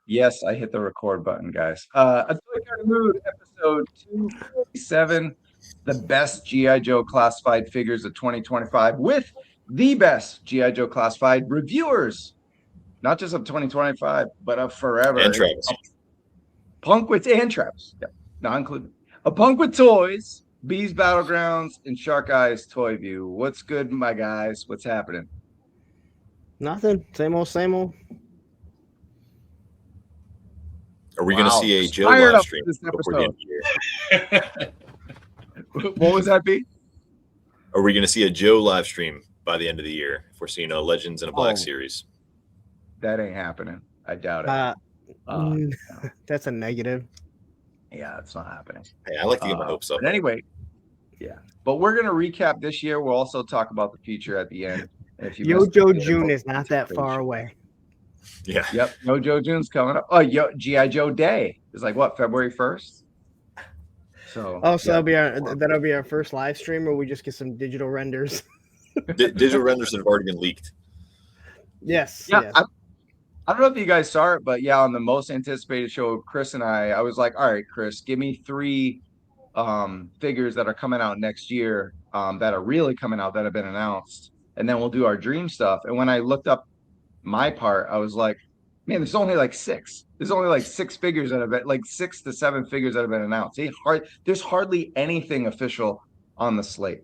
Yes, I hit the record button, guys. A Toy Kind of Mood, episode 247, the best G.I. Joe classified figures of 2025 with the best G.I. Joe classified reviewers, not just of 2025, but of forever. And Travis. Punk with and Travis, yeah, not included. A Punk with Toys, Bees Battlegrounds, and Shark Eyes Toy View. What's good, my guys? What's happening? Nothing. Same old, same old. Are we going to see a Joe Fired live up stream this before the end of the year? What was that, B? Are we going to see a Joe live stream by the end of the year if we're seeing a Legends in a Black series? That ain't happening. I doubt it. That's a negative. Yeah, it's not happening. Hey, I like to get my hopes up. But anyway, yeah. But we're going to recap this year. We'll also talk about the future at the end. If you JoJo June is not that far away. Yeah. Yep. JoJo June's coming up. Oh, G.I. Joe Day is like what, February 1st? So that'll be our first live stream, or we just get some digital renders. Digital renders have already been leaked. Yes. Yeah. Yes. I don't know if you guys saw it, but yeah, on the Most Anticipated show, Chris and I was like, all right, Chris, give me 3 figures that are coming out next year that are really coming out that have been announced, and then we'll do our dream stuff. And when I looked up my part, I was like, man, there's only like 6. There's only like 6 figures that have been, like 6 to 7 figures that have been announced. There's hardly anything official on the slate.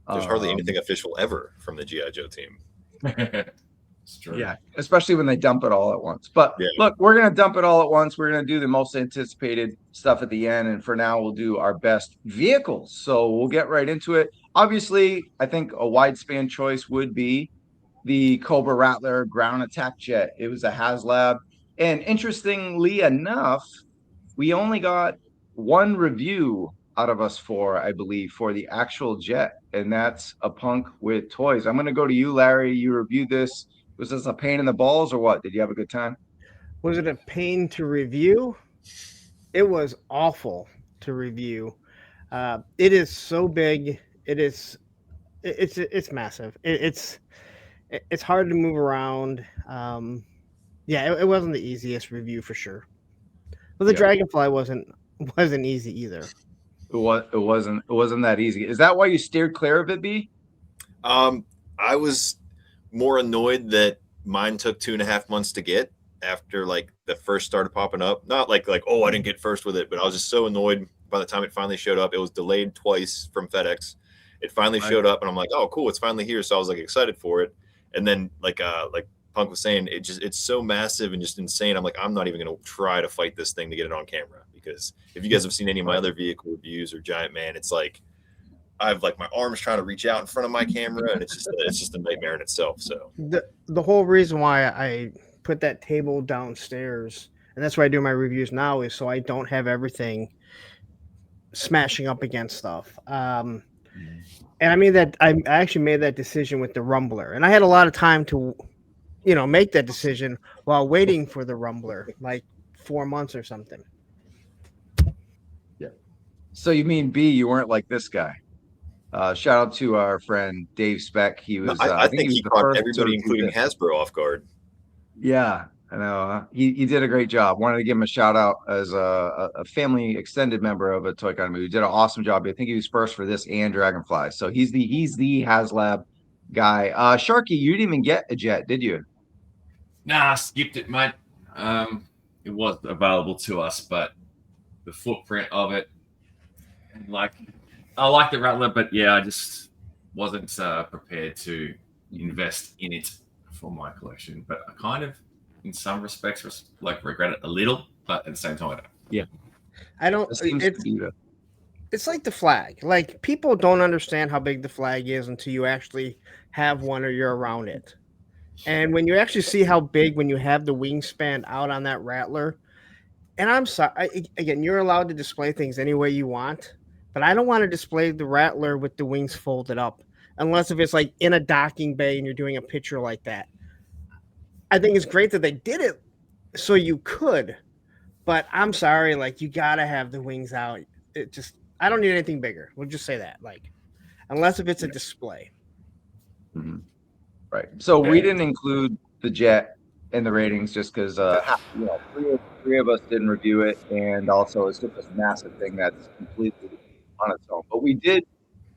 There's hardly anything official ever from the G.I. Joe team. It's true. Yeah, especially when they dump it all at once. But look, we're going to dump it all at once. We're going to do the most anticipated stuff at the end. And for now, we'll do our best vehicles. So we'll get right into it. Obviously, I think a wide span choice would be the Cobra Rattler ground attack jet. It was a HasLab. And interestingly enough, we only got 1 review out of us 4, I believe, for the actual jet. And that's a Punk with Toys. I'm going to go to you, Larry. You reviewed this. Was this a pain in the balls or what? Did you have a good time? Was it a pain to review? It was awful to review. It is so big. It's massive. It's hard to move around. It wasn't the easiest review for sure. But the Dragonfly wasn't easy either. It wasn't that easy. Is that why you steered clear of it, B? I was more annoyed that mine took 2.5 months to get after like the first started popping up. Not like oh, I didn't get first with it, but I was just so annoyed by the time it finally showed up. It was delayed twice from FedEx. It finally showed up and I'm like, oh cool, it's finally here. So I was like excited for it. And then like Punk was saying, it's so massive and just insane. I'm like, I'm not even gonna try to fight this thing to get it on camera, because if you guys have seen any of my other vehicle reviews or Giant Man, it's like I've like my arms trying to reach out in front of my camera, and it's just a nightmare in itself. So the whole reason why I put that table downstairs, and that's why I do my reviews now, is so I don't have everything smashing up against stuff. And I mean that I actually made that decision with the Rumbler, and I had a lot of time to, make that decision while waiting for the Rumbler, like 4 months or something. Yeah. So you mean B? You weren't like this guy. Shout out to our friend Dave Speck. He was. I think he caught everybody, including Hasbro, off guard. Yeah, I know. He did a great job. Wanted to give him a shout out as a family extended member of a Toy Kind of Mood. He did an awesome job. I think he was first for this and Dragonfly. So he's the HasLab guy. Sharky, you didn't even get a jet, did you? Nah, I skipped it, mate. It was available to us, but the footprint of it, I like the Rattler, but I just wasn't prepared to invest in it for my collection. But I kind of, in some respects, regret it a little, but at the same time, I don't. Yeah, I don't. It's like the flag. Like, people don't understand how big the flag is until you actually have one or you're around it. And when you actually see how big, when you have the wingspan out on that Rattler, and I'm sorry, again, you're allowed to display things any way you want. But I don't want to display the Rattler with the wings folded up, unless if it's like in a docking bay and you're doing a picture like that. I think it's great that they did it so you could, but I'm sorry, like, you got to have the wings out. I don't need anything bigger. We'll just say that, like, unless if it's a display. Mm-hmm. Right. So we didn't include the jet in the ratings just because three of us didn't review it, and also it's just a massive thing that's completely on its own. But we did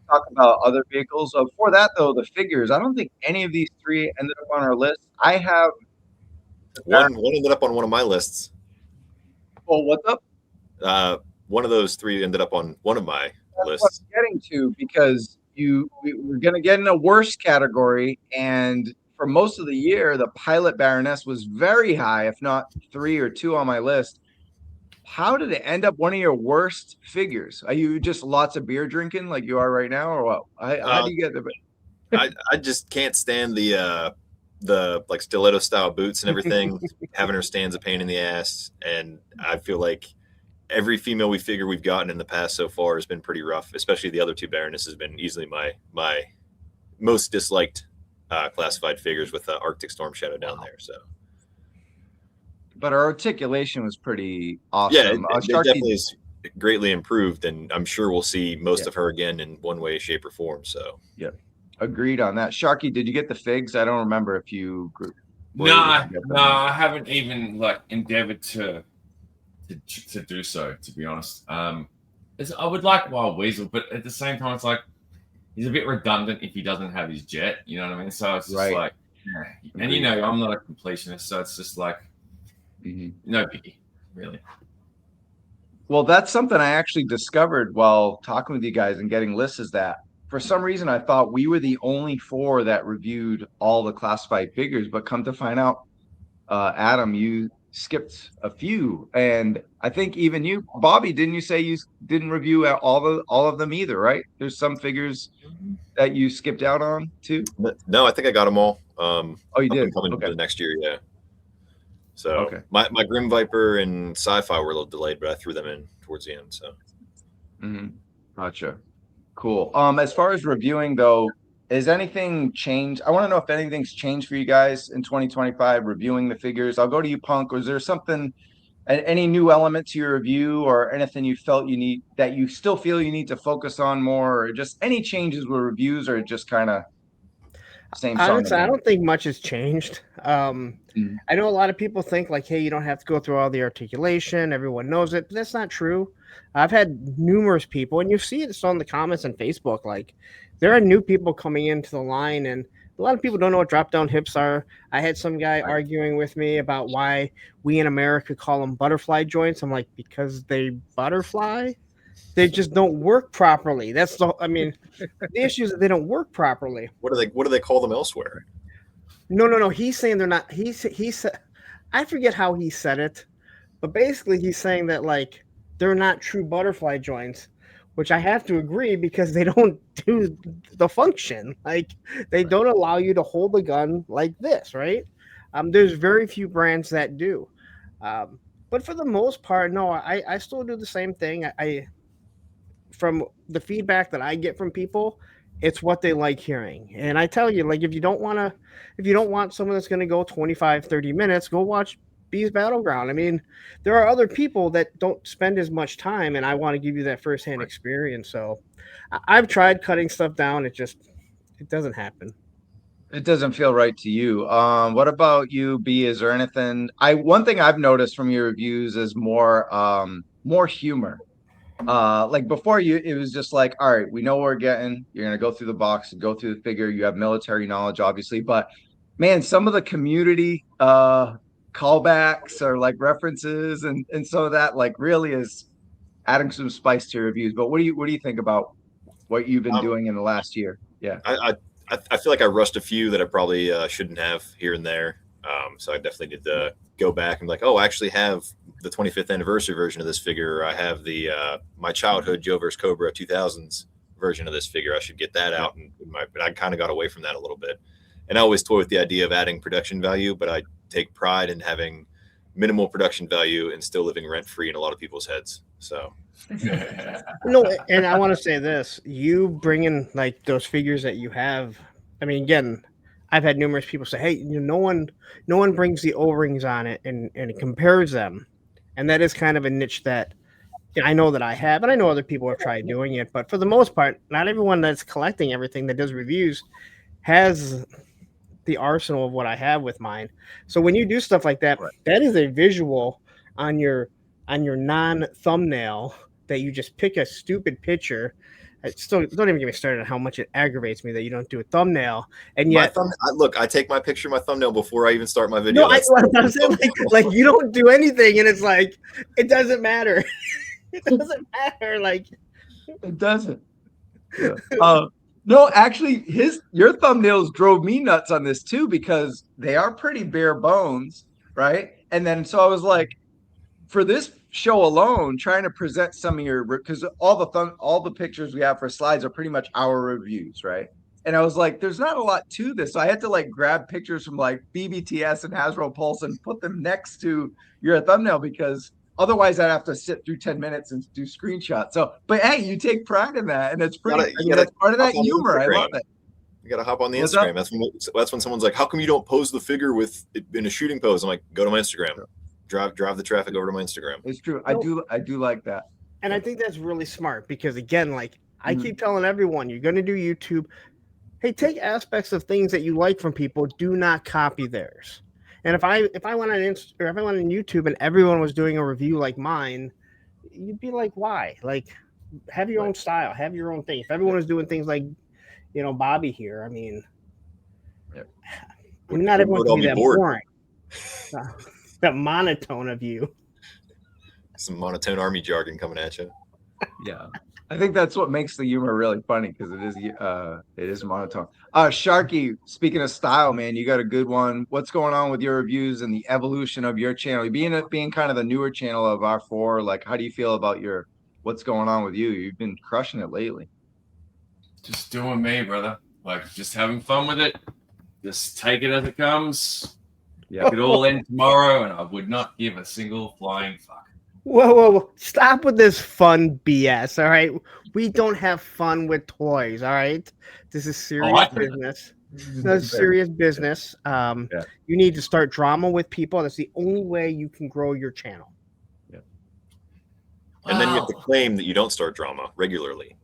talk about other vehicles. Before that, though, the figures. I don't think any of these three ended up on our list. I have one ended up on one of my lists. Oh, what's up? One of those three ended up on one of my lists. What I'm getting to, because we're going to get in a worst category, and for most of the year, the Pilot Baroness was very high, if not 3 or 2 on my list. How did it end up one of your worst figures? Are you just lots of beer drinking like you are right now, or what? How do you get the? I just can't stand the like stiletto style boots and everything. Having her stand's a pain in the ass, and I feel like every female we've gotten in the past so far has been pretty rough. Especially the other 2 Baroness has been easily my most disliked classified figures with the Arctic Storm Shadow down there. So, but our articulation was pretty awesome. Yeah, it definitely is greatly improved, and I'm sure we'll see most of her again in one way, shape, or form. So, yeah, agreed on that. Sharky, did you get the figs? I don't remember if you. No, I haven't even endeavored to do so. To be honest, I would like Wild Weasel, but at the same time, it's like he's a bit redundant if he doesn't have his jet. You know what I mean? So it's just like, yeah. And I'm not a completionist, so it's just like. No biggie, really. Well, that's something I actually discovered while talking with you guys and getting lists, is that for some reason I thought we were the only 4 that reviewed all the classified figures, but come to find out, Adam, you skipped a few, and I think even you, Bobby, didn't you say you didn't review all of them either, right? There's some figures that you skipped out on too. No, I think I got them all. You did? Coming okay. to the next year, yeah. So my Grim Viper and Sci-Fi were a little delayed, but I threw them in towards the end. So, Gotcha. Cool. As far as reviewing though, is anything changed? I want to know if anything's changed for you guys in 2025 reviewing the figures. I'll go to you, Punk. Was there something, any new element to your review, or anything you felt you need that you still feel you need to focus on more, or just any changes with reviews, or just kind of same song? Honestly, I don't think much has changed. I know a lot of people think like, hey, you don't have to go through all the articulation. Everyone knows it, but that's not true. I've had numerous people, and you see it on the comments on Facebook. Like, there are new people coming into the line, and a lot of people don't know what drop-down hips are. I had some guy arguing with me about why we in America call them butterfly joints. I'm like, because they butterfly. They just don't work properly. That's the issue is that they don't work properly. What do they call them elsewhere? No. He's saying they're not. He said, I forget how he said it, but basically he's saying that like they're not true butterfly joints, which I have to agree because they don't do the function. Like they don't allow you to hold the gun like this, right? There's very few brands that do, but for the most part, no. I still do the same thing. From the feedback that I get from people, it's what they like hearing. And I tell you, like, if you don't want someone that's going to go 25, 30 minutes, go watch B's Battleground. I mean, there are other people that don't spend as much time, and I want to give you that firsthand experience. So I've tried cutting stuff down. It doesn't happen. It doesn't feel right to you. What about you, B? Is there anything? One thing I've noticed from your reviews is more humor. Like before it was just like, all right, we know what we're getting. You're gonna go through the box and go through the figure. You have military knowledge, obviously, but man, some of the community callbacks or like references and some of that like really is adding some spice to your reviews. But what do you think about what you've been doing in the last year? Yeah, I feel like I rushed a few that I probably shouldn't have here and there. So I definitely need to go back and be like, oh, I actually have the 25th anniversary version of this figure. I have the my childhood Joe vs. Cobra 2000s version of this figure. I should get that out. But I kind of got away from that a little bit. And I always toy with the idea of adding production value, but I take pride in having minimal production value and still living rent free in a lot of people's heads. So. No, and I want to say this: you bring in like those figures that you have. I mean, again, I've had numerous people say, "Hey, no one brings the O-rings on it and compares them," and that is kind of a niche that I know that I have, and I know other people have tried doing it. But for the most part, not everyone that's collecting everything that does reviews has the arsenal of what I have with mine. So when you do stuff like that, Right. that is a visual on your non-thumbnail that you just pick a stupid picture. I still don't even get me started on how much it aggravates me that you don't do a thumbnail. And yet, look, I take my picture, my thumbnail before I even start my video. No, I'm saying like you don't do anything, and it's like it doesn't matter. It doesn't matter. Like it doesn't. Yeah. No, actually, your thumbnails drove me nuts on this too because they are pretty bare bones, right? And then so I was like, for this show alone, trying to present some of your, because all the pictures we have for slides are pretty much our reviews, right? And I was like, there's not a lot to this. So I had to like grab pictures from like BBTS and Hasbro Pulse and put them next to your thumbnail because otherwise I'd have to sit through 10 minutes and do screenshots. So, but hey, you take pride in that, and it's pretty. That's part of that humor. I love it. You gotta hop on the Instagram. That's when someone's like, "How come you don't pose the figure with in a shooting pose?" I'm like, "Go to my Instagram. Drive the traffic over to my Instagram." It's true. I do like that. And I think that's really smart because again, like I keep telling everyone, you're going to do YouTube. Hey, take aspects of things that you like from people. Do not copy theirs. And if I went on YouTube and everyone was doing a review like mine, you'd be like, why? Like, have your own style, have your own thing. If everyone was doing things like, Bobby here, I mean, not everyone can be that boring. That monotone of you. Some monotone army jargon coming at you. Yeah. I think that's what makes the humor really funny because it is monotone. Sharky, speaking of style, man, you got a good one. What's going on with your reviews and the evolution of your channel? Being kind of the newer channel of our four, like how do you feel about what's going on with you? You've been crushing it lately. Just doing me, brother. Like just having fun with it. Just take it as it comes. Yeah. It could all end tomorrow and I would not give a single flying fuck. Whoa. Stop with this fun BS, all right? We don't have fun with toys, all right? This is serious business. This is serious business. You need to start drama with people. That's the only way you can grow your channel. Yeah. And then you have to claim that you don't start drama regularly.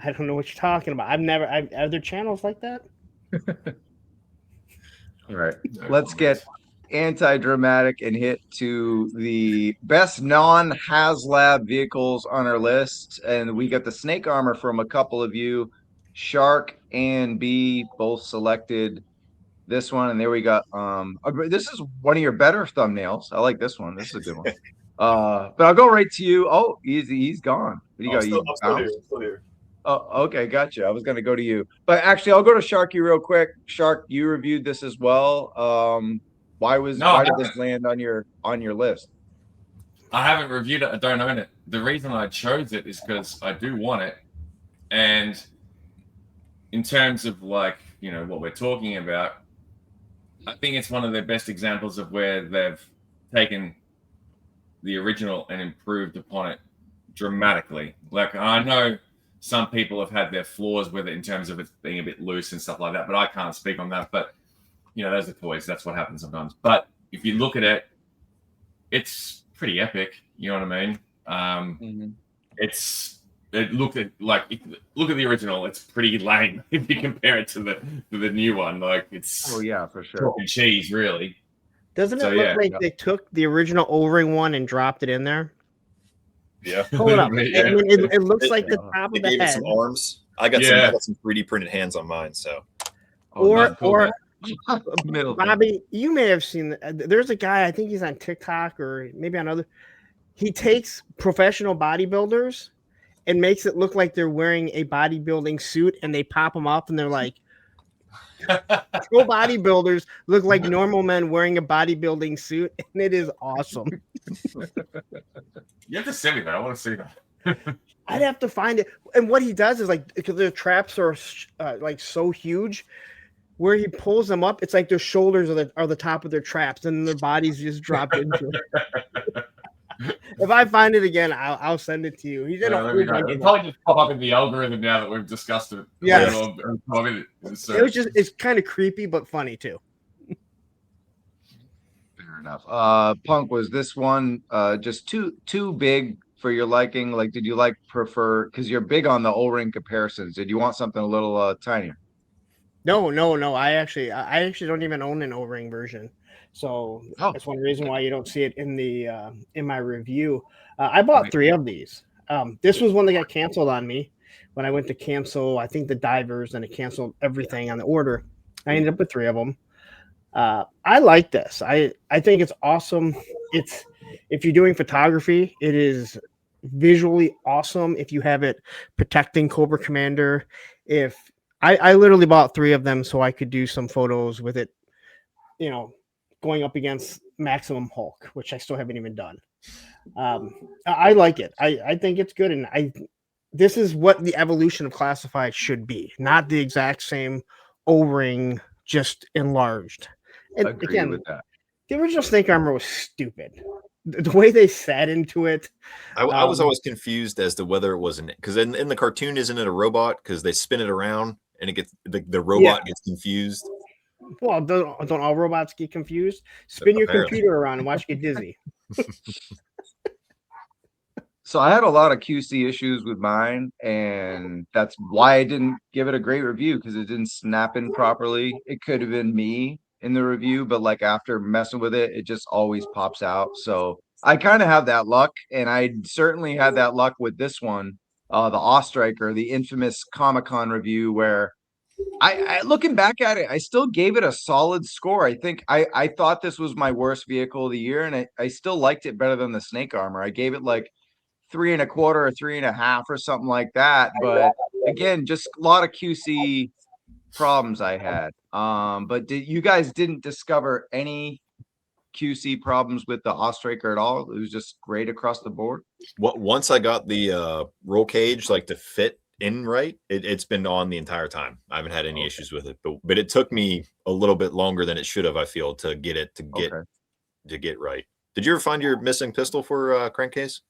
I don't know what you're talking about. Are there channels like that? All right. Let's get anti-dramatic and hit to the best non-HasLab vehicles on our list. And we got the snake armor from a couple of you. Shark and B both selected this one. And there we got this is one of your better thumbnails. I like this one. This is a good one. But I'll go right to you. Oh, he's gone. I'm still here. Oh, okay, gotcha. I was going to go to you, but actually, I'll go to Sharky real quick. Shark, you reviewed this as well. Why did this land on your list? I haven't reviewed it. I don't own it. The reason I chose it is because I do want it, and in terms of like what we're talking about, I think it's one of the best examples of where they've taken the original and improved upon it dramatically. Like I know some people have had their flaws with it in terms of it being a bit loose and stuff like that, but I can't speak on that. But those are toys. That's what happens sometimes. But if you look at it, it's pretty epic. You know what I mean? Look at the original. It's pretty lame if you compare it to the new one. Like it's for sure. Chalk and cheese, really. Doesn't it look like they took the original O-ring one and dropped it in there? Yeah. Hold up. Yeah. I mean, it looks like the top of the head. Some arms. I got some 3D printed hands on mine. So. Or Bobby, you may have seen. There's a guy. I think he's on TikTok or maybe on other. He takes professional bodybuilders and makes it look like they're wearing a bodybuilding suit, and they pop them up, and they're like, "Pro bodybuilders look like normal men wearing a bodybuilding suit," and it is awesome. You have to send me that. I want to see that. I'd have to find it. And what he does is like, because their traps are like so huge, where he pulls them up, it's like their shoulders are the top of their traps, and their bodies just drop into it. If I find it again, I'll send it to you. He did it'll probably just pop up in the algorithm now that we've discussed it. Yeah, it's kind of creepy but funny too. Fair enough. Punk, was this one just too big for your liking? Like, did you prefer, because you're big on the O-ring comparisons, did you want something a little tinier? No. I actually don't even own an O-ring version, so that's one reason why you don't see it in the in my review. I bought 3 of these. This was one that got canceled on me when I went to cancel. I think the divers, and it canceled everything on the order. I ended up with 3 of them. I like this. I think it's awesome. It's if you're doing photography, it is visually awesome. If you have it protecting Cobra Commander, if I literally bought 3 of them so I could do some photos with it, you know, going up against Maximum Hulk, which I still haven't even done. I like it. I think it's good, and this is what the evolution of Classified should be, not the exact same O-ring, just enlarged. And Agree with that. The original Snake Armor was stupid. The way they sat into it. I was always confused as to whether it was because in the cartoon, isn't it a robot? Because they spin it around and it gets the robot gets confused. Well, don't all robots get confused? Spin your computer around and watch you get dizzy. So I had a lot of QC issues with mine, and that's why I didn't give it a great review, because it didn't snap in properly. It could have been me in the review, but like after messing with it, it just always pops out. So I kind of have that luck, and I certainly had that luck with this one, the Ostriker, the infamous Comic-Con review, where I looking back at it, I still gave it a solid score. I think I thought this was my worst vehicle of the year, and I still liked it better than the Snake Armor. I gave it like 3.25 or 3.5 or something like that. But again, just a lot of QC problems I had. But you guys didn't discover any QC problems with the Ostriker at all? It was just great across the board. Once I got the roll cage like to fit in right, it's been on the entire time. I haven't had any issues with it, but it took me a little bit longer than it should have, I feel, to get it to get right. Did you ever find your missing pistol for crankcase?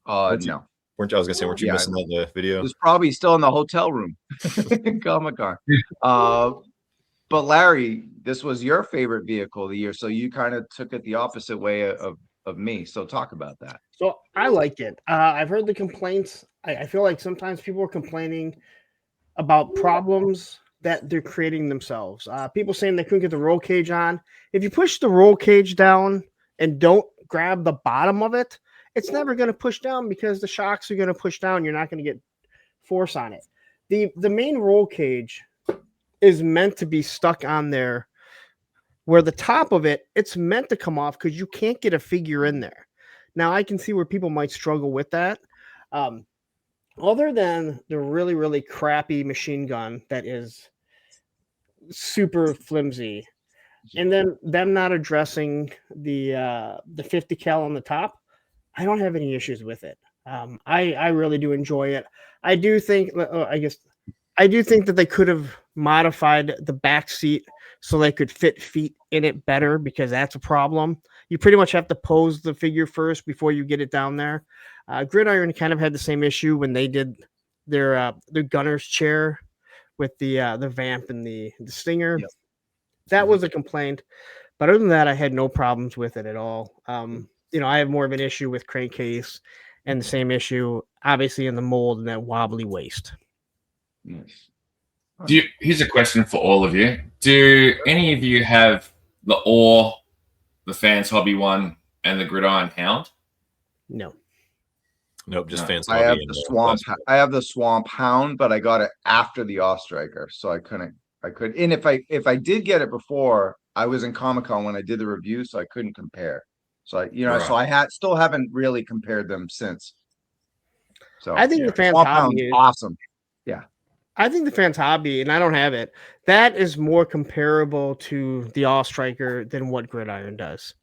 No. I was gonna say, weren't you missing that in the video? It was probably still in the hotel room in Comic-Con. But Larry, this was your favorite vehicle of the year, so you kind of took it the opposite way of me. So talk about that. So I like it. I've heard the complaints. I feel like sometimes people are complaining about problems that they're creating themselves. People saying they couldn't get the roll cage on. If you push the roll cage down and don't grab the bottom of it, it's never going to push down, because the shocks are going to push down. You're not going to get force on it. The main roll cage is meant to be stuck on there, where the top of it's meant to come off, because you can't get a figure in there. Now, I can see where people might struggle with that. Other than the really, really crappy machine gun that is super flimsy, and then them not addressing the 50 cal on the top, I don't have any issues with it. I really do enjoy it. I do think that they could have modified the back seat so they could fit feet in it better, because that's a problem. You pretty much have to pose the figure first before you get it down there. Gridiron kind of had the same issue when they did their gunner's chair with the vamp and the stinger. Yep. That was a complaint, but other than that, I had no problems with it at all. I have more of an issue with crankcase, and the same issue, obviously, in the mold and that wobbly waist. Yes. Here's a question for all of you. Do any of you have the Ore, the Fans Hobby one, and the Gridiron Hound? No. Nope, just Fans Hobby. I have the Swamp Hound, but I got it after the Ostriker, so I couldn't. And if I did get it before, I was in Comic-Con when I did the review, so I couldn't compare. So I still haven't really compared them since. So I think the Fans Hobby is awesome. Yeah. I think the Fans Hobby, and I don't have it, that is more comparable to the Ostriker than what Gridiron does.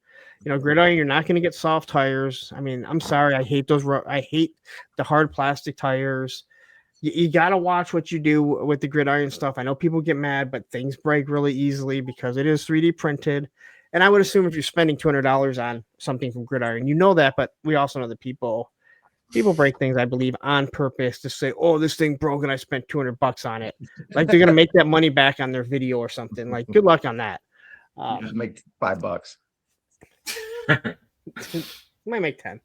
Gridiron, you're not going to get soft tires. I mean, I'm sorry, I hate those. I hate the hard plastic tires. You got to watch what you do with the Gridiron stuff. I know people get mad, but things break really easily because it is 3D printed. And I would assume if you're spending $200 on something from Gridiron, you know that, but we also know that people break things, I believe, on purpose to say, oh, this thing broke and I spent $200 on it. Like they're going to make that money back on their video or something. Like, good luck on that. Just make $5. Might make 10.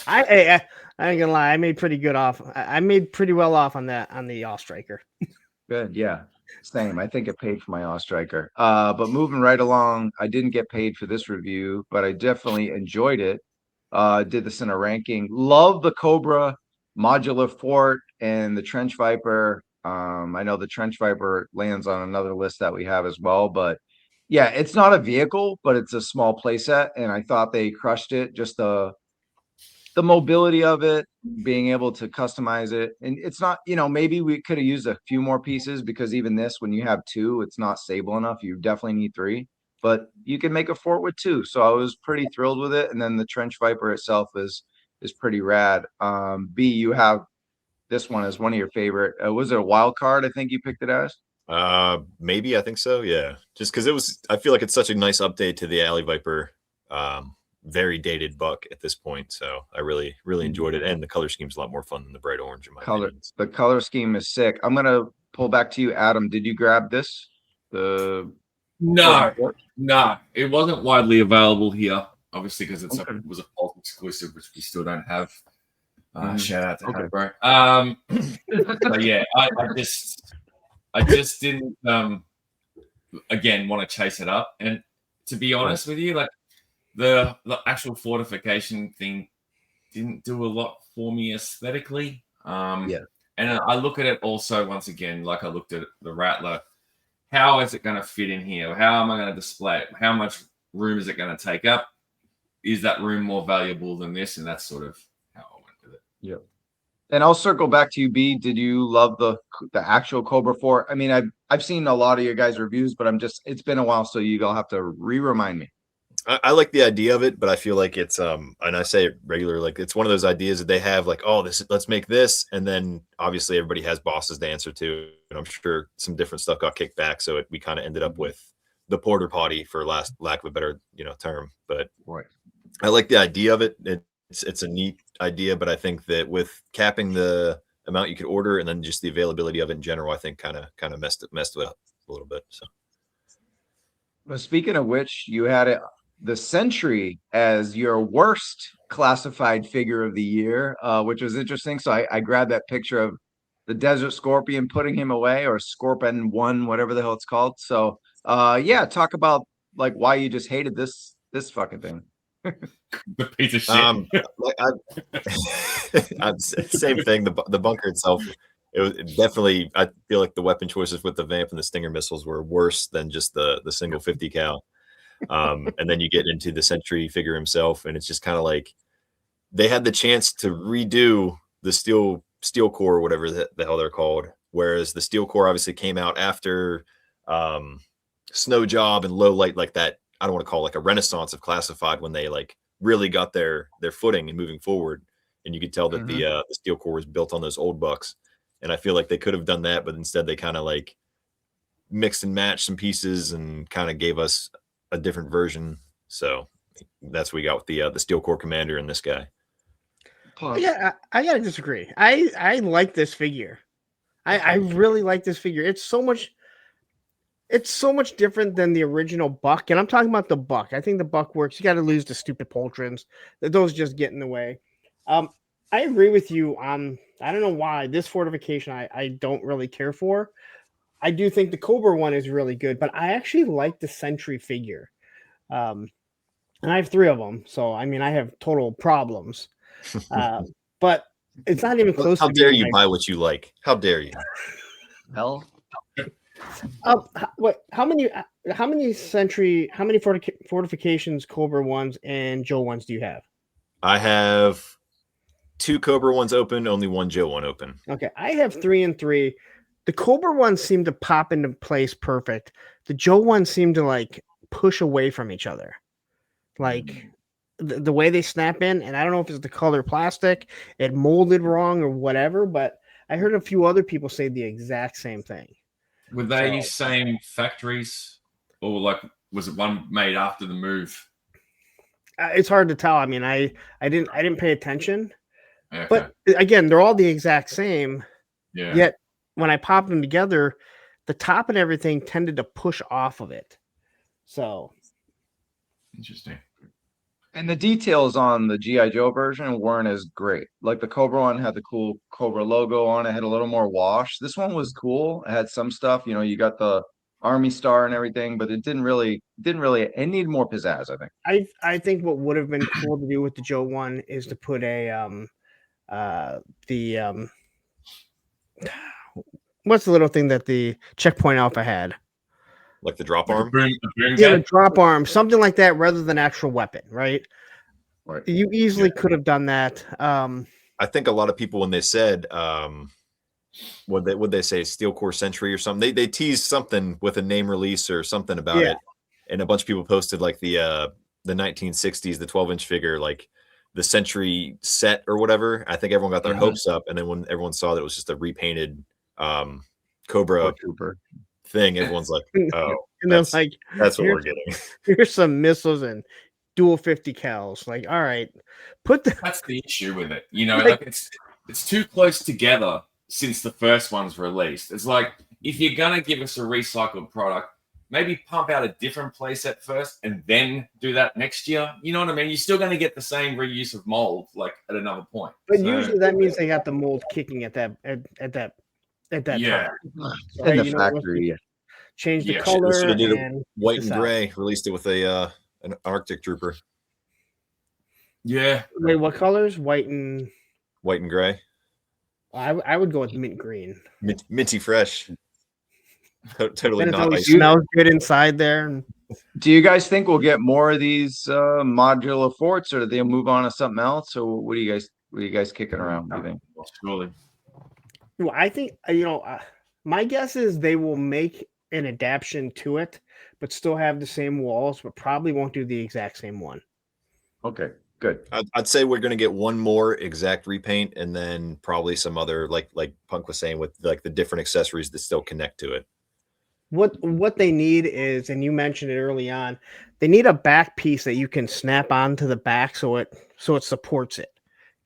I ain't gonna lie. I made pretty good off. I made pretty well off on that on the All Striker. Good. Yeah. Same. I think it paid for my All Striker. But moving right along, I didn't get paid for this review, but I definitely enjoyed it. Did this in a ranking. Love the Cobra Modular Fort and the Trench Viper. I know the Trench Viper lands on another list that we have as well, but yeah, it's not a vehicle, but it's a small playset, and I thought they crushed it. Just the mobility of it, being able to customize it. And it's not, maybe we could have used a few more pieces, because even this, when you have two, it's not stable enough. You definitely need three, but you can make a fort with two. So I was pretty thrilled with it. And then the Trench Viper itself is pretty rad. B, you have this one as one of your favorite. Was it a wild card? I think you picked it as. Maybe, I think so. Yeah. Just because I feel like it's such a nice update to the Alley Viper. Very dated buck at this point, so I really enjoyed it, and the color scheme's a lot more fun than the bright orange in my opinion. The color scheme is sick. I'm gonna pull back to you, Adam. Did you grab this? No, it wasn't widely available here, obviously, because it was a Pulse exclusive, which we still don't have. Shout out to Cobra. But yeah, I just didn't again want to chase it up, and to be honest with you, like the actual fortification thing didn't do a lot for me aesthetically. And I look at it also, once again, like I looked at the Rattler. How is it going to fit in here? How am I going to display it? How much room is it going to take up? Is that room more valuable than this? And that's sort of how I went with it. Yeah. And I'll circle back to you, B. Did you love the actual Cobra 4? I mean, I've seen a lot of your guys' reviews, but it's been a while, so you'll have to remind me. I like the idea of it, but I feel like it's and I say it regularly, like it's one of those ideas that they have, like, oh, let's make this, and then obviously everybody has bosses to answer to, and I'm sure some different stuff got kicked back, so we kind of ended up with the porter potty, for lack of a better term. But I like the idea of it. It's a neat idea, but I think that with capping the amount you could order and then just the availability of it in general, I think kind of messed it up a little bit. So, well, speaking of which, you had the Sentry as your worst classified figure of the year, which was interesting. So I grabbed that picture of the Desert Scorpion putting him away, or Scorpion 1, whatever the hell it's called. So talk about like why you just hated this fucking thing. The piece of shit. Same thing. The bunker itself, it definitely, I feel like the weapon choices with the Vamp and the Stinger missiles were worse than just the single 50 cal. And then you get into the Sentry figure himself, and it's just kind of like they had the chance to redo the steel core, or whatever the hell they're called, whereas the steel core obviously came out after Snow Job and Low Light, like that. I don't want to call it like a renaissance of classified, when they like really got their footing and moving forward, and you could tell that the steel core was built on those old bucks. And I feel like they could have done that, but instead they kind of like mixed and matched some pieces and kind of gave us a different version. So that's what we got with the steel core commander and this guy. Yeah, I gotta disagree. I like this figure. I really like this figure. It's so much different than the original buck, and I'm talking about the buck. I think the buck works. You got to lose the stupid Poltrons. Those just get in the way. I agree with you on. I don't know why this fortification I don't really care for. I do think the Cobra one is really good, but I actually like the Sentry figure. And I have 3 of them, so I mean I have total problems. But it's not even close. How dare you buy what you like? How dare you? Hell. What? How many fortifications Cobra ones and Joe ones do you have? I have 2 Cobra ones open, only 1 Joe one open. Okay, I have 3 and 3. The Cobra ones seem to pop into place perfect. The Joe ones seem to like push away from each other, like the way they snap in. And I don't know if it's the color plastic, it molded wrong or whatever, but I heard a few other people say the exact same thing. Were they same factories, or like was it one made after the move? It's hard to tell. I mean, I didn't pay attention, Okay. but again, they're all the exact same. Yeah. Yet when I popped them together, the top and everything tended to push off of it. So interesting. And the details on the GI Joe version weren't as great. Like the Cobra one had the cool Cobra logo on it, had a little more wash. This one was cool. It had some stuff, you know, you got the Army star and everything, but it didn't really it needed more pizzazz, I think. I think what would have been cool to do with the Joe one is to put a what's the little thing that the Checkpoint Alpha had? Like the drop Like arm? The drop arm, something like that, rather than actual weapon, right? Right. You easily could have done that. I think a lot of people, when they said, would they say Steel Core Century or something? They teased something with a name release or something about it, and a bunch of people posted like the 1960s, the 12-inch figure, like the Century set or whatever. I think everyone got their hopes up, and then when everyone saw that it was just a repainted Cobra Trooper thing, everyone's like, "Oh, and then like that's what we're getting." Here's some missiles and dual 50 cals. Like, all right, that's the issue with it. You know, like it's too close together since the first one's released. It's like, if you're gonna give us a recycled product, maybe pump out a different playset first and then do that next year. You know what I mean? You're still gonna get the same reuse of mold like at another point. But usually that means they got the mold kicking at that time. So, in the factory. Change the color. Should have did white and gray. Released it with an Arctic Trooper. Yeah. Wait, what colors? White and gray. I would go with mint green. Minty fresh. Totally not. It smells good inside there. Do you guys think we'll get more of these modular forts, or do they move on to something else? Or what are you guys kicking around? Do you think? Surely. Well, I think my guess is they will make an adaptation to it, but still have the same walls, but probably won't do the exact same one. Okay, good. I'd say we're going to get one more exact repaint, and then probably some other, like Punk was saying, with like the different accessories that still connect to it. What they need is, and you mentioned it early on, they need a back piece that you can snap onto the back so it supports it.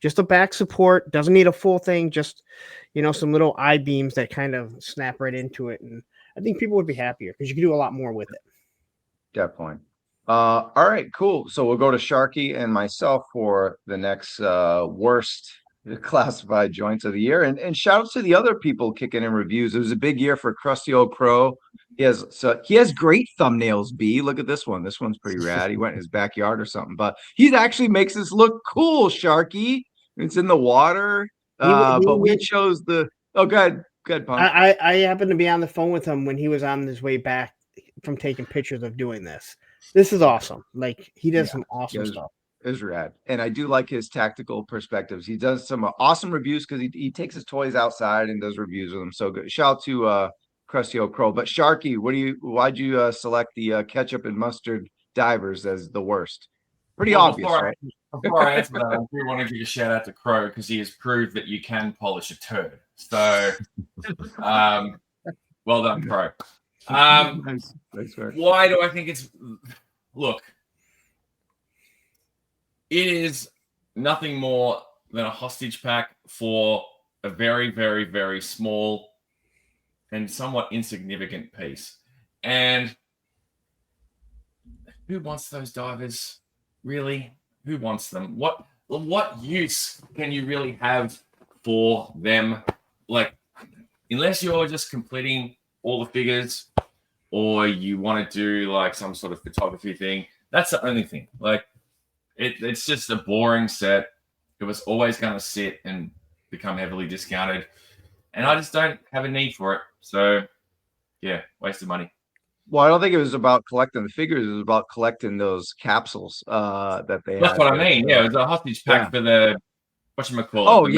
Just a back support, doesn't need a full thing, just some little I-beams that kind of snap right into it. And I think people would be happier because you can do a lot more with it. Definitely. All right, cool. So we'll go to Sharky and myself for the next worst classified joints of the year. And shout out to the other people kicking in reviews. It was a big year for Crusty Old Crow. He has great thumbnails, B. Look at this one. This one's pretty rad. He went in his backyard or something, but he actually makes this look cool, Sharky. It's in the water. But we chose the good Punk. I happened to be on the phone with him when he was on his way back from taking pictures of doing this. This is awesome. Like, he does some awesome stuff. Is rad. And I do like his tactical perspectives. He does some awesome reviews because he takes his toys outside and does reviews with them. So good. Shout out to Crusty Old Crow. But Sharky, why'd you select the ketchup and mustard divers as the worst? Pretty obvious, right? Before I answer that, I do want to give a shout out to Crow because he has proved that you can polish a turd. So, well done, Crow. Nice. Why do I think it's... Look, it is nothing more than a hostage pack for a very, very, very small and somewhat insignificant piece. And who wants those divers? Really? Who wants them? What use can you really have for them? Like, unless you're just completing all the figures or you want to do like some sort of photography thing, that's the only thing. Like, it's just a boring set. It was always going to sit and become heavily discounted. And I just don't have a need for it. So, yeah, wasted money. Well, I don't think it was about collecting the figures. It was about collecting those capsules that they That's had. what I mean. Yeah, it was a hostage pack for the, whatchamacallit? Oh, the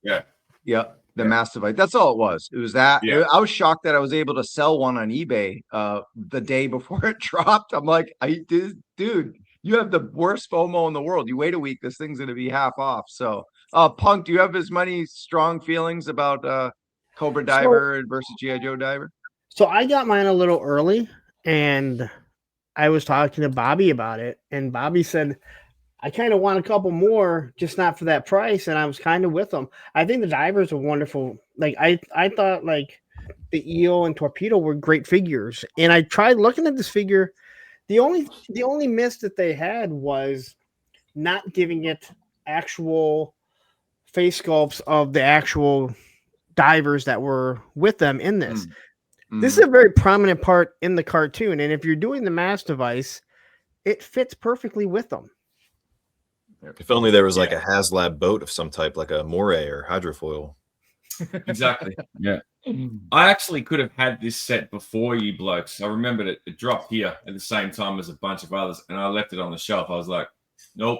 yeah. Yeah. The Mastodite. That's all it was. It was that. Yeah. I was shocked that I was able to sell one on eBay the day before it dropped. I'm like, dude, you have the worst FOMO in the world. You wait a week, this thing's going to be half off. So, Punk, do you have as many strong feelings about Cobra Diver versus GI Joe Diver? So I got mine a little early, and I was talking to Bobby about it, and Bobby said, I kind of want a couple more, just not for that price. And I was kind of with them. I think the divers are wonderful. Like, I thought like the Eel and Torpedo were great figures. And I tried looking at this figure. The only miss that they had was not giving it actual face sculpts of the actual divers that were with them in this. This is a very prominent part in the cartoon, and if you're doing the mass device, it fits perfectly with them. If only there was like a HasLab boat of some type, like a moray or hydrofoil. Exactly. Yeah. I actually could have had this set before you blokes. I remembered it dropped here at the same time as a bunch of others, and I left it on the shelf. I was like, nope.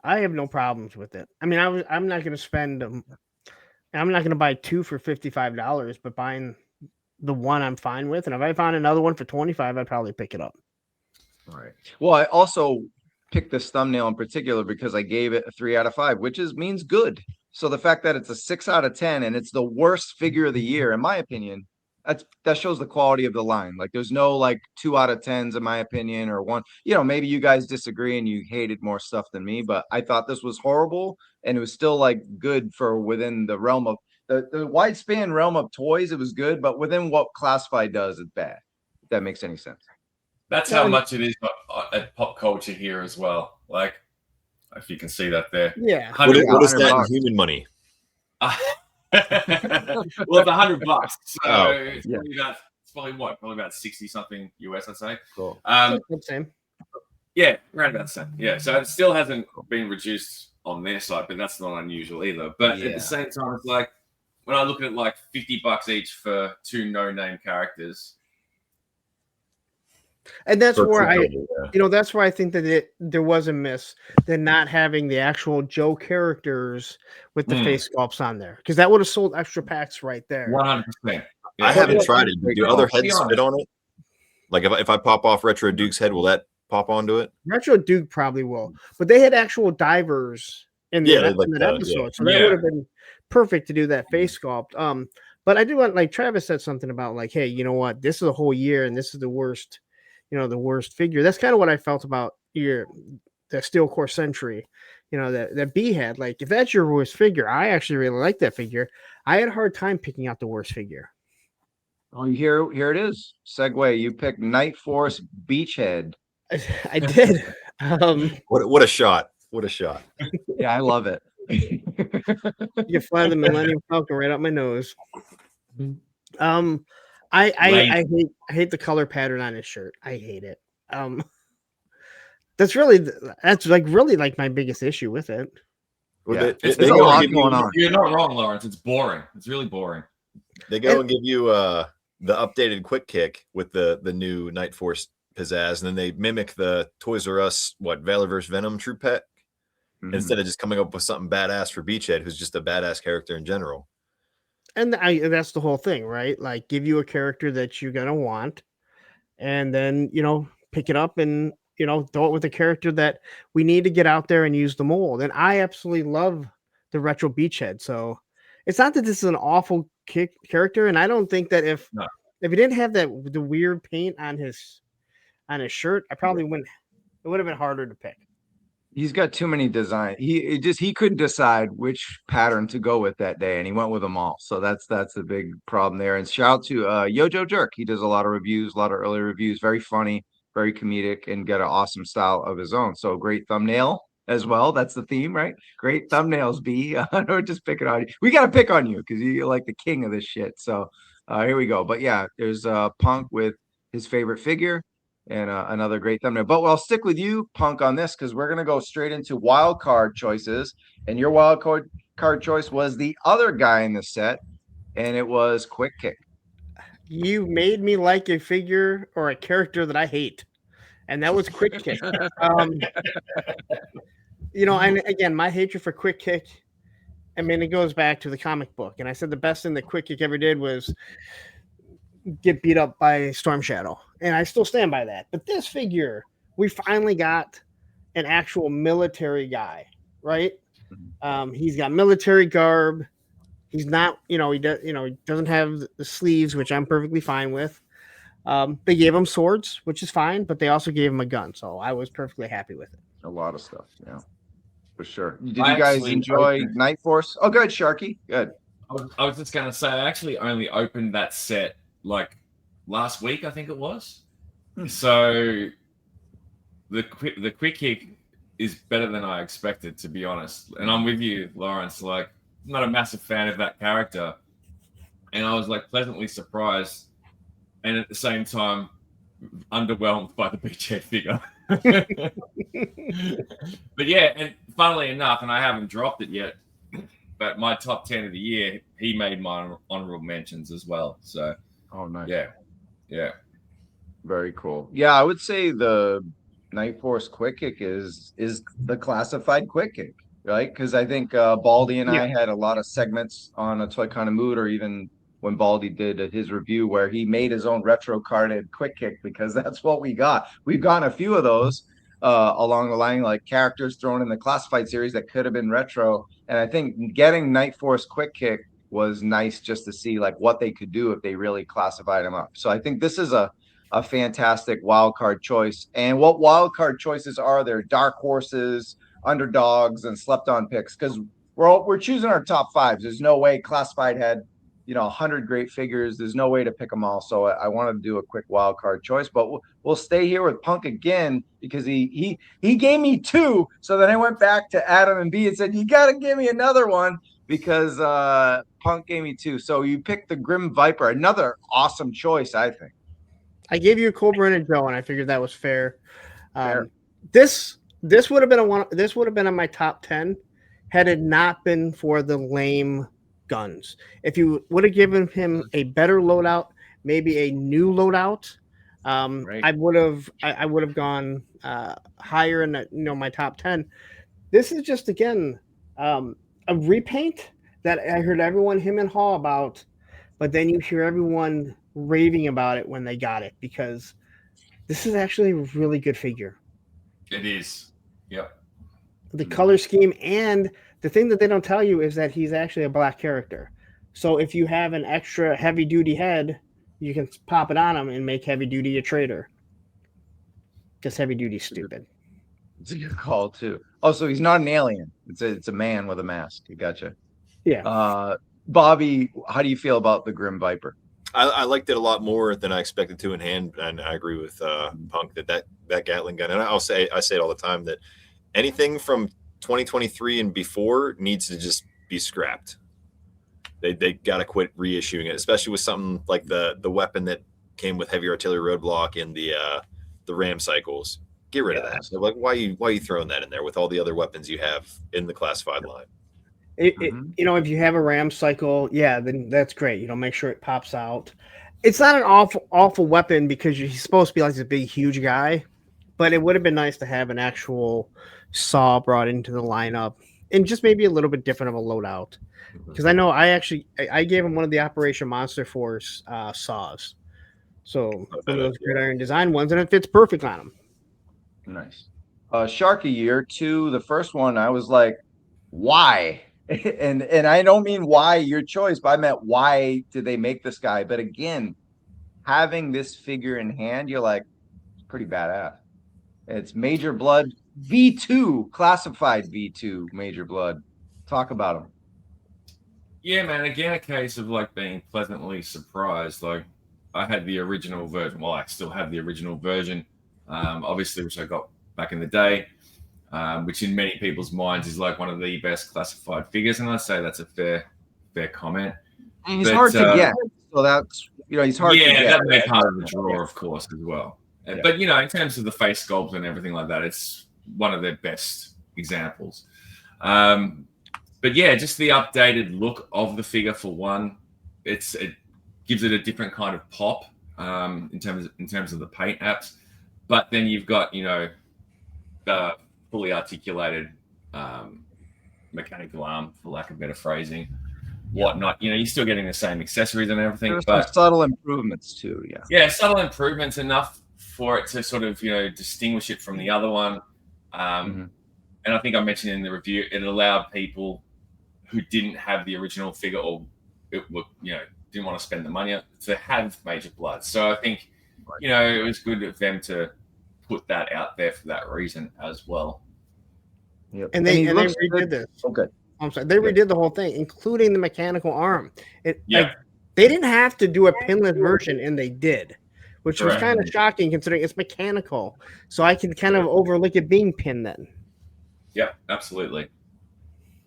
I have no problems with it. I mean, I'm not going to spend. I'm not going to buy 2 for $55, but buying the one I'm fine with, and if I found another one for $25, I'd probably pick it up. All right. Well, I also picked this thumbnail in particular because I gave it a 3 out of 5, which means good. So the fact that it's a 6 out of 10 and it's the worst figure of the year, in my opinion, that shows the quality of the line. Like there's no like 2 out of 10s in my opinion, or one. Maybe you guys disagree and you hated more stuff than me, but I thought this was horrible and it was still like good for within the realm of the wide span realm of toys. It was good, but within what Classified does, it's bad. If that makes any sense. That's how much it is at pop culture here as well. Like, if you can see that there. Yeah. What is that in human money? Well, it's $100. So it's probably about 60 something US, I'd say. Cool. Same. Yeah, around about the same. Yeah. So it still hasn't been reduced on their side, but that's not unusual either. But at the same time, it's like when I look at it, like $50 each for 2 no-name characters. And that's where that's where I think that there was a miss than not having the actual Joe characters with the face sculpts on there, because that would have sold extra packs right there. 100%. Yeah. I haven't tried it. Do other heads fit on it? Like if I pop off Retro Duke's head, will that pop onto it? Retro Duke probably will, but they had actual divers in that episode, so that would have been perfect to do that face sculpt. But I do want, like Travis said something about like, hey, you know what? This is a whole year, and this is the worst. The worst figure. That's kind of what I felt about the Steel Core Sentry. That B head. Like, if that's your worst figure, I actually really like that figure. I had a hard time picking out the worst figure. Oh, here it is. Segue. You picked Night Force Beachhead. I did. What a shot! What a shot! Yeah, I love it. You fly the Millennium Falcon right up my nose. I hate the color pattern on his shirt. I hate it. That's really my biggest issue with it. There's a lot going on. You're not wrong, Lawrence. It's boring. It's really boring. They go and give you the updated quick kick with the new Night Force pizzazz, and then they mimic the Toys R Us Valor vs. Venom True Pet instead of just coming up with something badass for Beachhead, who's just a badass character in general. And that's the whole thing, right? Like, give you a character that you're gonna want, and then pick it up and throw it with a character that we need to get out there and use the mold. And I absolutely love the retro Beachhead. So it's not that this is an awful character, and I don't think that if he didn't have the weird paint on his shirt, I probably wouldn't. It would have been harder to pick. He's got too many designs. He couldn't decide which pattern to go with that day, and he went with them all. So that's a big problem there. And shout out to Yojo Jerk. He does a lot of reviews, a lot of early reviews. Very funny, very comedic, and got an awesome style of his own. So great thumbnail as well. That's the theme, right? Great thumbnails, B. Don't just pick it on you. We got to pick on you because you're like the king of this shit. So here we go. But yeah, there's Punk with his favorite figure. And another great thumbnail. But I'll stick with you, Punk, on this because we're going to go straight into wild card choices. And your wild card choice was the other guy in the set, and it was Quick Kick. You made me like a figure or a character that I hate, and that was Quick Kick. And again, my hatred for Quick Kick, I mean, it goes back to the comic book. And I said the best thing that Quick Kick ever did was get beat up by Storm Shadow, and I still stand by that. But this figure, we finally got an actual military guy, right? He's got military garb. He's not, he doesn't have the sleeves, which I'm perfectly fine with. They gave him swords, which is fine, but they also gave him a gun, so I was perfectly happy with it. A lot of stuff, yeah, for sure. Did you guys enjoy Night Force? Oh, good, Sharky, good. I was just gonna say, I actually only opened that set like last week, I think it was. So the quick kick is better than I expected, to be honest. And I'm with you, Lawrence. Like, I'm not a massive fan of that character, and I was like pleasantly surprised, and at the same time underwhelmed by the BJ figure. But yeah, and funnily enough, and I haven't dropped it yet, but my top 10 of the year, he made my honorable mentions as well. So, oh, nice. Yeah. Very cool. Yeah, I would say the Night Force quick kick is the classified quick kick, right? Because I think Baldy and I had a lot of segments on a Toy Con of Mood, or even when Baldy did his review where he made his own retro carded quick kick, because that's what we got. We've gotten a few of those along the line, like characters thrown in the classified series that could have been retro. And I think getting Night Force quick kick was nice just to see like what they could do if they really classified them up. So I think this is a fantastic wild card choice. And what wild card choices are there? Dark horses, underdogs, and slept on picks, because we're choosing our top fives. There's no way classified had 100 great figures. There's no way to pick them all. So I wanted to do a quick wild card choice, but we'll stay here with Punk again, because he gave me two. So then I went back to Adam and B and said, you got to give me another one, because Punk gave me two. So you picked the Grim Viper, another awesome choice, I think. I gave you a Cobra and a Joe, and I figured that was fair. This would have been this would have been on my top 10 had it not been for the lame guns. If you would have given him a better loadout, maybe a new loadout, right, I would have gone higher in my top 10. This is just, again, a repaint that I heard everyone him and haw about, but then you hear everyone raving about it when they got it, because this is actually a really good figure. It is. Yep. The color scheme, and the thing that they don't tell you is that he's actually a black character. So if you have an extra heavy duty head, you can pop it on him and make heavy duty a traitor. Because heavy duty's stupid. It's a good call too. Oh, so he's not an alien. It's a man with a mask. You gotcha. Yeah. Bobby, how do you feel about the Grim Viper? I liked it a lot more than I expected to in hand, and I agree with Punk that Gatling gun. And I say it all the time that anything from 2023 and before needs to just be scrapped. They got to quit reissuing it, especially with something like the weapon that came with heavy artillery roadblock and the ram cycles. Get rid of that. So like, why are you throwing that in there with all the other weapons you have in the classified line? If you have a ram cycle, then that's great. Make sure it pops out. It's not an awful weapon, because he's supposed to be like this big, huge guy, but it would have been nice to have an actual saw brought into the lineup, and just maybe a little bit different of a loadout. Because I know I gave him one of the Operation Monster Force saws. So one of those gridiron design ones, and it fits perfect on him. Nice. Sharky Year 2, the first one, I was like, why? And I don't mean why your choice, but I meant why did they make this guy? But again, having this figure in hand, you're like, it's pretty badass. It's Major Blood V2, classified V2 Major Blood. Talk about him. Yeah, man. Again, a case of like being pleasantly surprised. Like, I had the original version. Well, I still have the original version, obviously, which I got back in the day. Which in many people's minds is like one of the best classified figures, and I'd say that's a fair comment. And he's hard to get, so that's he's hard to get. Yeah, that made part of the draw, of course, as well. Yeah. But in terms of the face sculpt and everything like that, it's one of their best examples. But yeah, just the updated look of the figure for one, it gives it a different kind of pop in terms of the paint apps. But then you've got the fully articulated mechanical arm, for lack of better phrasing, whatnot. You're still getting the same accessories and everything. There's but some subtle improvements too. Yeah, subtle improvements enough for it to sort of distinguish it from the other one. And I think I mentioned in the review, it allowed people who didn't have the original figure or didn't want to spend the money to have Major Blood. So I think it was good of them to put that out there for that reason as well. Yep. And they redid this. Okay. I'm sorry. They redid the whole thing, including the mechanical arm. Like, they didn't have to do a pinless version, and they did, which was kind of shocking considering it's mechanical. So I can kind of overlook it being pinned then. Yeah, absolutely.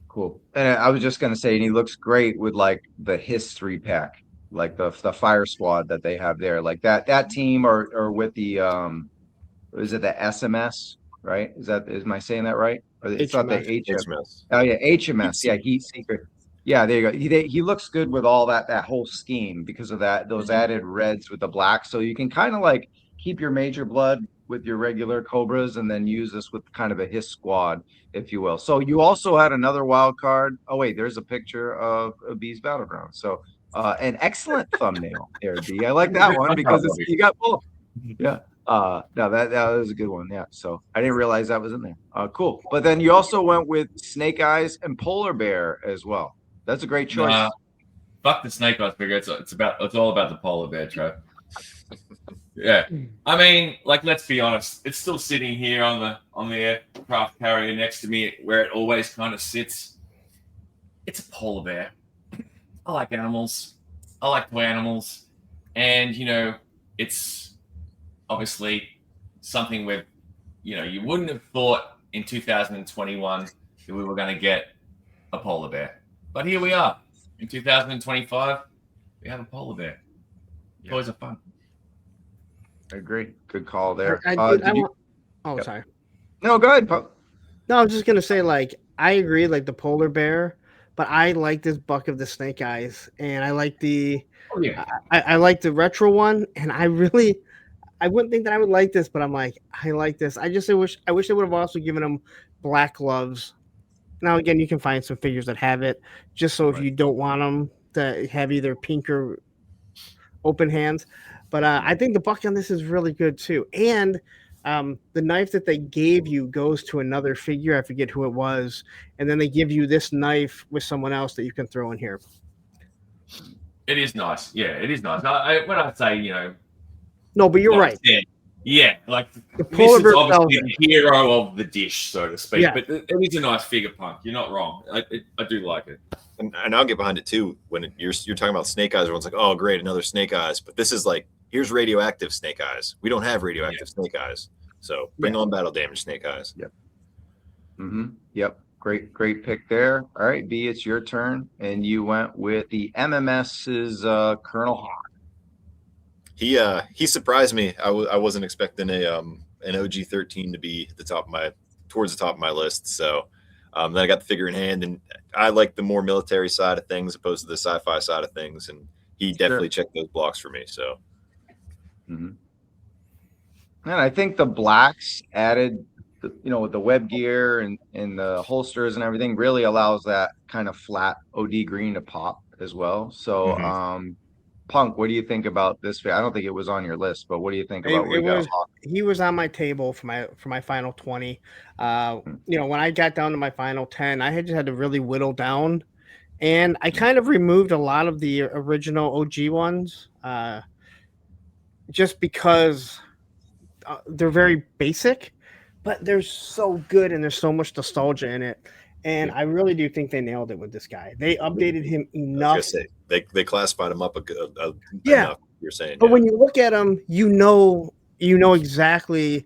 Cool. And I was just gonna say, and he looks great with like the history pack, like the fire squad that they have there, like that team, or with the is it the SMS, right? Is am I saying that right? Or it's not the HMS. Oh yeah, HMS. Yeah, Heat Seeker. Yeah, there you go. He looks good with all that whole scheme because of those added reds with the black. So you can kind of like keep your major blood with your regular Cobras and then use this with kind of a his squad, if you will. So you also had another wild card. Oh wait, there's a picture of B's Battlegrounds. So an excellent thumbnail there, B. I like that one because you got both. Yeah. No, that was a good one. Yeah. So I didn't realize that was in there. Cool. But then you also went with Snake Eyes and Polar Bear as well. That's a great choice. Fuck the Snake Eyes figure. It's all about the Polar Bear, Trev. Yeah. I mean, like, let's be honest. It's still sitting here on the aircraft carrier next to me where it always kind of sits. It's a polar bear. I like animals. I like toy animals. And, it's obviously something where, you wouldn't have thought in 2021 that we were going to get a polar bear. But here we are. In 2025, we have a polar bear. Yeah. Toys are fun. I agree. Good call there. Sorry. No, go ahead, Pop. No, I was just gonna say, like, I agree, like the polar bear, but I like this buck of the Snake Eyes, and I like I like the retro one, and I wouldn't think that I would like this, but I'm like, I like this. I wish they would have also given him black gloves. Now again, you can find some figures that have it, just so if you don't want them to have either pink or open hands. But I think the buck on this is really good too. And the knife that they gave you goes to another figure. I forget who it was. And then they give you this knife with someone else that you can throw in here. It is nice. Yeah, it is nice. When I say, No, but you're right. Yeah, like the polar bear is obviously the hero of the dish, so to speak. Yeah. But it is a nice figure, Punk. You're not wrong. I do like it. And I'll get behind it too. When you're talking about Snake Eyes, everyone's like, "Oh, great, another Snake Eyes." But this is like, here's radioactive Snake Eyes. We don't have radioactive Snake Eyes, so bring on battle damage Snake Eyes. Yep. Yep. Great pick there. All right, B, it's your turn, and you went with the MMS's Colonel Hawk. He surprised me. I wasn't expecting an OG-13 to be towards the top of my list. So then I got the figure in hand, and I like the more military side of things opposed to the sci-fi side of things, and he definitely checked those blocks for me. So, and I think the blacks added, with the web gear and the holsters and everything, really allows that kind of flat OD green to pop as well. So, Punk, what do you think about this? I don't think it was on your list, but what do you think about he was on my table for my final 20. When I got down to my final 10, I just had to really whittle down, and I kind of removed a lot of the original OG ones, just because they're very basic, but they're so good and there's so much nostalgia in it. And I really do think they nailed it with this guy. They updated him enough. They classified him up enough, you're saying. But when you look at him, you know exactly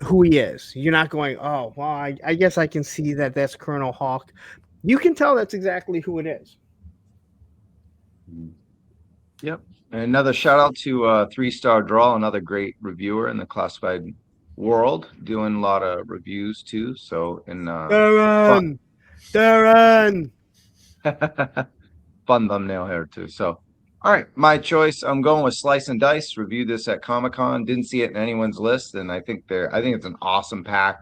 who he is. You're not going, oh, well, I guess I can see that's Colonel Hawk. You can tell that's exactly who it is. Yep. And another shout out to 3-Star Draw, another great reviewer in the classified world, doing a lot of reviews too. So Darren. Fun thumbnail here too. So, all right, my choice. I'm going with Slice and Dice. Reviewed this at Comic-Con. Didn't see it in anyone's list, and I think it's an awesome pack.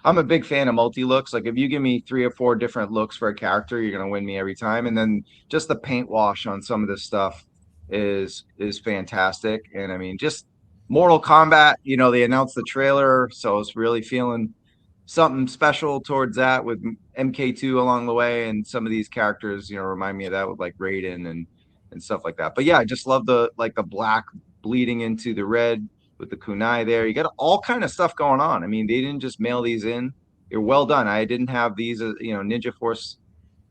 I'm a big fan of multi looks. Like if you give me 3 or 4 different looks for a character, you're gonna win me every time. And then just the paint wash on some of this stuff is fantastic. And I mean, just Mortal Kombat. They announced the trailer, so it's really feeling something special towards that with MK2 along the way, and some of these characters, remind me of that with like Raiden and stuff like that. But yeah, I just love the black bleeding into the red with the kunai there. You got all kind of stuff going on. I mean, they didn't just mail these in. They're well done. I didn't have these, Ninja Force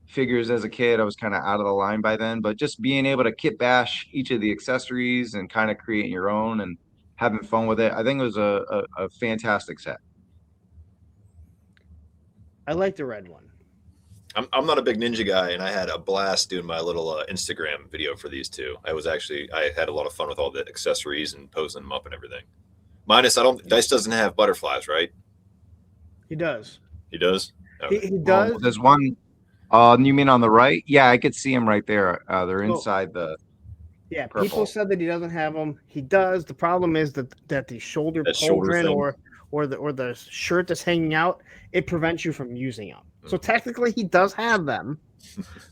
figures as a kid. I was kind of out of the line by then, but just being able to kit bash each of the accessories and kind of create your own, and having fun with it. I think it was a fantastic set. I like the red one. I'm not a big ninja guy, and I had a blast doing my little Instagram video for these two. I had a lot of fun with all the accessories and posing them up and everything. Minus, Dice doesn't have butterflies, right? He does. He does? Okay. He does. Well, there's one. You mean on the right? Yeah, I could see him right there. They're inside the. Yeah, purple. People said that he doesn't have them. He does. The problem is that the shoulder pauldron or the shirt that's hanging out, it prevents you from using them. So technically, he does have them,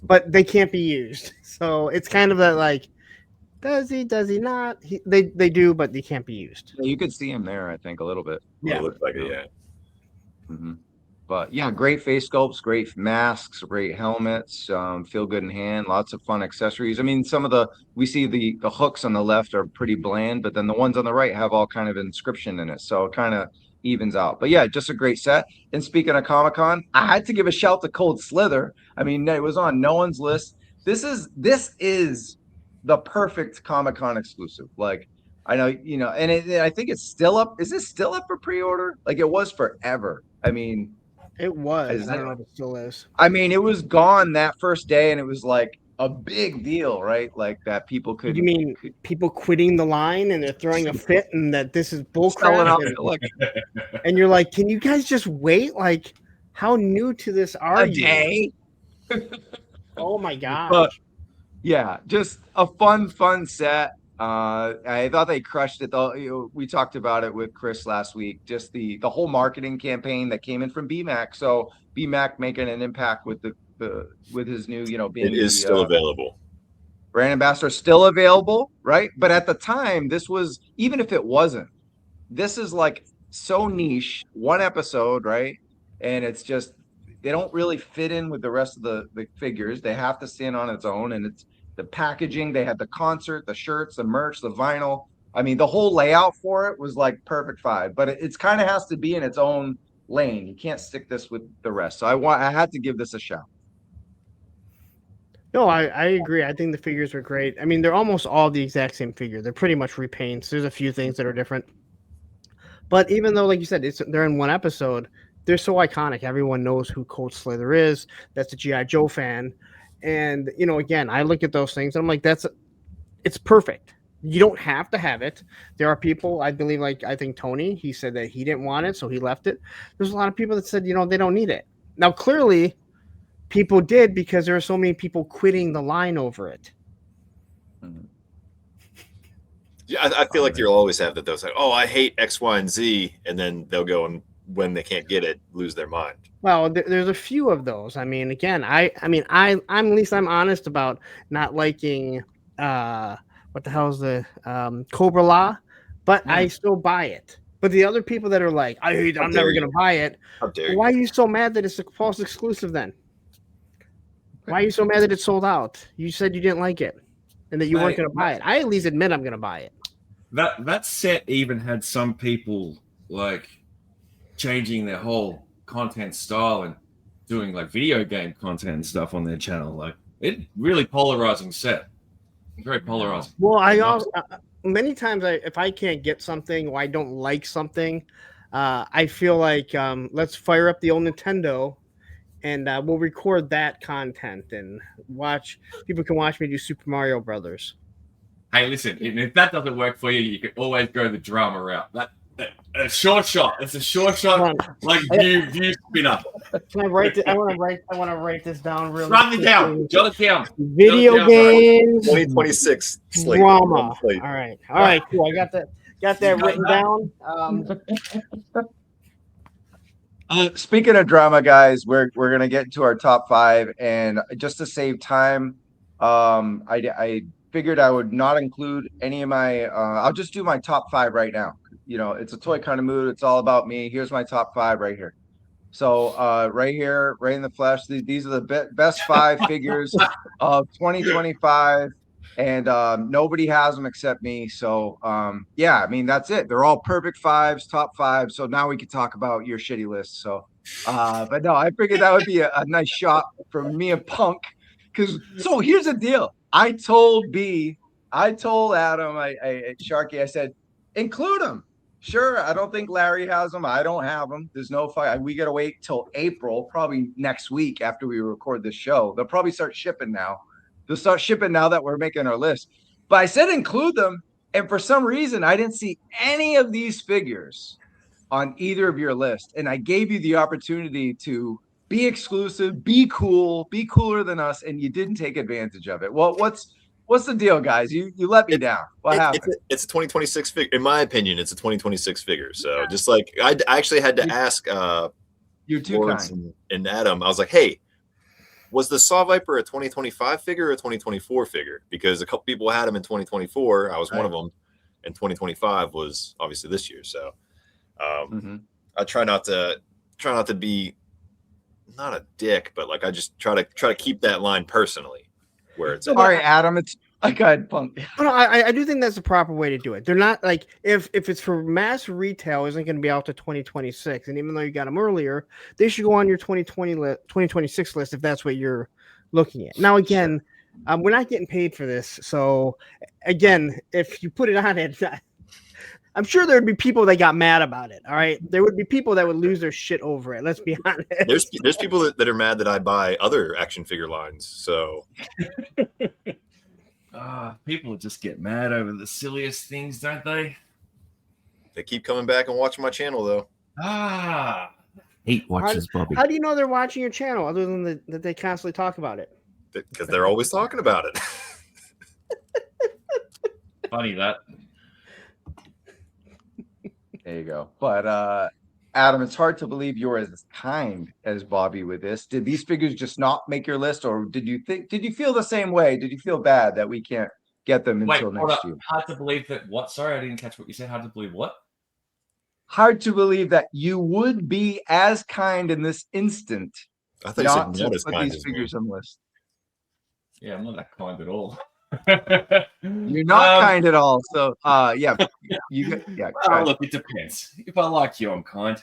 but they can't be used. So it's kind of that like, does he? Does he not? They do, but they can't be used. Yeah, you could see him there, I think, a little bit. Yeah, it looks like it. Yeah. Mm-hmm. But yeah, great face sculpts, great masks, great helmets, feel good in hand, lots of fun accessories. I mean, we see the hooks on the left are pretty bland, but then the ones on the right have all kind of inscription in it. So it kind of evens out. But yeah, just a great set. And speaking of Comic-Con, I had to give a shout to Cold Slither. I mean, it was on no one's list. This is the perfect Comic-Con exclusive. Like, I know, and I think it's still up. Is this still up for pre-order? Like it was forever. I mean, it was. I don't know if it still is. I mean, it was gone that first day, and it was like a big deal, right? Like that people could. You mean people quitting the line and they're throwing a fit, and that this is bullcrap? And you're like, can you guys just wait? Like, how new to this are you? Day? Oh my gosh! But, yeah, just a fun set. I thought they crushed it though. We talked about it with Chris last week, just the whole marketing campaign that came in from BMAC. So BMAC making an impact with with his new, being it is still available. Brand ambassador still available, right? But at the time, this was, even if it wasn't, this is like so niche, one episode, right? And it's just, they don't really fit in with the rest of the figures. They have to stand on its own, and it's the packaging. They had the concert, the shirts, the merch, the vinyl. I mean, the whole layout for it was like perfect five, but it's kind of has to be in its own lane. You can't stick this with the rest. So I had to give this a shot. No, I agree. I think the figures are great. I mean, they're almost all the exact same figure. They're pretty much repaints. There's a few things that are different. But even though, like you said, they're in one episode, they're so iconic. Everyone knows who Cold Slither is. That's a G.I. Joe fan. And, again, I look at those things and I'm like, it's perfect. You don't have to have it. There are people, I believe, I think Tony, he said that he didn't want it, so he left it. There's a lot of people that said, they don't need it. Now, clearly, people did, because there are so many people quitting the line over it. Yeah, I feel like you'll always have that. Those like, I hate X, Y, and Z, and then they'll go and when they can't get it, lose their mind. Well, there's a few of those. I mean, again, I'm at least I'm honest about not liking what the hell is the Cobra Law, but I still buy it. But the other people that are like, I hate it, I'm never gonna buy it. Why are you so mad that it's a false exclusive then? Why are you so mad that it's sold out? You said you didn't like it and that you weren't gonna buy it. I at least admit I'm gonna buy it. That set even had some people like changing their whole content style and doing like video game content and stuff on their channel. Like, it really polarizing set. Very polarizing. Well, I also many times if I can't get something or I don't like something, I feel like let's fire up the old Nintendo and we'll record that content and people can watch me do Super Mario Brothers. Hey, listen, if that doesn't work for you, you can always go the drama route. A short shot. It's a short shot, like view spinner. Can I write this? I want to write this down really. Run it down. Jot it down. Video games. 2026 slate. Drama. All right, cool. I got that written down. Speaking of drama, guys, we're gonna get into our top 5, and just to save time, I figured I would not include any of my. I'll just do my top 5 right now. It's a toy kind of mood. It's all about me. Here's my top 5 right here. So right here, right in the flesh, these are the best 5 figures of 2025, and nobody has them except me. So yeah, I mean, that's it. They're all perfect 5s, top 5. So now we can talk about your shitty list. So but no, I figured that would be a nice shot from me and Punk. So here's the deal. I told Adam, Sharky, I said, include them. Sure, I don't think Larry has them. I don't have them. There's no fight. We got to wait till April, probably next week after we record this show. They'll probably start shipping now. They'll start shipping now that we're making our list. But I said include them, and for some reason, I didn't see any of these figures on either of your list. And I gave you the opportunity to be exclusive, be cool, be cooler than us, and you didn't take advantage of it. Well, what's the deal, guys? You let me down. What happened? It's a 2026 figure. In my opinion, it's a 2026 figure. So just like I actually had to ask you're too Lawrence kind. and Adam, I was like, hey, was the Saw Viper a 2025 figure or a 2024 figure? Because a couple people had them in 2024. I was one of them. And 2025 was obviously this year. So I try not to be not a dick, but like I just try to keep that line personally where it's all right, Adam. It's like punk. No, I do think that's the proper way to do it. They're not like if it's for mass retail, isn't going to be out to 2026, and even though you got them earlier, they should go on your 2026 list if that's what you're looking at. Now, again, we're not getting paid for this, so again, if you put it on it, I'm sure there would be people that got mad about it. All right, there would be people that would lose their shit over it. Let's be honest. There's people that are mad that I buy other action figure lines. So people just get mad over the silliest things, don't they? They keep coming back and watching my channel, though. Hate watches, Bobby. How do you know they're watching your channel other than that they constantly talk about it? Because they're always talking about it. Funny that. There you go. But Adam, it's hard to believe you're as kind as Bobby with this. Did these figures just not make your list, or did you feel the same way? Did you feel bad that we can't get them until next year? Hard to believe that what? Sorry, I didn't catch what you said. Hard to believe what? Hard to believe that you would be as kind in this instant. I thought not you said to as put kind these as figures on the list. Yeah, I'm not that kind at all. You're not kind at all. So yeah. Well, look, it depends. If I like you, I'm kind.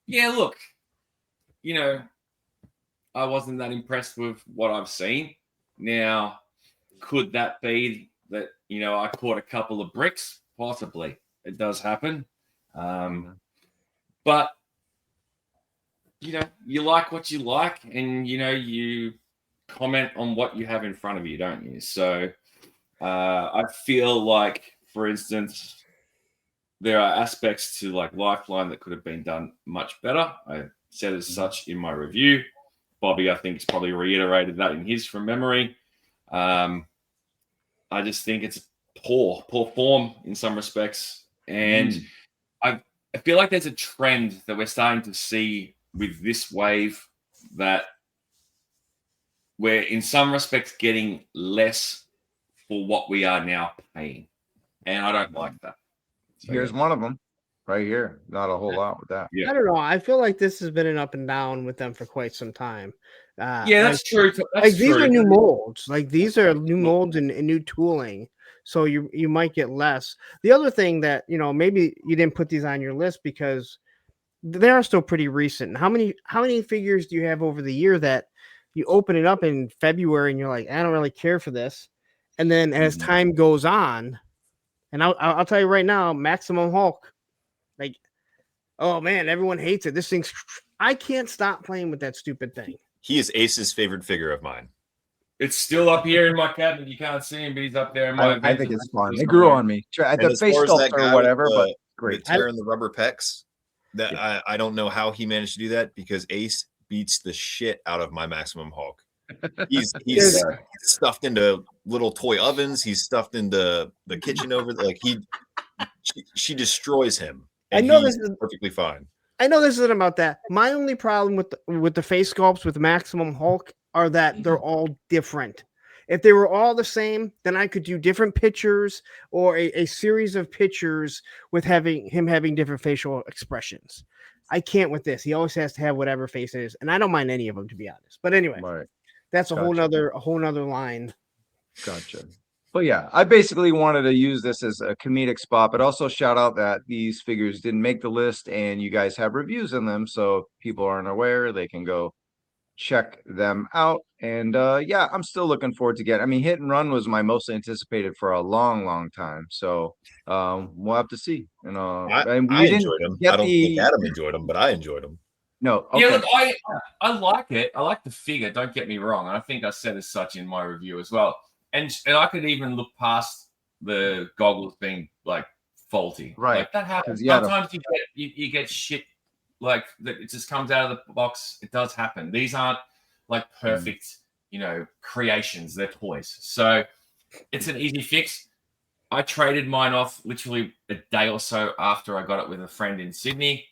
Yeah, look, I wasn't that impressed with what I've seen. Now, could that be that, I caught a couple of bricks? Possibly. It does happen. But, you like what you like, and, you comment on what you have in front of you, don't you? So I feel like, for instance, there are aspects to like Lifeline that could have been done much better. I said as such in my review. Bobby, I think, has probably reiterated that in his from memory. I just think it's poor form in some respects. And I feel like there's a trend that we're starting to see with this wave that we're in some respects getting less for what we are now paying. And I don't like that. So, here's one of them right here. Not a whole lot with that. Yeah. I don't know. I feel like this has been an up and down with them for quite some time. That's true. These are new molds. Like these are new molds and new tooling. So you might get less. The other thing that, maybe you didn't put these on your list because they are still pretty recent. How many figures do you have over the year that you open it up in February and you're like, I don't really care for this. And then as time goes on, and I'll tell you right now, Maximum Hulk, like, oh man, everyone hates it. This thing's, I can't stop playing with that stupid thing. He is Ace's favorite figure of mine. It's still up here in my cabinet. You can't see him, but he's up there in my. I think it's fun. It grew on me. The face sculpt or whatever, but great. Tearing the rubber pecs. That I don't know how he managed to do that because Ace beats the shit out of my Maximum Hulk. He's stuffed into little toy ovens. He's stuffed into the kitchen over there. Like she destroys him. I know this is perfectly fine. I know this isn't about that. My only problem with the face sculpts with Maximum Hulk are that they're all different. If they were all the same, then I could do different pictures or a series of pictures with him having different facial expressions. I can't with this. He always has to have whatever face it is, and I don't mind any of them, to be honest. But anyway, that's a whole nother line. Gotcha. But yeah, I basically wanted to use this as a comedic spot, but also shout out that these figures didn't make the list and you guys have reviews in them. So if people aren't aware, they can go check them out. And yeah, I'm still looking forward to get. I mean, Hit and Run was my most anticipated for a long time. So we'll have to see. And I we didn't enjoyed them. get I don't think Adam enjoyed them, but I enjoyed them. No, okay. Yeah, look, I like it. I like the figure. Don't get me wrong. I think I said as such in my review as well. And I could even look past the goggles being like faulty. Right. Like that happens. Yeah, Sometimes you get shit like that. It just comes out of the box. It does happen. These aren't like perfect, creations. They're toys. So it's an easy fix. I traded mine off literally a day or so after I got it with a friend in Sydney.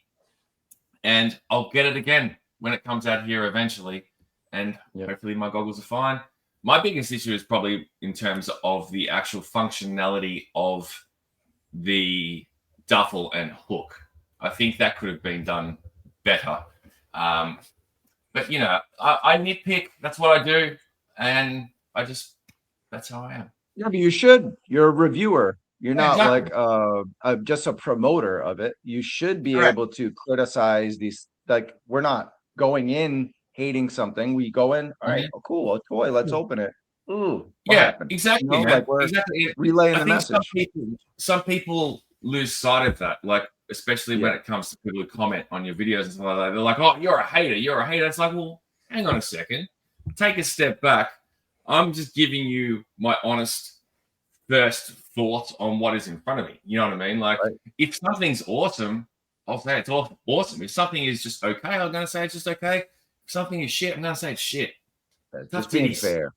And I'll get it again when it comes out here eventually. And hopefully my goggles are fine. My biggest issue is probably in terms of the actual functionality of the duffel and hook. I think that could have been done better. But, I nitpick. That's what I do. And that's how I am. Yeah, but you should. You're a reviewer. You're not like just a promoter of it. You should be able to criticize these. Like, we're not going in hating something. We go in, all right, cool, a toy, let's open it. Ooh, happened? Exactly. Like we're relaying the message. Some people lose sight of that, like especially when it comes to people who comment on your videos and stuff like that. They're like, "Oh, you're a hater. You're a hater." It's like, well, hang on a second. Take a step back. I'm just giving you my honest first thoughts on what is in front of me. You know what I mean? Like, if something's awesome, I'll say it's awesome. If something is just okay, I'm going to say it's just okay. If something is shit, I'm going to say it's shit. That's being fair.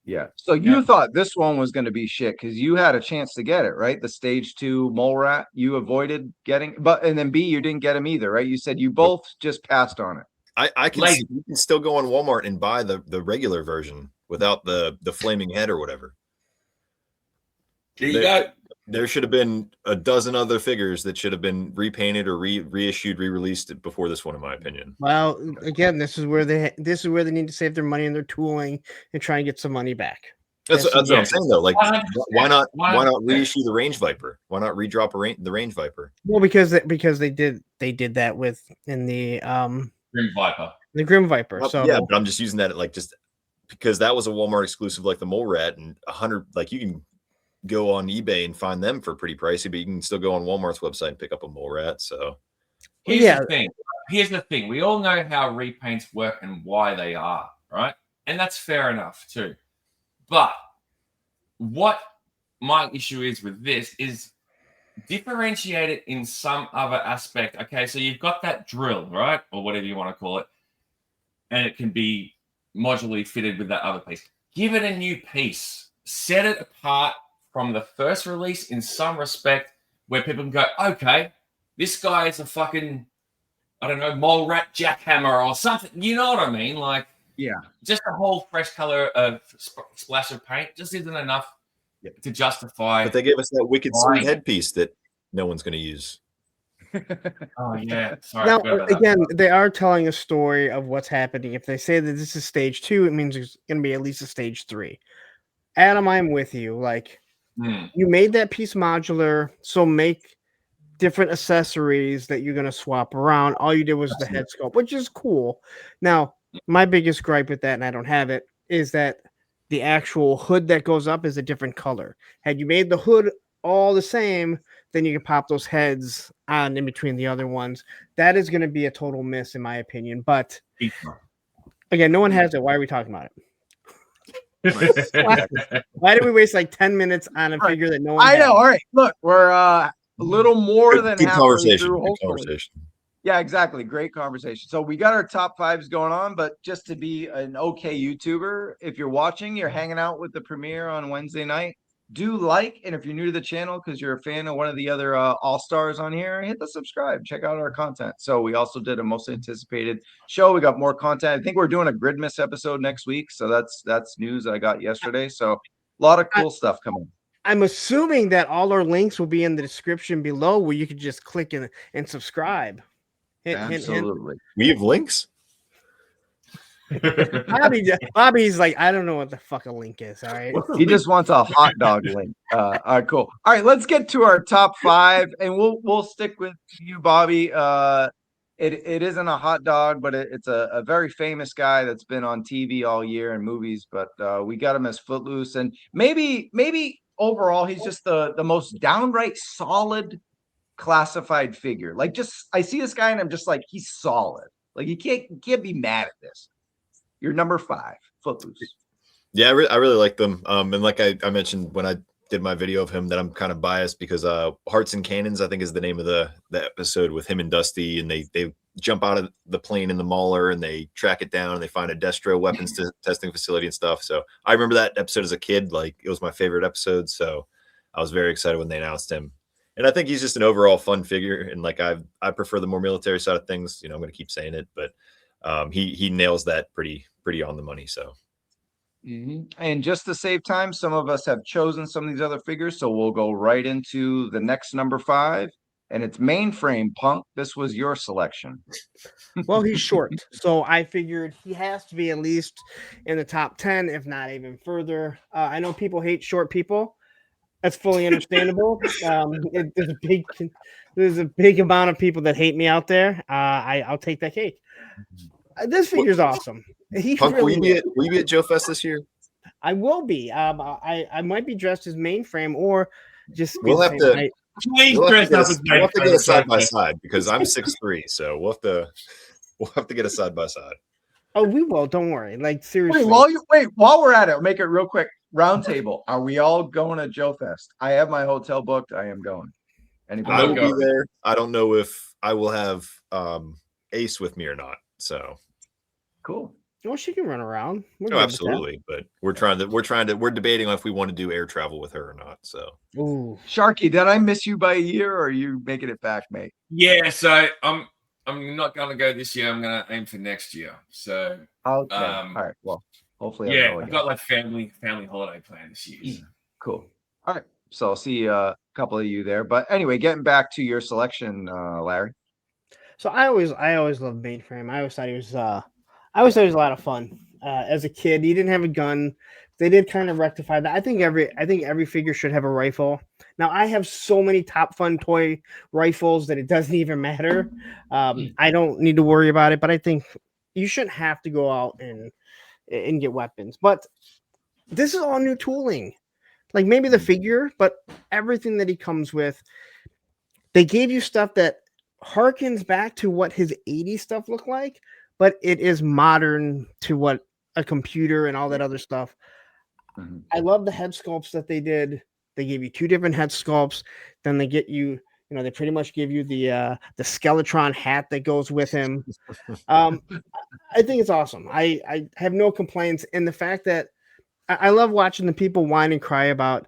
Yeah. So you thought this one was going to be shit because you had a chance to get it, right? The stage 2 mole rat you avoided getting, and then B, you didn't get him either, right? You said you both just passed on it. You can still go on Walmart and buy the regular version without the flaming head or whatever. There you go. There should have been a dozen other figures that should have been repainted or reissued, re-released before this one, in my opinion. Well, again, this is where they need to save their money and their tooling and try and get some money back. That's what I'm saying though. Like, why not reissue the Range Viper? Why not redrop the Range Viper? Well, because they did that in the Grim Viper. The Grim Viper. So yeah, but I'm just using that just because that was a Walmart exclusive, like the mole rat, and 100. Like, you can go on eBay and find them for pretty pricey, but you can still go on Walmart's website and pick up a mole rat. So here's the thing. We all know how repaints work and why they are, right? And that's fair enough too. But what my issue is with this is differentiate it in some other aspect. Okay, so you've got that drill, right? Or whatever you want to call it. And it can be modularly fitted with that other piece. Give it a new piece. Set it apart from the first release in some respect where people can go, okay, this guy is a fucking, I don't know, mole rat jackhammer or something. You know what I mean? Like, just a whole fresh color of splash of paint just isn't enough to justify. But they gave us that wicked sweet headpiece that no one's going to use. Oh, yeah. Sorry. Now, again, they are telling a story of what's happening. If they say that this is stage 2, it means it's going to be at least a stage 3. Adam, I'm with you. Like, you made that piece modular, so make different accessories that you're going to swap around. All you did was the head sculpt, which is cool. Now, my biggest gripe with that, and I don't have it, is that the actual hood that goes up is a different color. Had you made the hood all the same, then you can pop those heads on in between the other ones. That is going to be a total miss, in my opinion. But again, no one has it. Why are we talking about it? Why did we waste like 10 minutes on a figure that no one I know. All right. Look, we're a little more than good halfway conversation. through. Good conversation. Yeah, exactly. Great conversation. So we got our top 5s going on, but just to be an okay YouTuber, if you're watching, you're hanging out with the premiere on Wednesday night, do like, and if you're new to the channel because you're a fan of one of the other all-stars on here, hit the subscribe. Check out our content. So we also did a most anticipated show. We got more content. I think we're doing a Gridmas episode next week. So that's news I got yesterday. So a lot of cool stuff coming. I'm assuming that all our links will be in the description below where you can just click and subscribe. Absolutely. We have links. Bobby's like, I don't know what the fuck a link is. All right. He just wants a hot dog link. All right, cool. All right, let's get to our top 5, and we'll stick with you, Bobby. It isn't a hot dog, but it's a very famous guy that's been on TV all year and movies. But we got him as Footloose, and maybe overall he's just the most downright solid classified figure. Like, just I see this guy and I'm just like, he's solid. Like, you can't be mad at this. You're number 5, Footloose. Yeah, I really like them. And like I mentioned when I did my video of him, that I'm kind of biased because Hearts and Cannons, I think, is the name of the episode with him and Dusty, and they jump out of the plane in the Mauler and they track it down and they find a Destro weapons testing facility and stuff. So I remember that episode as a kid. Like, it was my favorite episode. So I was very excited when they announced him. And I think he's just an overall fun figure. And like, I prefer the more military side of things. You know, I'm going to keep saying it, but he nails that pretty on the money. So. And just to save time, some of us have chosen some of these other figures, so we'll go right into the next number 5, and it's Mainframe. Punk, this was your selection. Well, he's short, so I figured he has to be at least in the top 10, if not even further. I know people hate short people. That's fully understandable. There's a big amount of people that hate me out there. I'll take that cake. This figure's awesome. Punk, will you be at Joe Fest this year? I will be. I might be dressed as Mainframe, or just we'll have to get a side by side because I'm 6'3", so we'll have to get a side by side. Oh, we will. Don't worry. Like, seriously. While we're at it, make it real quick. Round table. Are we all going to Joe Fest? I have my hotel booked. I am going. Anybody? I will be there. I don't know if I will have Ace with me or not. So cool. Well, she can run around. Oh, absolutely. But we're debating if we want to do air travel with her or not. So, ooh, Sharky, did I miss you by a year, or are you making it back, mate? Yeah. So I'm not going to go this year. I'm going to aim for next year. So okay. All right. Well, hopefully, I've got like family holiday plan this year. So. Cool. All right. So I'll see a couple of you there. But anyway, getting back to your selection, Larry. So I always loved Mainframe. I always thought he was a lot of fun. As a kid, he didn't have a gun. They did kind of rectify that. I think every figure should have a rifle. Now, I have so many Top Fun toy rifles that it doesn't even matter. I don't need to worry about it, but I think you shouldn't have to go out and get weapons. But this is all new tooling. Like, maybe the figure, but everything that he comes with, they gave you stuff that harkens back to what his 80s stuff looked like, but it is modern to what a computer and all that other stuff. Mm-hmm. I love the head sculpts that they did. They gave you 2 different head sculpts. Then they get you, they pretty much give you the Skeletron hat that goes with him. I think it's awesome. I have no complaints. And the fact that I love watching the people whine and cry about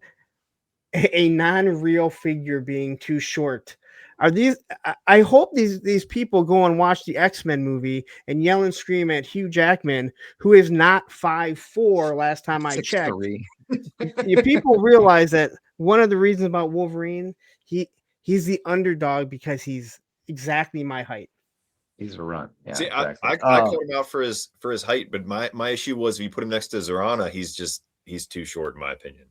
a non-real figure being too short. I hope these people go and watch the X-Men movie and yell and scream at Hugh Jackman, who is not 5'4" last time I checked. You people realize that one of the reasons about Wolverine, he's the underdog because he's exactly my height. He's a runt. Yeah, see, exactly. I called him out for his height, but my issue was if you put him next to Zorana, he's too short in my opinion.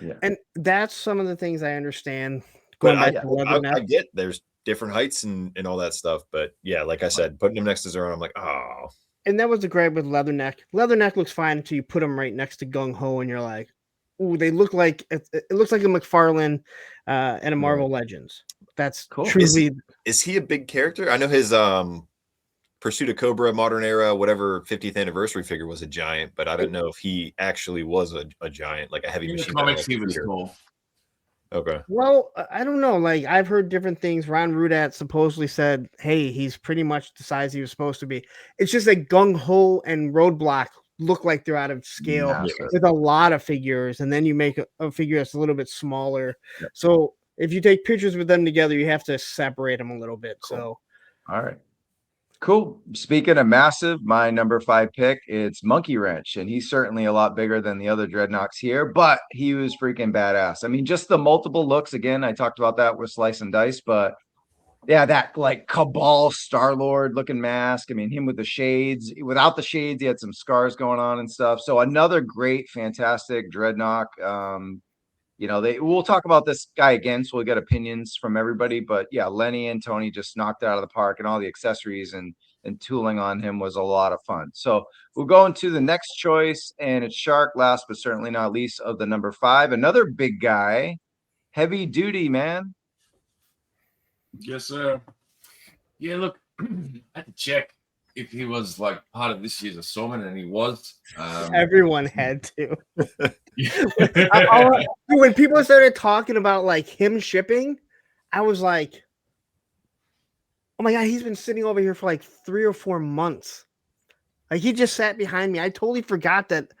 Yeah, and that's some of the things I understand. But I get there's different heights and all that stuff, but yeah, like I said, putting him next to Zorana, I'm like, oh. And that was the grab with Leatherneck. Leatherneck looks fine until you put him right next to Gung Ho, and you're like, ooh, they look like it looks like a McFarlane and a Marvel Legends. That's cool. Truly, is he a big character? I know his Pursuit of Cobra Modern Era, whatever 50th anniversary figure was a giant, but I don't know if he actually was a giant, like a heavy machine. Comics, he was cool. Okay. Well, I don't know. Like, I've heard different things. Ron Rudat supposedly said, hey, he's pretty much the size he was supposed to be. It's just that Gung Ho and Roadblock look like they're out of scale with a lot of figures. And then you make a figure that's a little bit smaller. Yep. So if you take pictures with them together, you have to separate them a little bit. Cool. So, all right. Cool. Speaking of massive, my number 5 pick, it's Monkey Wrench, and he's certainly a lot bigger than the other Dreadnoks here, but he was freaking badass. I mean, just the multiple looks. Again, I talked about that with Slice and Dice, but yeah, that like Cabal Star-Lord looking mask. I mean, him with the shades. Without the shades, he had some scars going on and stuff. So another great, fantastic Dreadnok. we'll talk about this guy again, so we'll get opinions from everybody. But yeah, Lenny and Tony just knocked it out of the park, and all the accessories and tooling on him was a lot of fun. So we'll go into the next choice, and it's Shark, last but certainly not least, of the number 5. Another big guy, heavy duty, man. Yes, sir. Yeah, look, I had to check if he was like part of this year's assortment, and he was. Everyone had to. When people started talking about like him shipping, I was like, oh my God, he's been sitting over here for like 3 or 4 months. Like he just sat behind me. I totally forgot that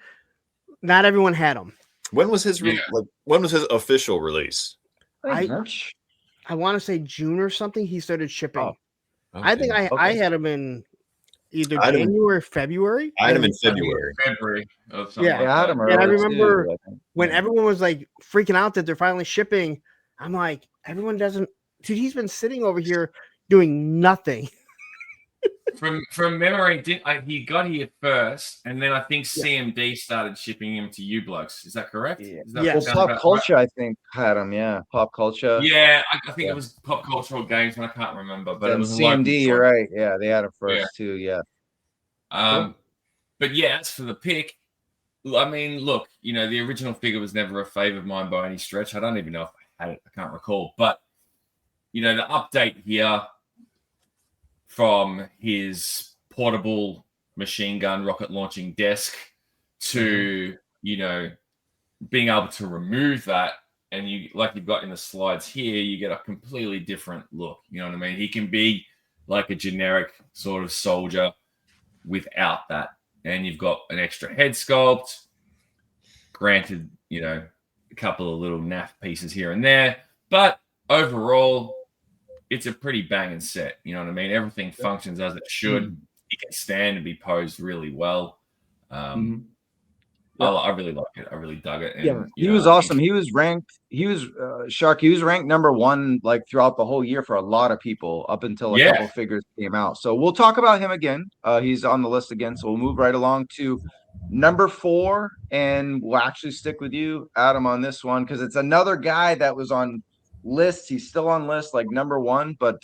not everyone had him. When was his when was his official release? March. I want to say June or something. He started shipping. Oh, okay. I think I had him in either January or February. I had him in February. Yeah, I had him early. And I remember too, when everyone was like freaking out that they're finally shipping. I'm like, everyone doesn't. Dude, he's been sitting over here doing nothing. From memory, he got here first, and then I think CMD started shipping him to you blokes. Is that correct? Yeah. Well, Pop Culture, right? I think, had him. Yeah, Pop Culture. Yeah, I think it was Pop Cultural Games, and I can't remember. But then it was CMD. You're right. Yeah, they had him first too. Yeah. But yeah, as for the pick, I mean, look, the original figure was never a fave of mine by any stretch. I don't even know if I had it. I can't recall. But the update here, from his portable machine gun rocket launching desk to, being able to remove that, and you've got in the slides here, you get a completely different look. You know what I mean? He can be like a generic sort of soldier without that. And you've got an extra head sculpt, granted, a couple of little naff pieces here and there, but overall, it's a pretty banging set. You know what I mean? Everything functions as it should. He can stand and be posed really well. I really like it. I really dug it. And, he was awesome. He was ranked Shark. He was ranked number 1 like throughout the whole year for a lot of people up until a couple figures came out. So we'll talk about him again. He's on the list again. So we'll move right along to number 4, and we'll actually stick with you, Adam, on this one because it's another guy that was on lists. He's still on list like number 1, but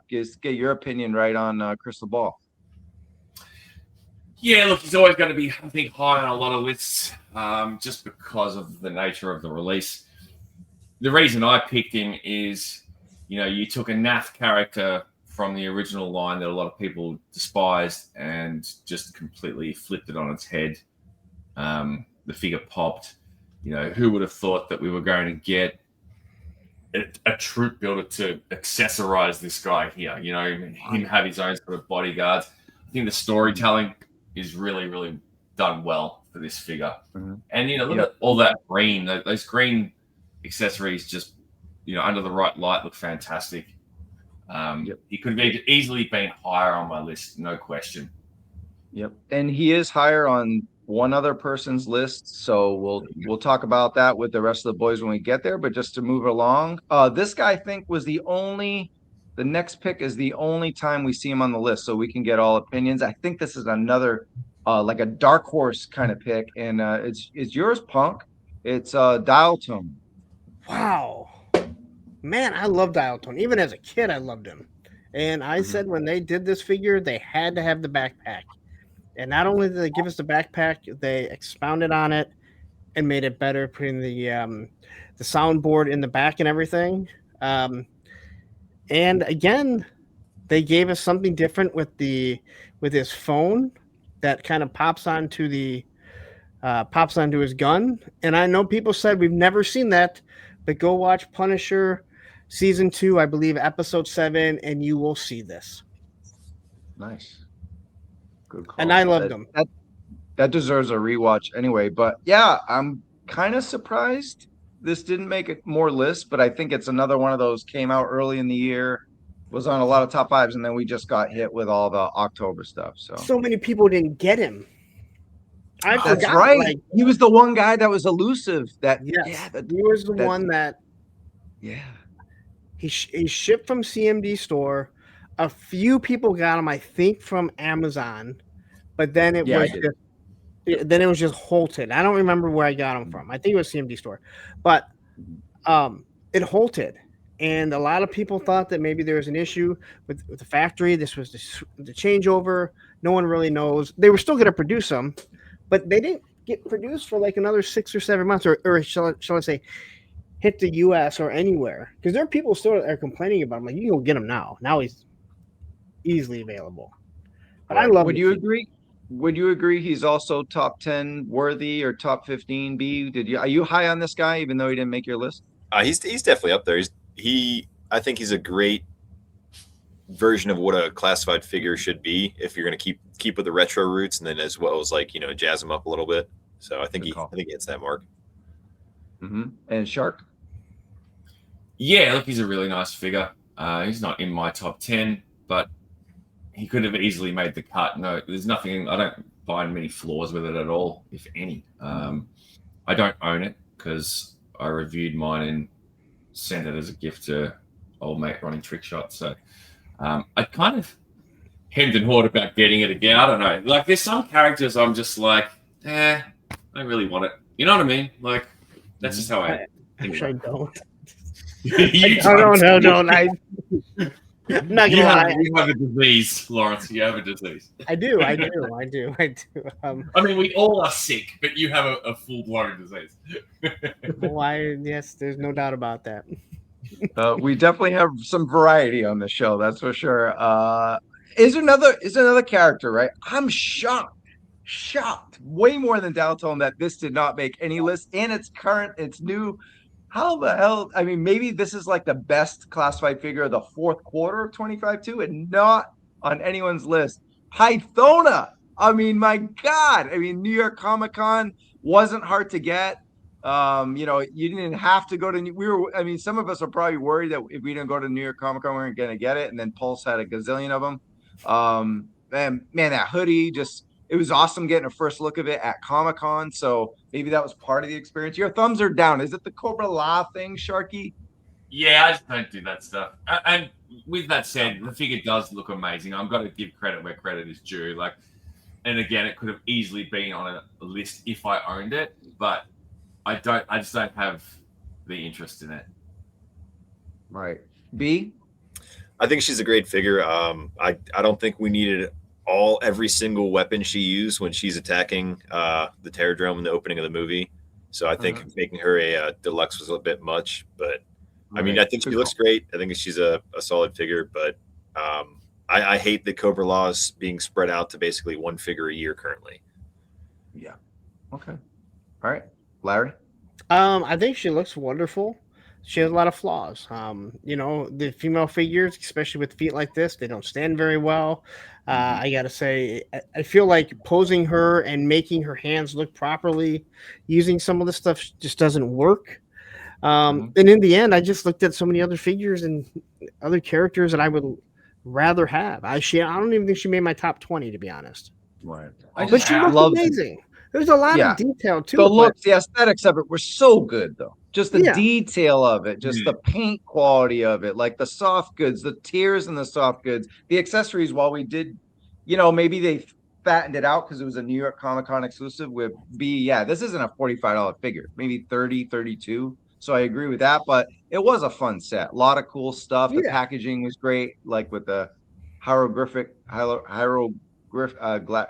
just get your opinion right on Crystal Ball. Yeah, look, he's always going to be, I think, high on a lot of lists, just because of the nature of the release. The reason I picked him is, you took a naff character from the original line that a lot of people despised and just completely flipped it on its head. The figure popped. Who would have thought that we were going to get a troop builder to accessorize this guy here? Him have his own sort of bodyguards. I think the storytelling is really, really done well for this figure. And look at all that green. Those green accessories just under the right light look fantastic. He could have easily been higher on my list, no question. And he is higher on one other person's list, so we'll talk about that with the rest of the boys when we get there. But just to move along, this guy I think was the next pick is the only time we see him on the list, so we can get all opinions. I think this is another like a dark horse kind of pick, and it's yours, Punk. It's Dial Tone. Wow, man, I love Dial Tone. Even as a kid, I loved him. And I said when they did this figure, they had to have the backpack. And not only did they give us the backpack, they expounded on it and made it better, putting the soundboard in the back and everything. And again, they gave us something different with his phone that kind of pops onto his gun. And I know people said we've never seen that, but go watch Punisher season 2, I believe episode 7, and you will see this. Nice. Good call. And I loved them. That deserves a rewatch anyway. But yeah, I'm kind of surprised this didn't make it more lists, but I think it's another one of those came out early in the year, was on a lot of top 5s, and then we just got hit with all the October stuff. So many people didn't get him. That's right. He was the one guy that was elusive. He was the one that. Yeah. He shipped from CMD store. A few people got him, I think, from Amazon, but then it was just halted. I don't remember where I got him from. I think it was CMD store, but it halted. And a lot of people thought that maybe there was an issue with the factory. This was the changeover. No one really knows. They were still going to produce them, but they didn't get produced for like another 6 or 7 months, or shall I say, hit the U.S. or anywhere. Because there are people still that are complaining about him. Like, you can go get him now. Now he's easily available. But I love. Would you agree? Would you agree he's also top 10 worthy or top 15 B? Are you high on this guy even though he didn't make your list? He's definitely up there. I think he's a great version of what a classified figure should be if you're going to keep with the retro roots, and then as well as like, jazz him up a little bit. So I think he hits that mark. And Shark? Yeah, look, he's a really nice figure. He's not in my top 10, but he could have easily made the cut. No, there's nothing. I don't find many flaws with it at all, if any. I don't own it because I reviewed mine and sent it as a gift to old mate running trick shot. So I kind of hemmed and hawed about getting it again. I don't know. Like, there's some characters I'm just like, I don't really want it. You know what I mean? Like, that's just how I Actually, I don't. No. I'm not gonna lie. You have a disease, Lawrence. You have a disease. I do. I mean, we all are sick, but you have a full-blown disease. Yes, there's no doubt about that. We definitely have some variety on the show, that's for sure. Is another character, right? I'm shocked, way more than Downtown that this did not make any list, and it's new. How the hell? I mean, maybe this is like the best classified figure of the fourth quarter of 25-2 and not on anyone's list. Pythona. I mean, my God. I mean, New York Comic Con wasn't hard to get. You didn't have to go to some of us are probably worried that if we didn't go to New York Comic Con, we weren't going to get it. And then Pulse had a gazillion of them. Man, that hoodie it was awesome getting a first look of it at Comic-Con, so maybe that was part of the experience. Your thumbs are down. Is it the Cobra La thing, Sharky? Yeah, I just don't do that stuff. And with that said, the figure does look amazing. I've got to give credit where credit is due. Like, and again, it could have easily been on a list if I owned it, but I just don't have the interest in it. Right. B? I think she's a great figure. I don't think we needed every single weapon she used when she's attacking the Terrordrome in the opening of the movie. So I think making her a deluxe was a bit much, but I mean, I think she looks great. I think she's a solid figure, but I hate that Cobra Law is being spread out to basically one figure a year currently. Yeah. Okay. All right. Larry? I think she looks wonderful. She has a lot of flaws. The female figures, especially with feet like this, they don't stand very well. I gotta say, I feel like posing her and making her hands look properly, using some of the stuff just doesn't work. And in the end, I just looked at so many other figures and other characters that I would rather have. I don't even think she made my top 20, to be honest. Right. But she looked amazing. There's a lot of detail too. The looks, the aesthetics of it were so good, though. Just the detail of it, just the paint quality of it, like the soft goods, the tears in the soft goods, the accessories. While we did, maybe they fattened it out because it was a New York Comic Con exclusive with B. Yeah, this isn't a $45 figure, maybe 30, 32. So I agree with that, but it was a fun set. A lot of cool stuff. The packaging was great, like with the hieroglyph,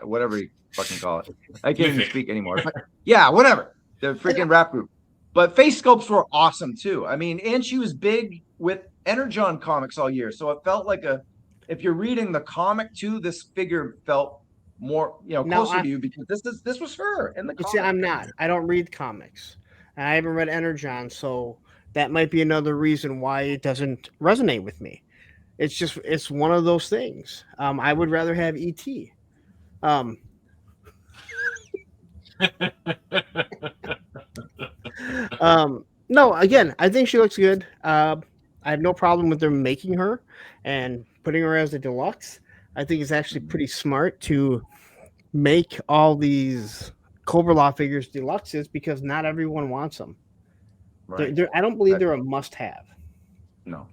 whatever you fucking call it. I can't even speak anymore. But yeah, whatever. The freaking rap group. But face sculpts were awesome too. I mean, and she was big with Energon comics all year. So it felt like if you're reading the comic too, this figure felt more, closer to you because this was her in the comic. See, I'm not. I don't read comics. And I haven't read Energon, so that might be another reason why it doesn't resonate with me. It's one of those things. I would rather have E.T. No, again, I think she looks good. I have no problem with them making her and putting her as a deluxe. I think it's actually pretty smart to make all these Cobra Law figures deluxes because not everyone wants them. Right. I don't believe they're a must-have. No.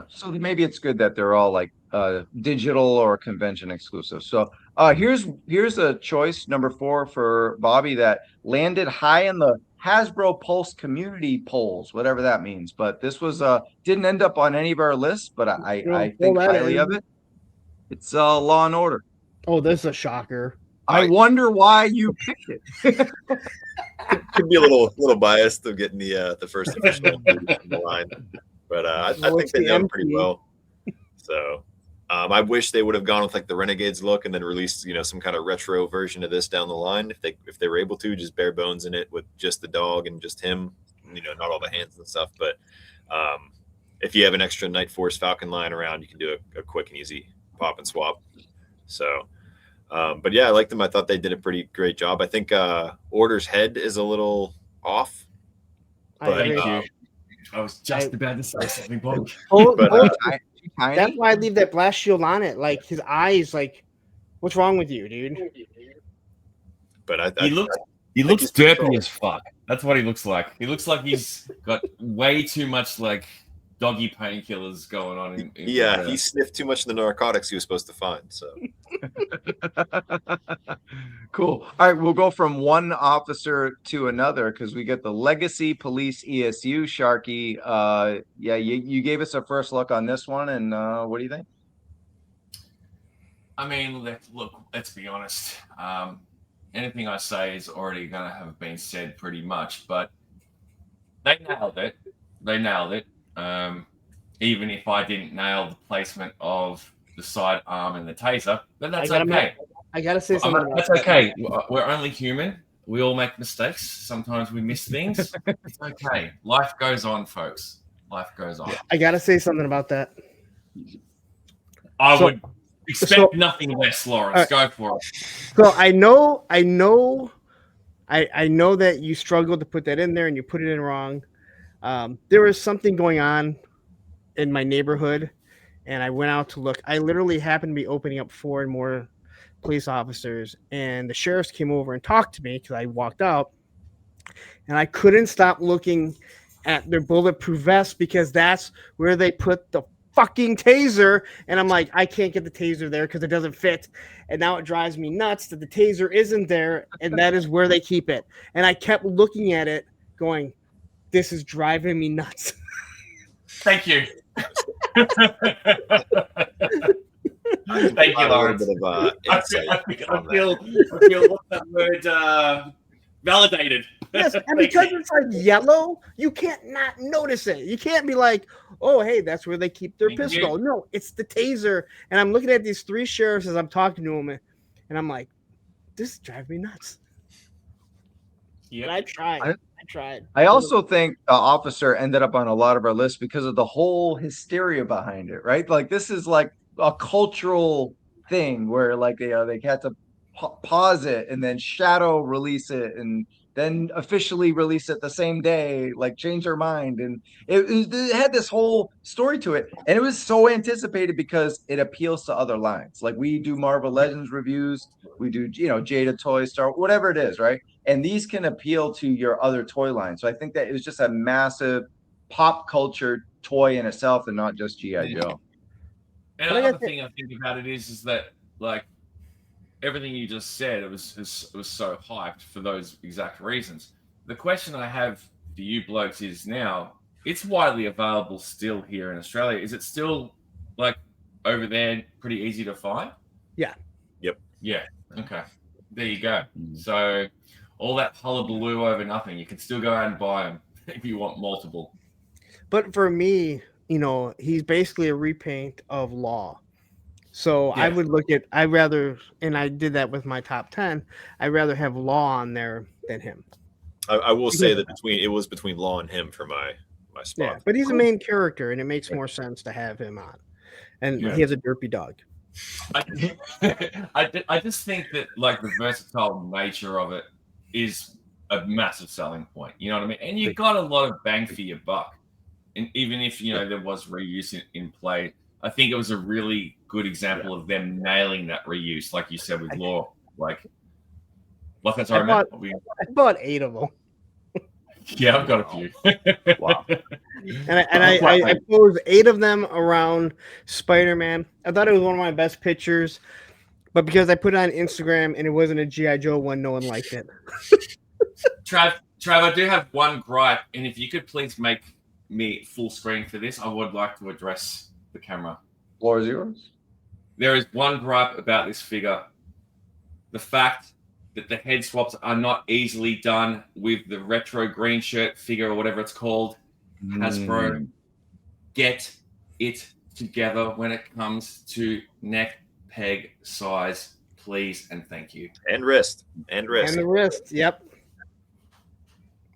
So maybe it's good that they're all like digital or convention exclusive. So here's a choice, number 4 for Bobby, that landed high in the Hasbro Pulse community polls, whatever that means. But this was didn't end up on any of our lists, but I think highly of it. It's Law and Order. Oh, this is a shocker. I wonder why you picked it. Could be a little biased of getting the first official on the line, but I think they know pretty well. So I wish they would have gone with like the Renegades look and then released some kind of retro version of this down the line if they were able to, just bare bones in it with just the dog and just him, not all the hands and stuff. But if you have an extra Night Force Falcon lying around, you can do a quick and easy pop and swap. So. But yeah, I liked them. I thought they did a pretty great job. I think Order's head is a little off. But, Thank you. I was just about to say something, Bob. That's why I leave that blast shield on it. Like his eyes, like, what's wrong with you, dude? But he looks derpy as fuck. That's what he looks like. He looks like he's got way too much like doggy painkillers going on. He sniffed too much of the narcotics he was supposed to find. So cool. All right, we'll go from one officer to another because we get the Legacy Police ESU. Sharky, you gave us a first look on this one, and what do you think? I mean, let's be honest. Anything I say is already going to have been said pretty much, but they nailed it. Even if I didn't nail the placement of the sidearm and the taser, but that's okay. I gotta say something. That's okay. We're only human. We all make mistakes. Sometimes we miss things. It's okay. Life goes on, folks. Life goes on. I gotta say something about that. I would expect nothing less, Lawrence. Go for it. So I know that you struggled to put that in there and you put it in wrong. There was something going on in my neighborhood, and I went out to look. I literally happened to be opening up 4 more police officers, and the sheriffs came over and talked to me because I walked out, and I couldn't stop looking at their bulletproof vests because that's where they put the fucking taser, and I'm like, I can't get the taser there because it doesn't fit, and now it drives me nuts that the taser isn't there, and that is where they keep it. And I kept looking at it going, this is driving me nuts. Thank you. Thank you, Lawrence. I feel what's that word? Validated. Yes, and because it's like yellow, you can't not notice it. You can't be like, oh, hey, that's where they keep their pistol. No, it's the taser. And I'm looking at these 3 sheriffs as I'm talking to them, and I'm like, this is driving me nuts. Yeah, I tried. I also think the officer ended up on a lot of our lists because of the whole hysteria behind it, right? Like this is like a cultural thing where like they had to pause it and then shadow release it and then officially release it the same day, like change their mind. And it had this whole story to it. And it was so anticipated because it appeals to other lines. Like we do Marvel Legends reviews, we do, Jada Toy Star, whatever it is, right? And these can appeal to your other toy line. So I think that it was just a massive pop culture toy in itself and not just G.I. Joe. And another thing I think about it is that like everything you just said, it was so hyped for those exact reasons. The question I have for you blokes is now, it's widely available still here in Australia. Is it still like over there pretty easy to find? Yeah. Yep. Yeah. Okay. There you go. So all that hullabaloo over nothing. You can still go out and buy them if you want multiple. But for me, he's basically a repaint of Law. So yeah. I would look at, and I did that with my top 10, I'd rather have Law on there than him. I will say that it was between Law and him for my spot. Yeah, but he's a main character, and it makes more sense to have him on. And he has a derpy dog. I just think that like the versatile nature of it is a massive selling point. You know what I mean? And you got a lot of bang for your buck. And even if there was reuse in play, I think it was a really good example of them nailing that reuse, like you said with Law. Like that's what I bought 8 of them. Yeah, I've got a few. Wow. And I posed 8 of them around Spider-Man. I thought it was one of my best pictures, but because I put it on Instagram and it wasn't a G.I. Joe one, no one liked it. Trav, Trav, I do have one gripe, and if you could please make me full screen for this, I would like to address the camera. Floor is yours. There is one gripe about this figure. The fact that the head swaps are not easily done with the retro green shirt figure or whatever it's called. Hasbro, get it together when it comes to neck peg size, please and thank you. And wrist. And And the wrist, yep.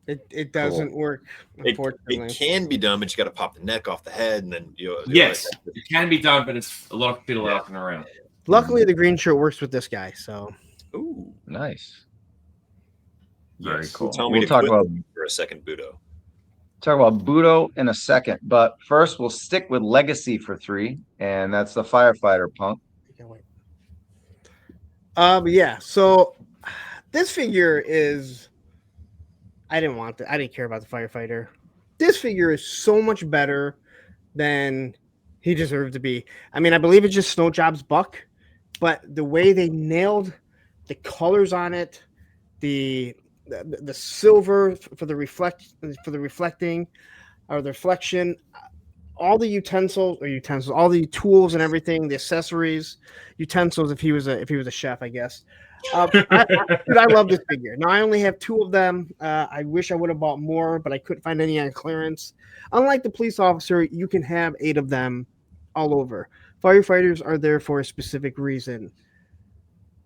It doesn't work, unfortunately. It can be done, but you got to pop the neck off the head, and then Yes, it can be done, but it's a lot of fiddle walking around. Luckily, the green shirt works with this guy, so. Ooh, nice. Very Yes. cool. We'll talk about for a second, Budo. Talk about Budo in a second, but first we'll stick with Legacy for 3, and that's the Firefighter punk. Yeah. So this figure is. I didn't care about the Firefighter. This figure is so much better than he deserved to be. I mean, I believe it's just Snow Job's buck, but the way they nailed the colors on it, the silver for the reflection, all the utensils, all the tools and everything, the accessories, utensils. If he was a chef, I guess. I love this figure. Now I only have 2 of them. I wish I would have bought more, but I couldn't find any on clearance. Unlike the police officer, you can have 8 of them all over. Firefighters are there for a specific reason.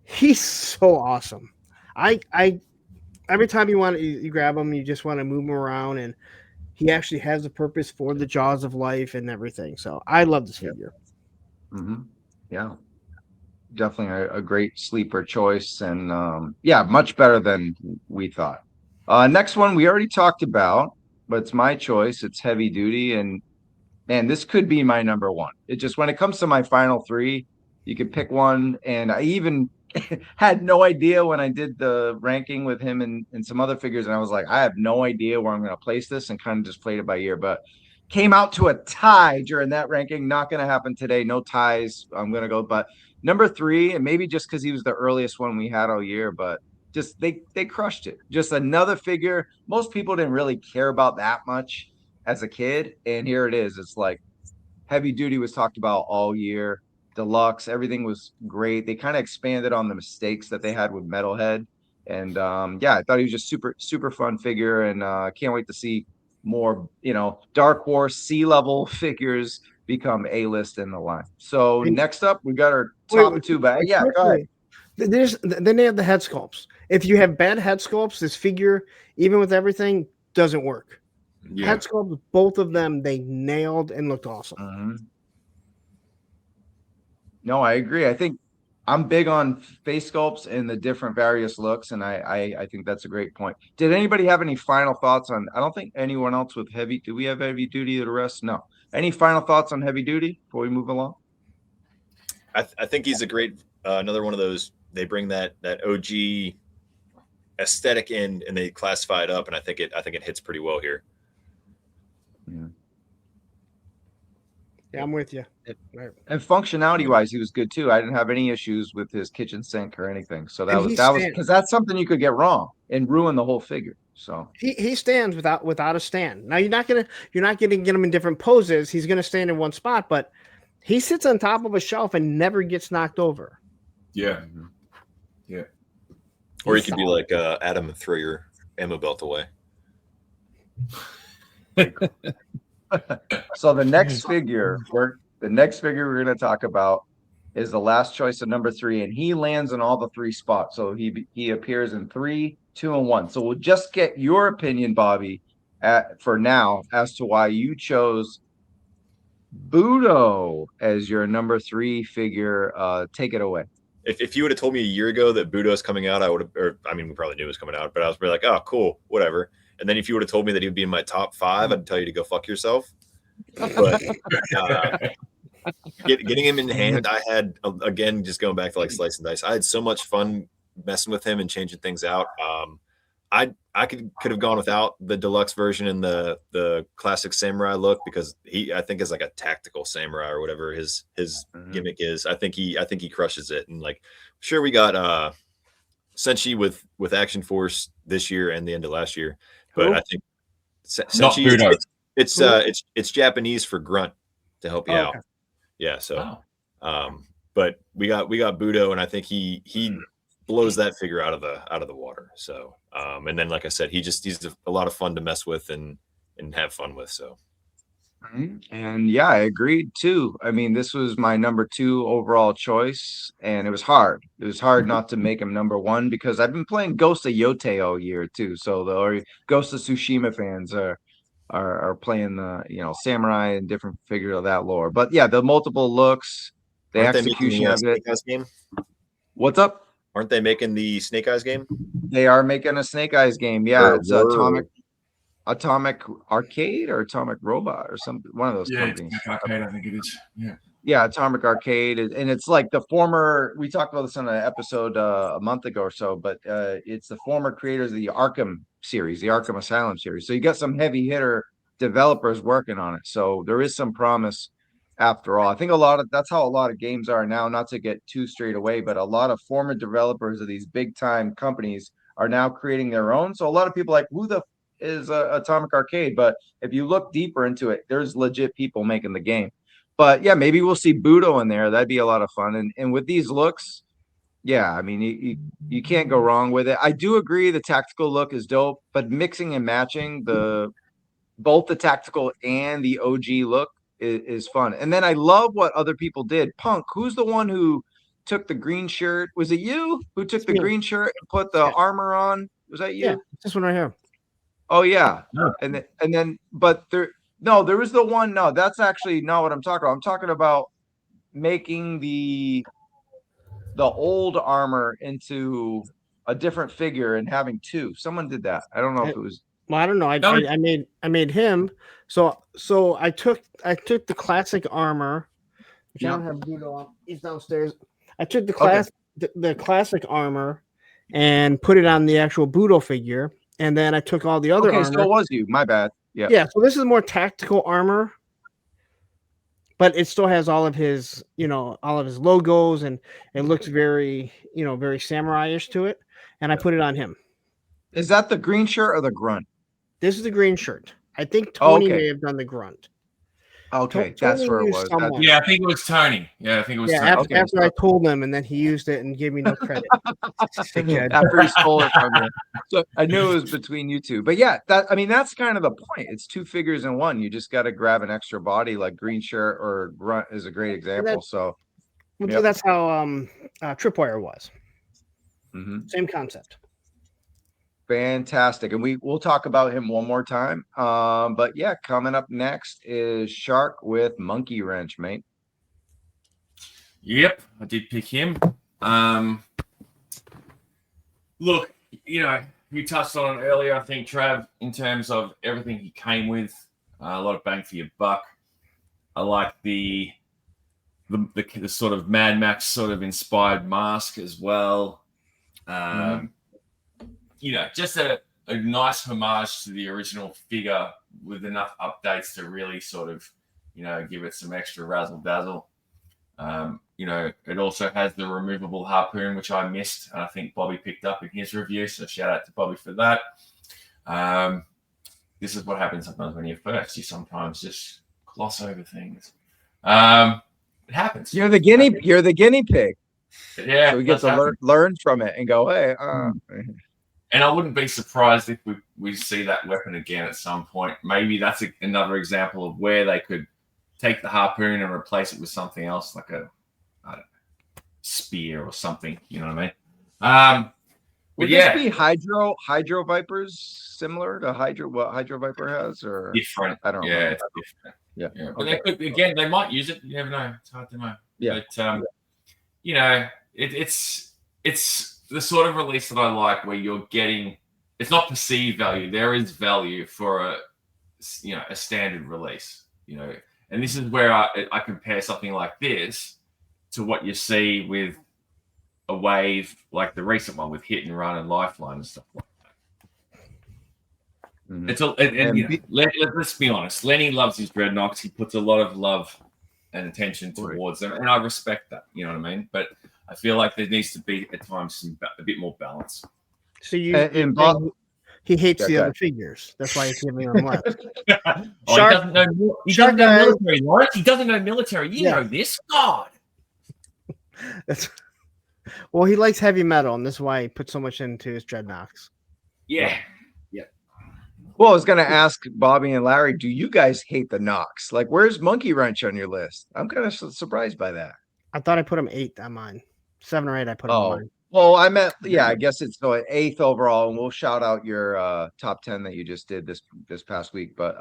He's so awesome. I every time you grab him, you just want to move him around, and he actually has a purpose for the jaws of life and everything. So I love this figure. Mm-hmm. Yeah. Definitely a great sleeper choice, and much better than we thought. Next one we already talked about, but it's my choice. It's Heavy Duty, and man, this could be my number 1. It just, when it comes to my final 3, you could pick one, and I even had no idea when I did the ranking with him and some other figures, and I was like, I have no idea where I'm going to place this, and kind of just played it by ear, but came out to a tie during that ranking. Not going to happen today. No ties. I'm going to go, but number 3, and maybe just because he was the earliest one we had all year, but just they crushed it. Just another figure most people didn't really care about that much as a kid, and here it is. It's like Heavy Duty was talked about all year. Deluxe, everything was great. They kind of expanded on the mistakes that they had with Metalhead, and I thought he was just super fun figure, and can't wait to see more, Dark Horse C-level figures become A-list in the line. So next up, we got our top 2 bag. Yeah, go ahead. Then they have the head sculpts. If you have bad head sculpts, this figure, even with everything, doesn't work. Yeah. Head sculpts, both of them, they nailed and looked awesome. Mm-hmm. No, I agree. I think I'm big on face sculpts and the different various looks, and I think that's a great point. Did anybody have any final thoughts on? I don't think anyone else with Heavy. Do we have Heavy Duty? The rest, no. Any final thoughts on Heavy Duty before we move along? I think he's a great another one of those. They bring that OG aesthetic in, and they classify it up, and I think it hits pretty well here. Yeah, I'm with you. And functionality wise, he was good too. I didn't have any issues with his kitchen sink or anything. So that was because that's something you could get wrong and ruin the whole figure. So he stands without a stand. Now you're not gonna get him in different poses. He's gonna stand in one spot, but he sits on top of a shelf and never gets knocked over. Yeah. Yeah. Or you could be like Adam and throw your ammo belt away. So the next figure we're going to talk about is the last choice of number 3, and he lands in all the 3 spots. So he appears in 3, 2, and 1. So we'll just get your opinion, Bobby, for now as to why you chose Budo as your number 3 figure. Take it away. If you would have told me a year ago that Budo is coming out, I would have. We probably knew it was coming out, but I was like, oh, cool, whatever. And then if you would have told me that he would be in my top 5, I'd tell you to go fuck yourself. But getting him in hand, I had, again, just going back to like Slice and Dice, I had so much fun messing with him and changing things out. I could have gone without the deluxe version and the classic samurai look, because I think is like a tactical samurai or whatever his gimmick is. I think he crushes it. And like, sure, we got Senshi with Action Force this year and the end of last year, Who? but I think Not Senshi Budo. it's Japanese for grunt to help you out. Okay. Yeah, so but we got Budo, and I think he blows that figure out of the water. So and then like I said, he's a lot of fun to mess with and have fun with. So and yeah, I agreed too. I mean, this was my number 2 overall choice, and it was hard. It was hard not to make him number 1 because I've been playing Ghost of Yotei all year too. So the Ghost of Tsushima fans are playing the samurai and different figure of that lore. But yeah, the multiple looks, the execution of it. Snake Eyes game? What's up? Aren't they making the Snake Eyes game? They are making a Snake Eyes game. Yeah, it's Atomic Arcade or Atomic Robot or something. One of those companies. Arcade, I think it is. Yeah, Atomic Arcade, and it's like the former. We talked about this on an episode a month ago or so, but it's the former creators of the Arkham series, the Arkham Asylum series. So you got some heavy hitter developers working on it. So there is some promise after all. I think that's how a lot of games are now. Not to get too straight away, but a lot of former developers of these big time companies are now creating their own. So a lot of people like, who the is Atomic Arcade? But if you look deeper into it, there's legit people making the game. But yeah, maybe we'll see Budo in there. That'd be a lot of fun. And with these looks, yeah, I mean, you can't go wrong with it. I do agree the tactical look is dope, but mixing and matching both the tactical and the OG look is fun. And then I love what other people did. Punk, who's the one who took the green shirt? Was it you who took the green shirt and put the armor on? Was that you? Yeah, this one right here. Oh yeah. And then but there was the one. No, that's actually not what I'm talking about. I'm talking about making the old armor into a different figure and having 2. Someone did that. I don't know if it was. Well, I don't know. I made him. So I took the classic armor, which I don't have Budo on. He's downstairs. I took the classic armor and put it on the actual Budo figure, and then I took all the other armor. So it was you. My bad. Yeah. Yeah. So this is more tactical armor, but it still has all of his logos, and it looks very, very samurai-ish to it. And I put it on him. Is that the green shirt or the grunt? This is the green shirt. I think Tony may have done the grunt. Okay, that's where it was. Yeah, I think it was Tony. Yeah, I think it was Tony. After I told him, and then he used it and gave me no credit. After he stole it from me. So I knew it was between you two. But yeah, that's kind of the point. It's 2 figures in one. You just got to grab an extra body, like green shirt or grunt is a great example. So that's how Tripwire was. Mm-hmm. Same concept. Fantastic. And we'll talk about him one more time. But yeah, coming up next is Shark with Monkey Wrench, mate. Yep, I did pick him. Look, you touched on it earlier, I think, Trav, in terms of everything he came with, a lot of bang for your buck. I like the sort of Mad Max sort of inspired mask as well. Just a nice homage to the original figure with enough updates to really sort of, give it some extra razzle dazzle. It also has the removable harpoon, which I missed, and I think Bobby picked up in his review. So shout out to Bobby for that. This is what happens sometimes when you're first. You sometimes just gloss over things. It happens. You're the guinea pig. Yeah. So we get to learn from it and go, hey. And I wouldn't be surprised if we see that weapon again at some point. Maybe that's another example of where they could take the harpoon and replace it with something else, like a spear or something. You know what I mean? Would this be Hydro Vipers similar to what Hydro Viper has, or different? I don't know. Yeah, it's different. Yeah. But they could, again, they might use it. You never know. It's hard to know. Yeah. But it's the sort of release that I like, where you're getting, it's not perceived value. There is value for a standard release, and this is where I compare something like this to what you see with a wave, like the recent one with Hit and Run and Lifeline and stuff like that. Mm-hmm. Let's be honest. Lenny loves his Dreadnoks. He puts a lot of love and attention towards them, and I respect that. You know what I mean? But I feel like there needs to be at times a bit more balance. So And Bob, he hates the okay. other figures. That's why he's giving them less. He doesn't know. He doesn't know military, Lawrence. He doesn't know military. You know this, God. Well, he likes heavy metal, and this is why he put so much into his dreadnoughts. Yeah. Well, I was going to ask Bobby and Larry, do you guys hate the Nox? Like, where's Monkey Wrench on your list? I'm kind of surprised by that. I thought I put him 8 on mine. 7 or 8 I put him on mine. Well, I meant, I guess it's so 8th overall, and we'll shout out your top 10 that you just did this past week. But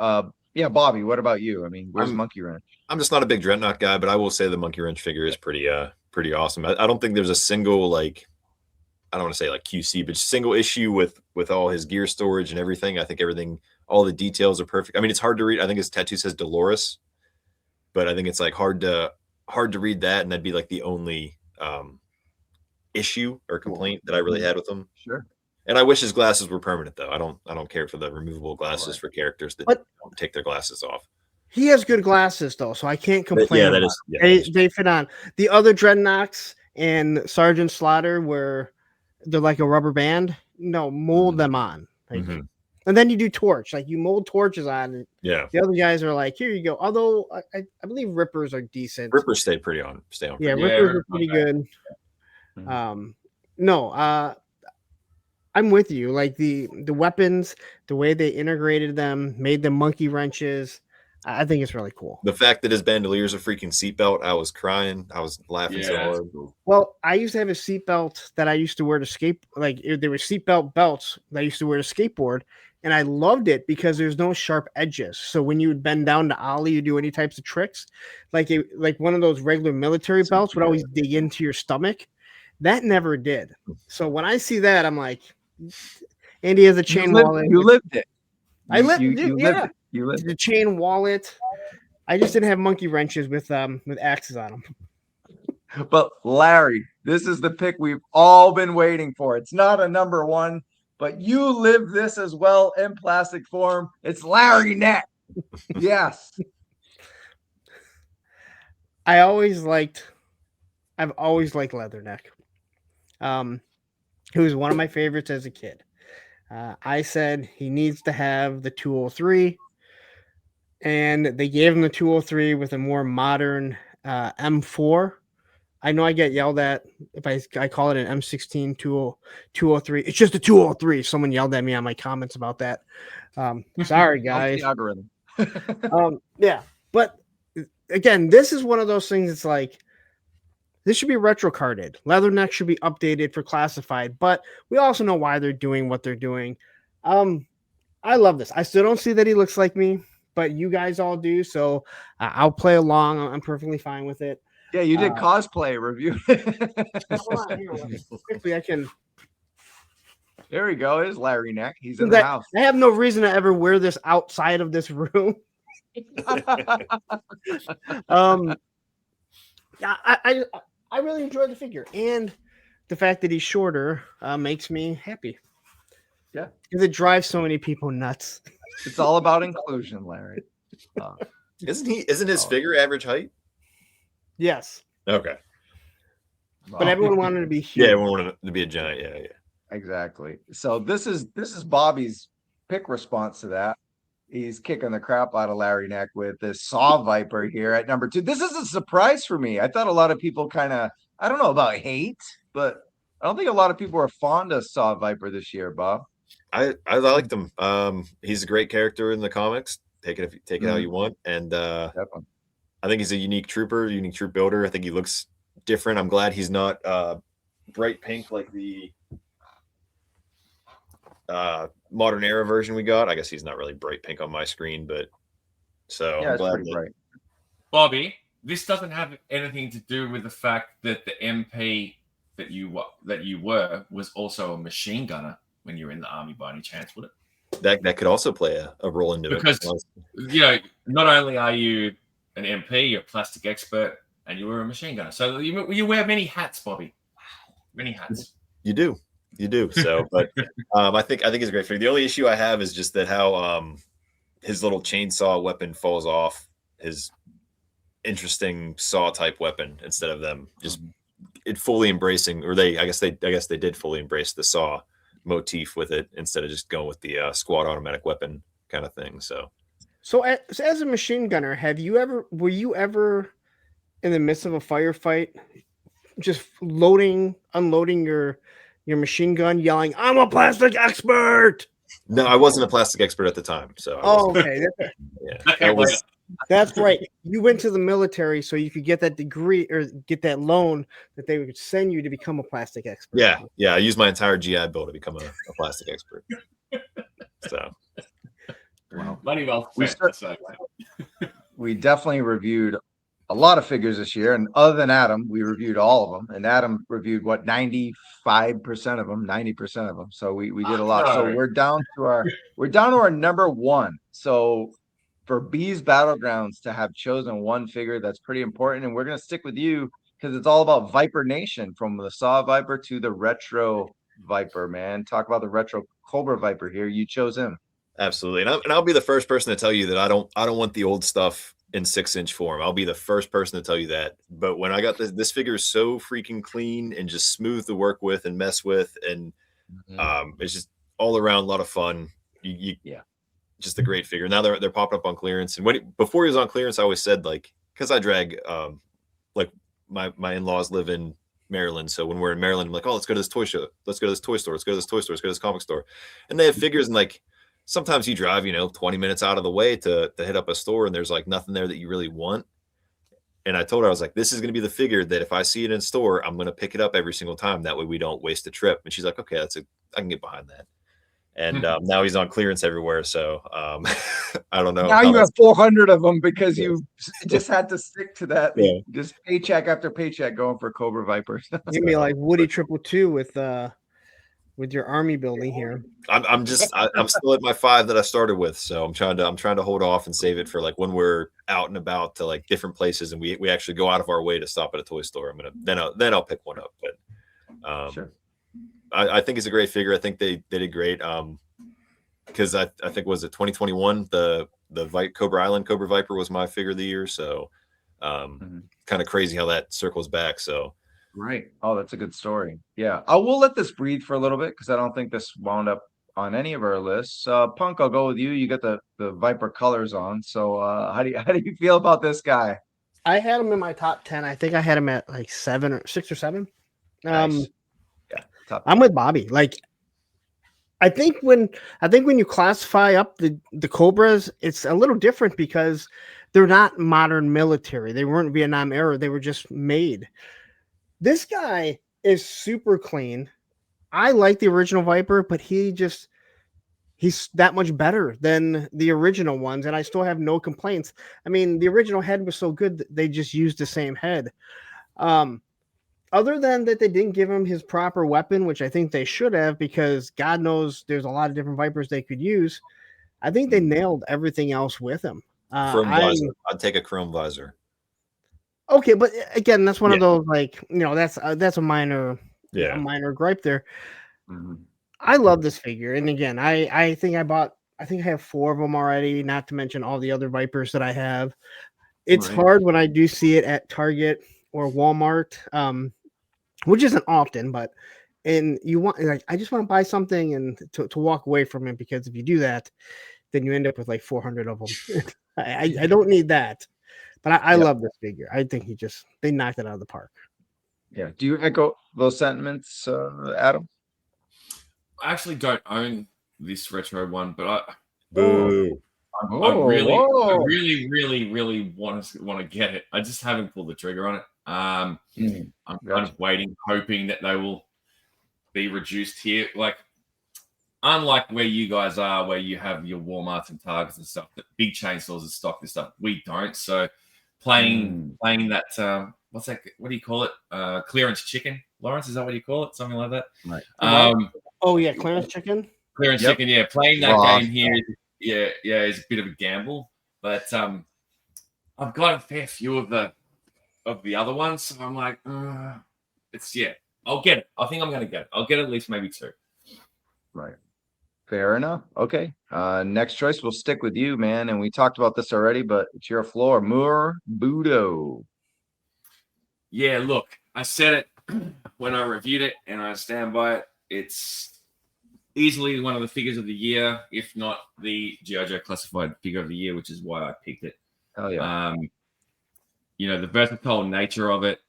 Bobby, what about you? I mean, where's Monkey Wrench? I'm just not a big Dreadnought guy, but I will say the Monkey Wrench figure is pretty awesome. I don't think there's a single, like, I don't want to say like QC, but single issue with all his gear storage and everything. I think all the details are perfect. I mean, it's hard to read. I think his tattoo says Dolores, but I think it's like hard to read that, and that'd be like the only issue or complaint that I really had with him. Sure. And I wish his glasses were permanent though. I don't care for the removable glasses for characters that don't take their glasses off. He has good glasses though, so I can't complain. They fit on. The other Dreadnoughts and Sergeant Slaughter where they're like a rubber band. No, mold them on. Like, and then you do torch, like you mold torches on. Yeah. The other guys are like, here you go. Although I believe Rippers are decent. Rippers stay on. Yeah, Rippers are pretty good. I'm with you. Like the weapons, the way they integrated them, made them monkey wrenches. I think it's really cool. The fact that his bandelier's a freaking seatbelt, I was crying. I was laughing so hard. Well, I used to have a seatbelt that I used to wear to skate. Like there were seatbelt belts that I used to wear to skateboard, and I loved it because there's no sharp edges. So when you would bend down to ollie, you do any types of tricks, like one of those regular military belts would always dig into your stomach. That never did. So when I see that, I'm like, Andy has a chain wallet. You lived it. I lived it. You lived it. You lived the chain wallet. I just didn't have monkey wrenches with axes on them. But Larry, this is the pick we've all been waiting for. It's not a number one, but you live this as well in plastic form. It's Larry Neck. Yes. I've always liked Leatherneck. He was one of my favorites as a kid. I said he needs to have the 203, and they gave him the 203 with a more modern M4. I know I get yelled at if I call it an M16 203. It's just a 203. Someone yelled at me on my comments about that. Sorry, guys. Algorithm. Yeah, but again, this is one of those things. It's like, this should be retro carded. Leatherneck should be updated for classified, but we also know why they're doing what they're doing. I love this. I still don't see that he looks like me, but you guys all do. So I'll play along. I'm perfectly fine with it. Yeah, you did cosplay review. Hold on, here, quickly, I can. There we go. It's Larry Neck. He's in the house. I have no reason to ever wear this outside of this room. I really enjoyed the figure, and the fact that he's shorter makes me happy. Yeah, because it drives so many people nuts. It's all about inclusion, Larry. Isn't his figure average height? Yes. Okay. But everyone wanted to be huge. Yeah, everyone wanted to be a giant. Yeah. Exactly. So this is Bobby's pick response to that. He's kicking the crap out of Larry Neck with this Saw Viper here at number 2. This is a surprise for me. I thought a lot of people kind of, I don't know about hate, but I don't think a lot of people are fond of Saw Viper this year, Bob. I liked him. He's a great character in the comics. Take it how you want. And Definitely. I think he's a unique troop builder. I think he looks different. I'm glad he's not bright pink like the modern era version we got. I guess he's not really bright pink on my screen, but so yeah, I'm glad pretty bright. Bobby, this doesn't have anything to do with the fact that the MP that you were was also a machine gunner when you were in the army by any chance, would it? That could also play a role into it. Because not only are you an MP, you're a plastic expert, and you were a machine gunner. So you wear many hats, Bobby. Many hats. You do. So, but I think it's a great figure. The only issue I have is just that how his little chainsaw weapon falls off his interesting saw type weapon instead of them just it fully embracing, or I guess they did fully embrace the saw motif with it instead of just going with the squad automatic weapon kind of thing. So as a machine gunner, were you ever in the midst of a firefight just unloading your machine gun, yelling, "I'm a plastic expert"? No, I wasn't a plastic expert at the time. So okay. Yeah, That's right. You went to the military so you could get that degree or get that loan that they would send you to become a plastic expert. Yeah. I used my entire GI Bill to become a plastic expert. So, wow. Bloody well. We definitely reviewed a lot of figures this year, and other than Adam, we reviewed all of them. And Adam reviewed 95% of them, 90% of them. So we did a lot. So we're down to our number one. So for B's Battlegrounds to have chosen one figure, that's pretty important. And we're going to stick with you because it's all about Viper Nation, from the Saw Viper to the Retro Viper, man. Talk about the Retro Cobra Viper here. You chose him. Absolutely. And I'll be the first person to tell you that I don't want the old stuff in 6-inch form. I'll be the first person to tell you that. But when I got this figure is so freaking clean and just smooth to work with and mess with. And it's just all around a lot of fun. Yeah. Just a great figure. Now they're popping up on clearance. And before he was on clearance, I always said, like, because I drag like my in-laws live in Maryland. So when we're in Maryland, I'm like, oh, let's go to this toy show. Let's go to this toy store. Let's go to this toy store. Let's go to this comic store. And they have figures, and like sometimes you drive, 20 minutes out of the way to hit up a store, and there's like nothing there that you really want. And I told her, I was like, this is going to be the figure that if I see it in store, I'm going to pick it up every single time. That way we don't waste a trip. And she's like, okay, I can get behind that. And now he's on clearance everywhere. So I don't know. Now you have 400 of them because you just had to stick to that. Yeah. Just paycheck after paycheck going for Cobra Vipers. Give me like Woody 222 with your army building here. I'm still at my 5 that I started with. So I'm trying to hold off and save it for like when we're out and about to like different places, and we actually go out of our way to stop at a toy store. Then I'll pick one up. But sure. I think it's a great figure. I think they did great. Because I think was it 2021, the Cobra Island Cobra Viper was my figure of the year. So kind of crazy how that circles back. So right. Oh, that's a good story. Yeah. I will let this breathe for a little bit because I don't think this wound up on any of our lists. Punk, I'll go with you. You got the Viper colors on. So how do you feel about this guy? I had him in my top 10. I think I had him at like 6 or 7. Nice. I'm with Bobby. Like, I think when you classify up the Cobras, it's a little different because they're not modern military. They weren't Vietnam era. They were just made. This guy is super clean. I like the original Viper, but he's that much better than the original ones, and I still have no complaints. I mean, the original head was so good that they just used the same head. Other than that, they didn't give him his proper weapon, which I think they should have, because God knows there's a lot of different Vipers they could use. I think they nailed everything else with him. Chrome visor. I'd take a chrome visor. Okay, but again, that's one of those, like, that's a minor gripe there. I love this figure, and again, I think I have 4 of them already, not to mention all the other Vipers that I have. It's hard when I do see it at Target or Walmart, which isn't often, and you want, like, I just want to buy something and to walk away from it, because if you do that, then you end up with like 400 of them. I don't need that, but I love this figure. I think they knocked it out of the park. Yeah. Do you echo those sentiments, Adam? I actually don't own this retro one, but Boo. I really, really, really want to get it. I just haven't pulled the trigger on it. I'm kind of waiting, hoping that they will be reduced here. Like, unlike where you guys are, where you have your Walmarts and Targets and stuff, that big chain stores that stock this stuff, we don't. So playing that, what's that? What do you call it? Clearance chicken, Lawrence? Is that what you call it? Something like that. Right. Clearance chicken. Clearance chicken. Yeah, playing that game here. Yeah, it's a bit of a gamble, but I've got a fair few of the other ones, so I'm like, I'll get it. I think I'm gonna get it. I'll get at least maybe 2. Right. Fair enough. Okay. Next choice, we'll stick with you, man. And we talked about this already, but it's your floor. Budo. Yeah, look, I said it when I reviewed it, and I stand by it. It's easily one of the figures of the year, if not the GIJoe Classified figure of the year, which is why I picked it. Oh yeah. The versatile nature of it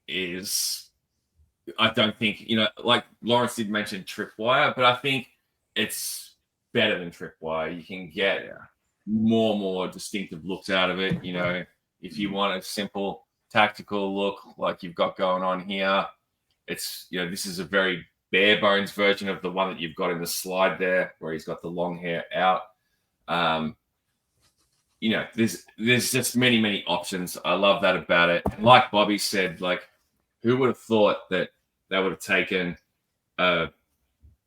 is, I don't think, like Lawrence did mention Tripwire, but I think it's better than Tripwire. You can get more distinctive looks out of it. If you want a simple tactical look like you've got going on here, it's, this is a very bare bones version of the one that you've got in the slide there, where he's got the long hair out. There's just many options. I love that about it. And like Bobby said, like, who would have thought that they would have taken a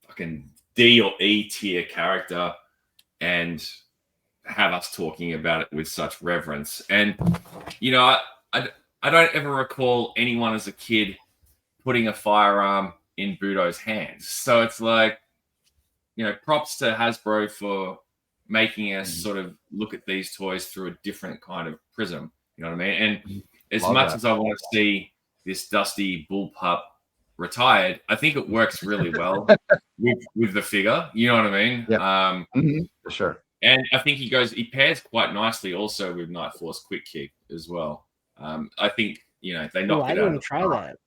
fucking D or E tier character and have us talking about it with such reverence? And I don't ever recall anyone as a kid putting a firearm in Budo's hands. So it's like, props to Hasbro for making us sort of look at these toys through a different kind of prism. You know what I mean? And as much as I want to see this dusty bullpup retired, I think it works really well with the figure. You know what I mean? Yeah. For sure. And I think he pairs quite nicely also with Night Force Quick Kick as well. I think, they knocked it out. I didn't try that.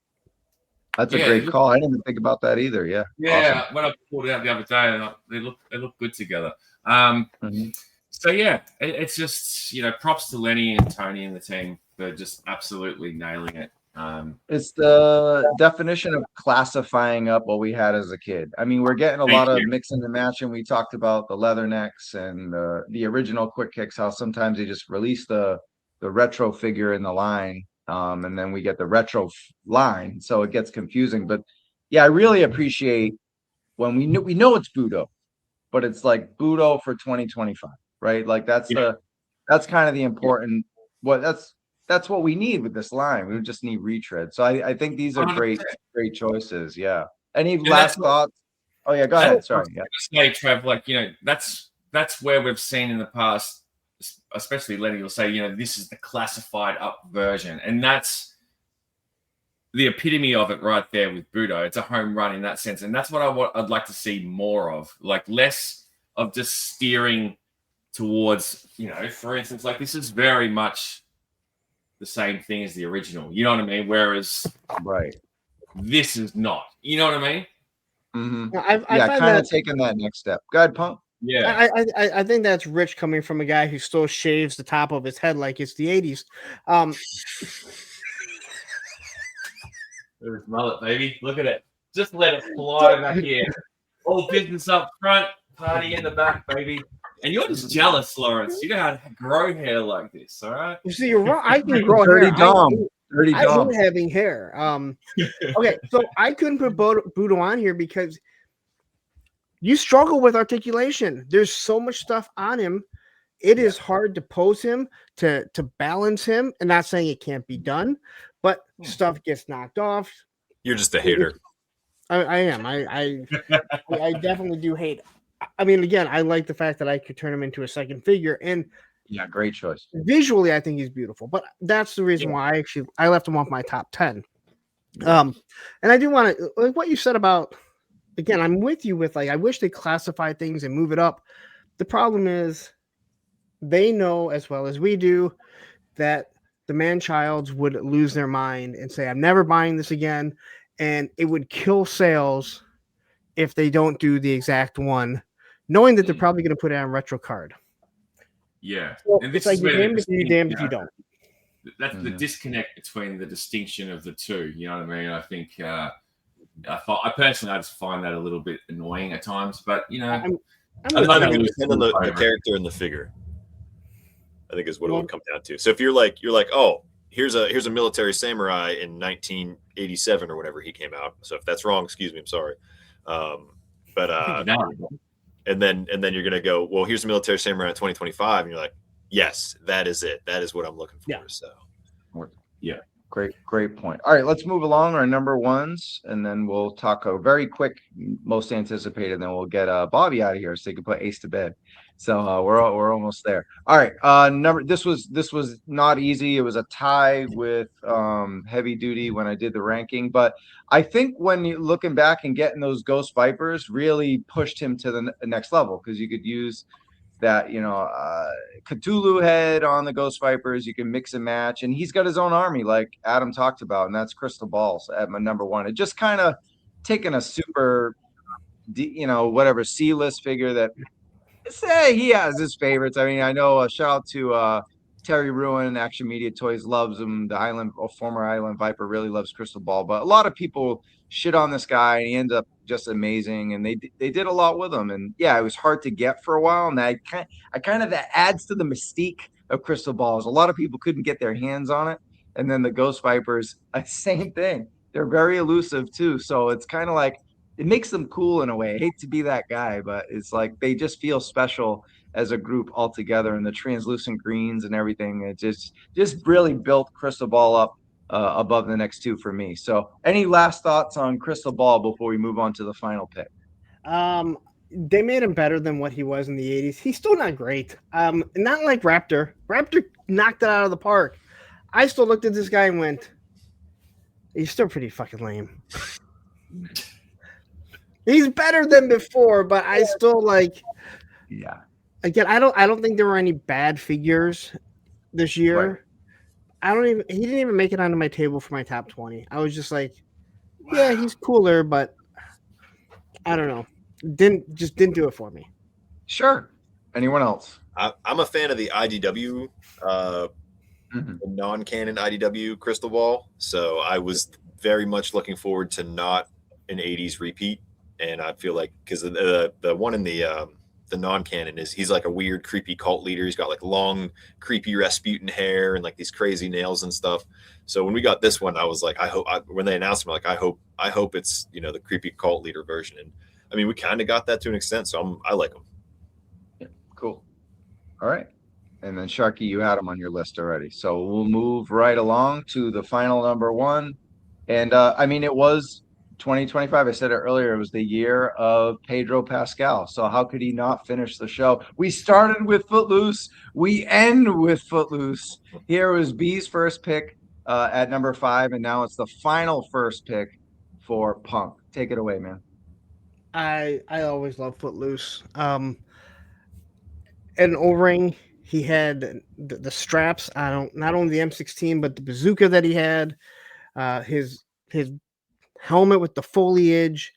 That's a great call. I didn't even think about that either. Yeah. Yeah. Awesome. When I pulled it out the other day, they look good together. So yeah, it's just, props to Lenny and Tony and the team for just absolutely nailing it. It's the definition of classifying up what we had as a kid. I mean, we're getting a lot of mixing and matching. We talked about the leather necks and the original Quick Kicks, how sometimes they just release the retro figure in the line, and then we get the retro line, so it gets confusing. But yeah, I really appreciate when we know it's Budo, but it's like Budo for 2025, right? Like that's kind of the important. That's what we need with this line. We just need retread. So I think these are 100%. great choices. Yeah. Any last thoughts? Oh yeah, go ahead. Sorry. Yeah. Say, Trev, like, that's where we've seen in the past, especially Lenny will say, this is the classified up version. And that's the epitome of it right there with Budo. It's a home run in that sense. And that's what I'd like to see more of, like less of just steering towards, for instance, like this is very much the same thing as the original. You know what I mean? Whereas this is not. You know what I mean? Mm-hmm. I kind of taking that next step. Go ahead, Punk. Yeah, I think that's rich coming from a guy who still shaves the top of his head like it's the 80s. There's mullet, baby. Look at it. Just let it fly back here. All business up front, party in the back, baby. And you're just jealous, Lawrence. You know how to grow hair like this, all right? You see, you're wrong. I can grow hair. Dirty I Dom. hate having hair. Okay, so I couldn't put Budo on here because you struggle with articulation. There's so much stuff on him. It is hard to pose him, to balance him. And not saying it can't be done, but stuff gets knocked off. You're just a hater. I am. I definitely do hate. I mean, again, I like the fact that I could turn him into a second figure, and great choice. Visually, I think he's beautiful, but that's the reason why I left him off my top 10. And I do want to, like what you said about, again, I'm with you with, like, I wish they classify things and move it up. The problem is they know as well as we do that the man-childs would lose their mind and say, I'm never buying this again. And it would kill sales if they don't do the exact one, knowing that they're probably going to put it on retro card. Yeah. So and this it's like is you're where damned if you damned if you don't. That's the disconnect between the distinction of the two. You know what I mean? I think I just find that a little bit annoying at times, but I think it would depend on the character and the figure. I think is what it would come down to. So if you're like, oh, here's a military samurai in 1987 or whatever he came out. So if that's wrong, excuse me, I'm sorry. And then you're gonna go, well, here's a military samurai in 2025, and you're like, yes, that is it. That is what I'm looking for. Yeah. So Yeah. Great point. All right, let's move along our number ones, and then we'll talk a very quick most anticipated, and then we'll get Bobby out of here so he can put Ace to bed. So we're almost there. All right, this was not easy. It was a tie with Heavy Duty when I did the ranking, but I think when you looking back and getting those Ghost Vipers really pushed him to the next level, because you could use that, Cthulhu head on the Ghost Vipers. You can mix and match, and he's got his own army, like Adam talked about, and that's Crystal Balls at my number one. It just kind of taken a super, whatever C-list figure that say he has his favorites. I mean, I know shout out to Terry Ruin, Action Media Toys loves him. The former Island Viper really loves Crystal Ball, but a lot of people shit on this guy, and he ended up just amazing. And they did a lot with him. And yeah, it was hard to get for a while. And I kind of that adds to the mystique of Crystal Balls. A lot of people couldn't get their hands on it. And then the Ghost Vipers, same thing. They're very elusive too. So it's kind of like, it makes them cool in a way. I hate to be that guy, but it's like they just feel special as a group all together, and the translucent greens and everything. It just really built Crystal Ball up above the next two for me. So any last thoughts on Crystal Ball before we move on to the final pick? They made him better than what he was in the 80s. He's still not great. Not like Raptor. Raptor knocked it out of the park. I still looked at this guy and went, he's still pretty fucking lame. He's better than before, but I still yeah. Again, I don't think there were any bad figures this year. Right. He didn't even make it onto my table for my top 20. I was just like, yeah, he's cooler, but I don't know. Didn't do it for me. Sure. Anyone else? I'm a fan of the IDW, the non-canon IDW Crystal Ball. So I was very much looking forward to not an 80s repeat. And I feel like, because the one in the non-canon he's like a weird, creepy cult leader. He's got like long, creepy Rasputin hair and like these crazy nails and stuff. So when we got this one, I was like, when they announced him, like, I hope it's, the creepy cult leader version. And I mean, we kind of got that to an extent. So I like him. Yeah, cool. All right. And then Sharky, you had him on your list already. So we'll move right along to the final number one. And I mean, it was 2025. I said it earlier. It was the year of Pedro Pascal. So how could he not finish the show? We started with Footloose. We end with Footloose. Here was B's first pick at number 5, and now it's the final first pick for Punk. Take it away, man. I always love Footloose. An O-ring. He had the straps. Not only the M16, but the bazooka that he had. His helmet with the foliage.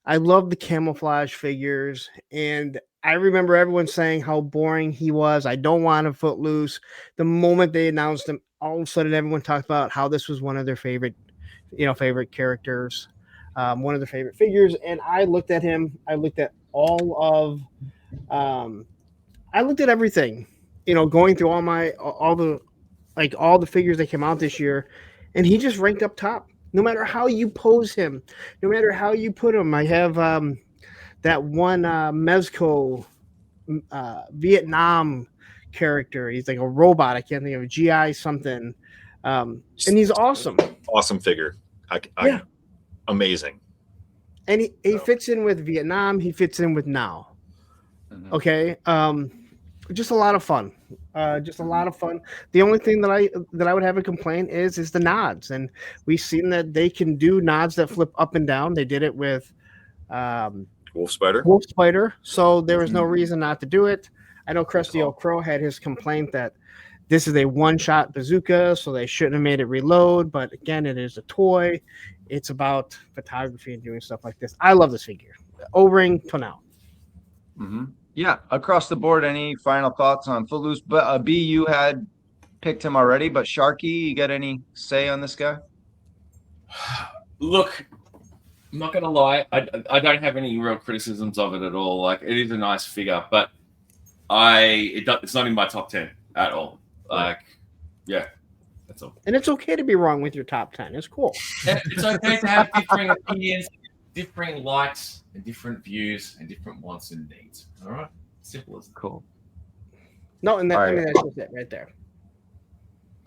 I love the camouflage figures, and I remember everyone saying how boring he was. I don't want a Footloose. The moment they announced him, all of a sudden everyone talked about how this was one of their favorite characters, one of their favorite figures. And I looked at him. I looked at I looked at everything, going through all the figures that came out this year, and he just ranked up top. No matter how you pose him, no matter how you put him. I have that one Mezco Vietnam character. He's like a robot. I can't think of GI something. And he's awesome. Awesome figure. Amazing. And he fits in with Vietnam. He fits in with now. Mm-hmm. Okay. Just a lot of fun. Just a lot of fun. The only thing that I would have a complaint is the nods, and we've seen that they can do nods that flip up and down. They did it with Wolf Spider. So there was no reason not to do it. I know Krusty Old Crow had his complaint that this is a one-shot bazooka, so they shouldn't have made it reload. But again, it is a toy. It's about photography and doing stuff like this. I love this figure. O-ring to now. Mm-hmm. Yeah, across the board, any final thoughts on Footloose? But B, you had picked him already, but Sharky, you got any say on this guy? Look, I'm not gonna lie, I don't have any real criticisms of it at all. Like, it is a nice figure, but it's not in my top 10 at all. Like, yeah, that's all. And it's okay to be wrong with your top 10. It's cool. It's okay to have differing opinions, differing likes, and different views, and different wants and needs. All right, simple as that. Cool. No, and that's just it right there.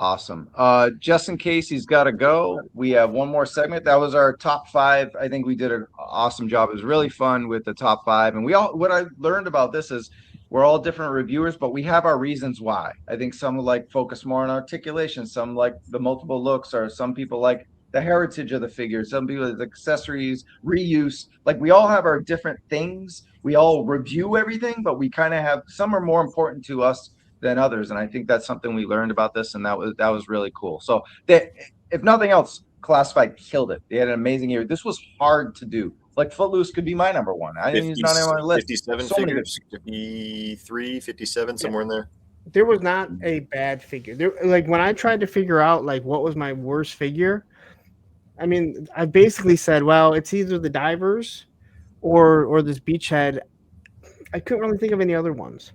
Awesome. Just in case he's got to go, we have one more segment. That was our top 5. I think we did an awesome job. It was really fun with the top 5. And what I learned about this is we're all different reviewers, but we have our reasons why. I think some like focus more on articulation, some like the multiple looks, or some people like the heritage of the figure, some people like accessories, reuse. Like we all have our different things. We all review everything, but we kind of have some are more important to us than others, and I think that's something we learned about this, and that was really cool. So if nothing else, Classified killed it. They had an amazing year. This was hard to do. Like Footloose could be my number one. I think he's not on my list. 57 so figures, 53, 57, somewhere in there. There was not a bad figure. There, like when I tried to figure out like what was my worst figure, I mean, I basically said, well, it's either the divers or this beachhead. I couldn't really think of any other ones.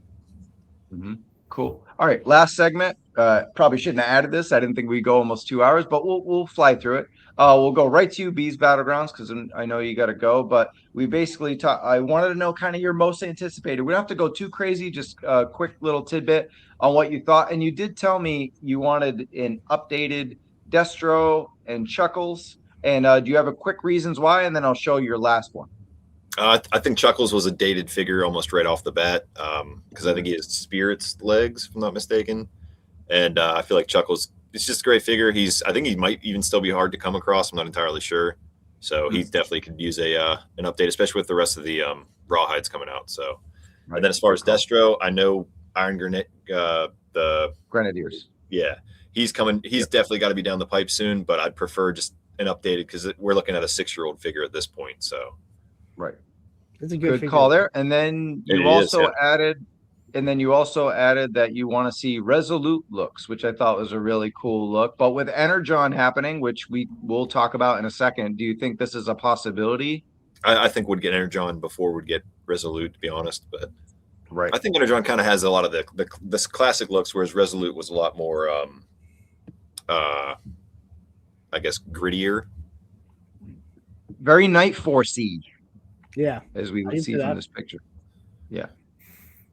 Mm-hmm. Cool. All right, last segment. Probably shouldn't have added this. I didn't think we'd go almost 2 hours, but we'll fly through it. We'll go right to you, Bees Battlegrounds, because I know you got to go. But we basically I wanted to know kind of your most anticipated. We don't have to go too crazy. Just a quick little tidbit on what you thought. And you did tell me you wanted an updated Destro and Chuckles. And do you have a quick reasons why? And then I'll show your last one. I think Chuckles was a dated figure almost right off the bat because I think he has Spirit's legs, if I'm not mistaken. And I feel like Chuckles, it's just a great figure. I think he might even still be hard to come across. I'm not entirely sure. So he definitely could use an update, especially with the rest of the rawhides coming out. So, right. And then as far as Destro, I know Iron Grenade, the Grenadiers. Yeah, he's coming. He's definitely got to be down the pipe soon, but I'd prefer just an updated because we're looking at a 6-year-old figure at this point. So, right. That's a good call there. And then you also added that you want to see Resolute looks, which I thought was a really cool look. But with Energon happening, which we will talk about in a second, do you think this is a possibility? I think we'd get Energon before we'd get Resolute, to be honest. But right, I think Energon kind of has a lot of the classic looks, whereas Resolute was a lot more, I guess, grittier. Very Night Force-y. Yeah, as we would see from this picture. Yeah,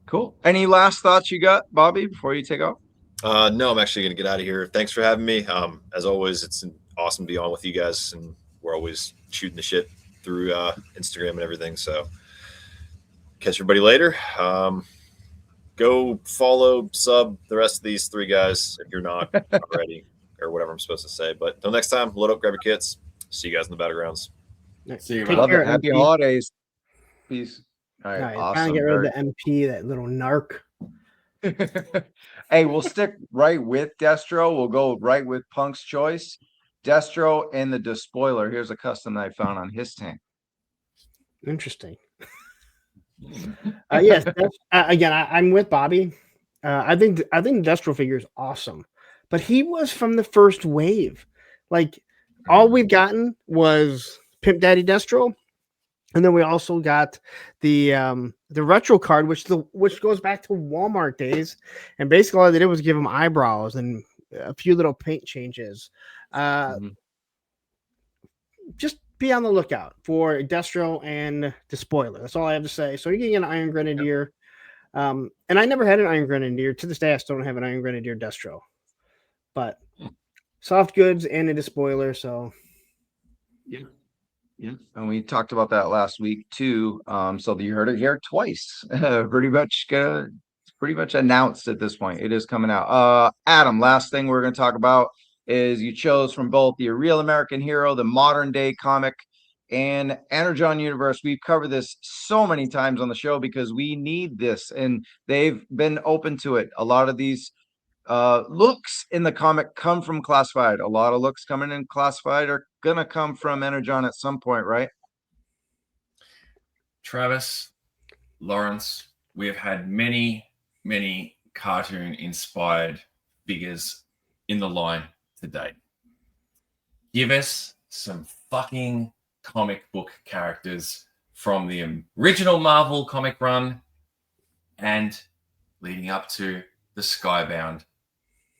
cool. Any last thoughts you got, Bobby, before you take off? No, I'm actually going to get out of here. Thanks for having me. As always, it's awesome to be on with you guys, and we're always shooting the shit through Instagram and everything. So, catch everybody later. Go follow, sub the rest of these 3 guys if you're not already, or whatever I'm supposed to say. But until next time, load up, grab your kits. See you guys in the Battlegrounds. See you. Love it. Happy holidays. Peace. All right. Awesome. Trying to get rid of the MP, that little narc. Hey, we'll stick right with Destro. We'll go right with Punk's choice. Destro and the Despoiler. Here's a custom that I found on his tank. Interesting. Yes. Again, I'm with Bobby. I think the Destro figure is awesome, but he was from the first wave. Like all we've gotten was Pimp Daddy Destro, and then we also got the retro card, which goes back to Walmart days, and basically all they did was give him eyebrows and a few little paint changes. Just be on the lookout for Destro and Despoiler. That's all I have to say. So you're getting an Iron Grenadier, and I never had an Iron Grenadier. To this day, I still don't have an Iron Grenadier Destro, but soft goods and a Despoiler. So yeah. Yeah, and we talked about that last week too. So you heard it here twice. pretty much announced at this point. It is coming out. Adam, last thing we're going to talk about is you chose from both the Real American Hero, the modern day comic, and Energon Universe. We've covered this so many times on the show because we need this, and they've been open to it. A lot of these looks in the comic come from Classified. A lot of looks coming in Classified are gonna come from Energon at some point, right? Travis, Lawrence, we have had many cartoon inspired figures in the line to date. Give us some fucking comic book characters from the original Marvel comic run and leading up to the Skybound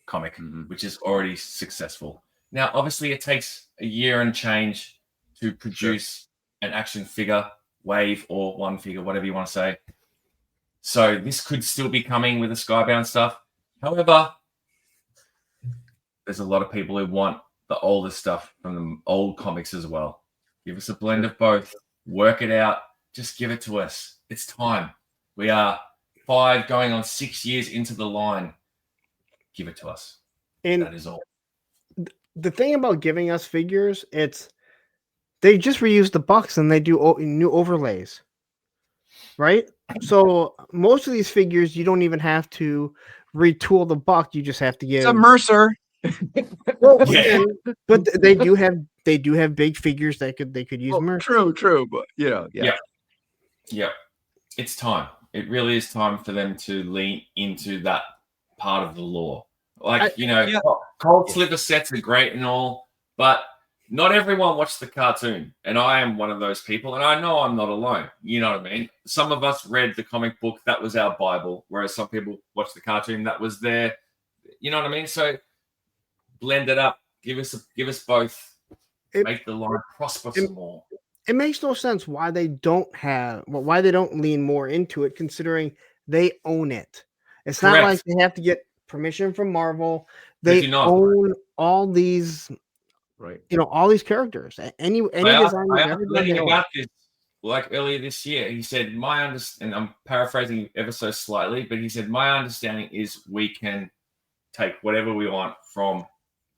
comic, which is already successful. Now, obviously, it takes a year and change to produce an action figure, wave, or one figure, whatever you want to say. So this could still be coming with the Skybound stuff. However, there's a lot of people who want the older stuff from the old comics as well. Give us a blend of both. Work it out. Just give it to us. It's time. We are 5 going on 6 years into the line. Give it to us. And that is all. The thing about giving us figures, they just reuse the bucks and they do new overlays, right? So most of these figures, you don't even have to retool the buck. You just have to give a Mercer. Well, yeah. But they do have big figures that they could use Mercer. True, but yeah. It's time. It really is time for them to lean into that part of the lore. Like, Cold Slither sets are great and all, but not everyone watched the cartoon. And I am one of those people. And I know I'm not alone. You know what I mean? Some of us read the comic book. That was our Bible. Whereas some people watched the cartoon. That was their, you know what I mean? So blend it up. Give us both. Make the line prosper some more. It makes no sense why they don't lean more into it, considering they own it. It's Correct. Not like they have to get permission from Marvel. They own all these, right? All these characters. Any design I asked Lenny about this, like earlier this year. He said, and I'm paraphrasing ever so slightly, but he said, my understanding is we can take whatever we want from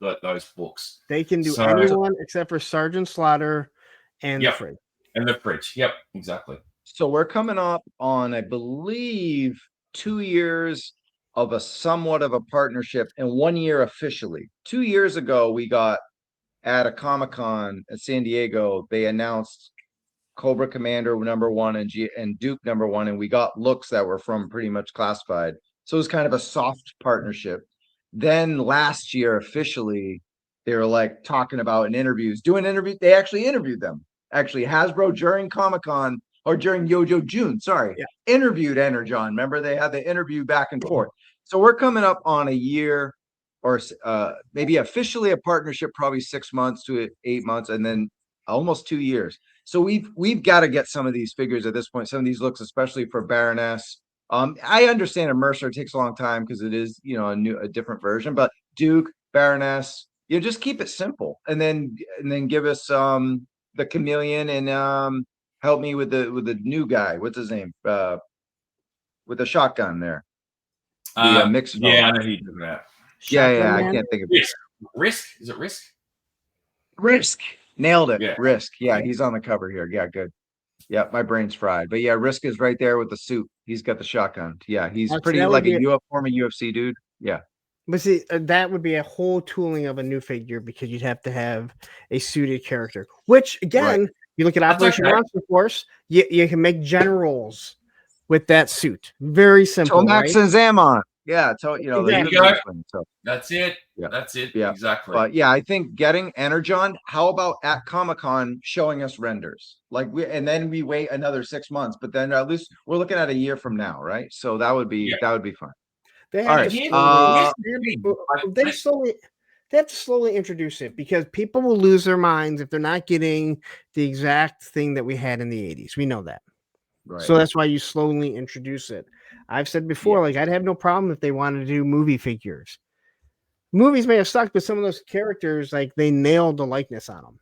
those books. They can do anyone except for Sergeant Slaughter and the fridge. And the fridge. Yep, exactly. So we're coming up on, I believe, 2 years of a somewhat of a partnership and 1 year officially. 2 years ago, we got at a Comic-Con at San Diego, they announced Cobra Commander #1 and Duke #1, and we got looks that were from pretty much Classified. So it was kind of a soft partnership. Then last year, officially, they were like talking about doing interviews. They actually interviewed them. Actually, Hasbro during Comic-Con or during GIJoe June, interviewed Energon. Remember, they had the interview back and forth. So we're coming up on a year, or maybe officially a partnership, probably 6 months to 8 months, and then almost 2 years. So we've got to get some of these figures at this point. Some of these looks, especially for Baroness. I understand a Mercer takes a long time because it is, a different version. But Duke, Baroness, just keep it simple, and then give us the Chameleon and help me with the new guy. What's his name? With the shotgun there. The mix. Yeah, I know who you're that. Yeah, I can't think of it. Risk? Is it Risk? Risk. Nailed it. Yeah. Risk. Yeah, he's on the cover here. Yeah, good. Yeah, my brain's fried. But yeah, Risk is right there with the suit. He's got the shotgun. Yeah, he's pretty like a former UFC dude. Yeah. But see, that would be a whole tooling of a new figure because you'd have to have a suited character. Which, again, you look at Operation Monster Force, you can make generals with that suit. Very simple. Tomax and Zaman. Yeah, exactly. That's it. Yeah. That's it. Yeah. Exactly. But yeah, I think getting Energon, how about at Comic-Con showing us renders? And then we wait another 6 months, but then at least we're looking at a year from now, right? So that would be fun. They have to slowly introduce it because people will lose their minds if they're not getting the exact thing that we had in the 80s. We know that. Right. So that's why you slowly introduce it. I've said before, I'd have no problem if they wanted to do movie figures. Movies may have sucked, but some of those characters, they nailed the likeness on them.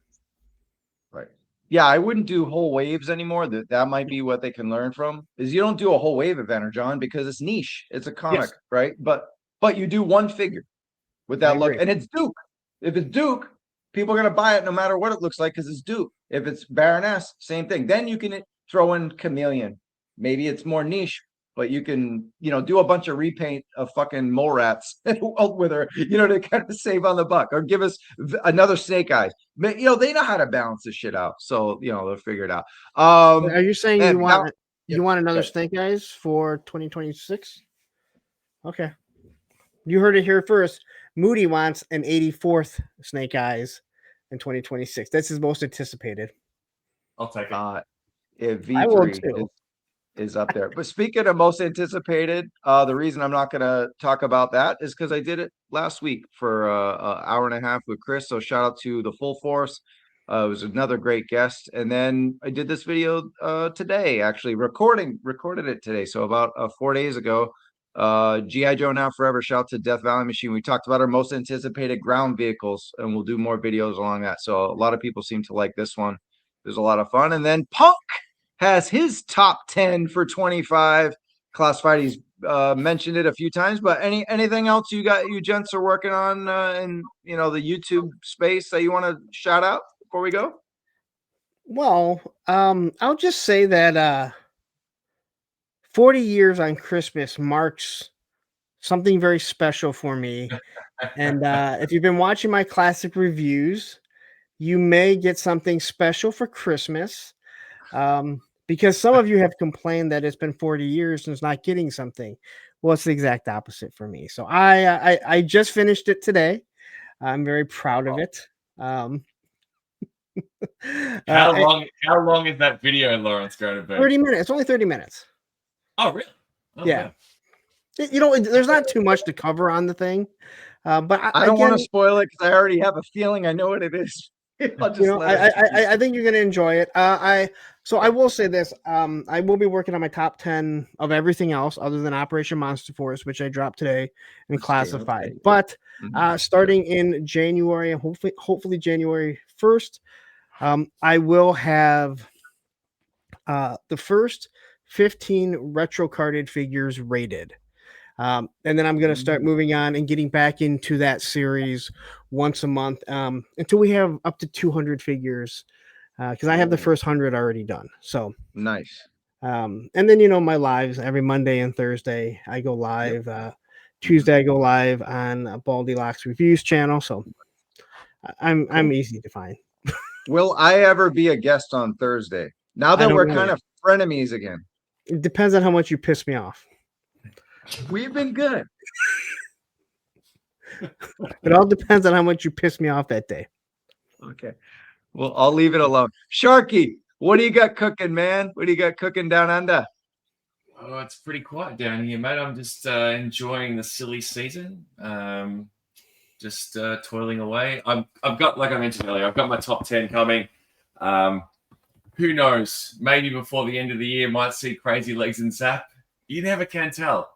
Right. Yeah, I wouldn't do whole waves anymore. That might be what they can learn from. Is you don't do a whole wave of Energon because it's niche. It's a comic, right? But you do one figure with that look, and it's Duke. If it's Duke, people are gonna buy it no matter what it looks like because it's Duke. If it's Baroness, same thing. Then you can throw in Chameleon. Maybe it's more niche, but you can, do a bunch of repaint of fucking mole rats with her, to kind of save on the buck, or give us another Snake Eyes. But, they know how to balance this shit out. So, they'll figure it out. Are you saying you want another Snake Eyes for 2026? Okay. You heard it here first. Moody wants an 84th Snake Eyes in 2026. That's his most anticipated. I'll take it. V3 is up there. But speaking of most anticipated, the reason I'm not going to talk about that is because I did it last week for an hour and a half with Chris. So shout out to the Full Force. It was another great guest. And then I did this video today, actually recorded it today. So about 4 days ago, GI Joe Now Forever. Shout out to Death Valley Machine. We talked about our most anticipated ground vehicles, and we'll do more videos along that. So a lot of people seem to like this one. There's a lot of fun. And then Punk has his top 10 for 25 classified. He's mentioned it a few times, but anything else you gents are working on in the YouTube space that you want to shout out before we go? Well, I'll just say that 40 years on Christmas marks something very special for me. And if you've been watching my classic reviews, you may get something special for Christmas. Because some of you have complained that it's been 40 years and it's not getting something. Well, it's the exact opposite for me. So I just finished it today. I'm very proud of it. How long is that video, Lawrence, going to be? 30 minutes. It's only 30 minutes. Oh, really? Oh, yeah. Wow. There's not too much to cover on the thing. But I don't want to spoil it because I already have a feeling I know what it is. I think you're going to enjoy it. So I will say this. I will be working on my top 10 of everything else other than Operation Monster Force, which I dropped today and classified. Okay. But starting in January, hopefully January 1st, I will have the first 15 retro carded figures rated. And then I'm going to start moving on and getting back into that series once a month until we have up to 200 figures because I have the first 100 already done. So nice. And then, my lives every Monday and Thursday, I go live. Tuesday, I go live on Baldy Locks Reviews channel. So I'm easy to find. Will I ever be a guest on Thursday? Now that we're kind of frenemies again. It depends on how much you piss me off. We've been good. It all depends on how much you piss me off that day. Okay. Well, I'll leave it alone. Sharky, what do you got cooking, man? What do you got cooking down under? Oh, it's pretty quiet down here, mate. I'm just enjoying the silly season. Just toiling away. I've got, like I mentioned earlier, I've got my top 10 coming. Who knows? Maybe before the end of the year, might see Crazy Legs and Zap. You never can tell.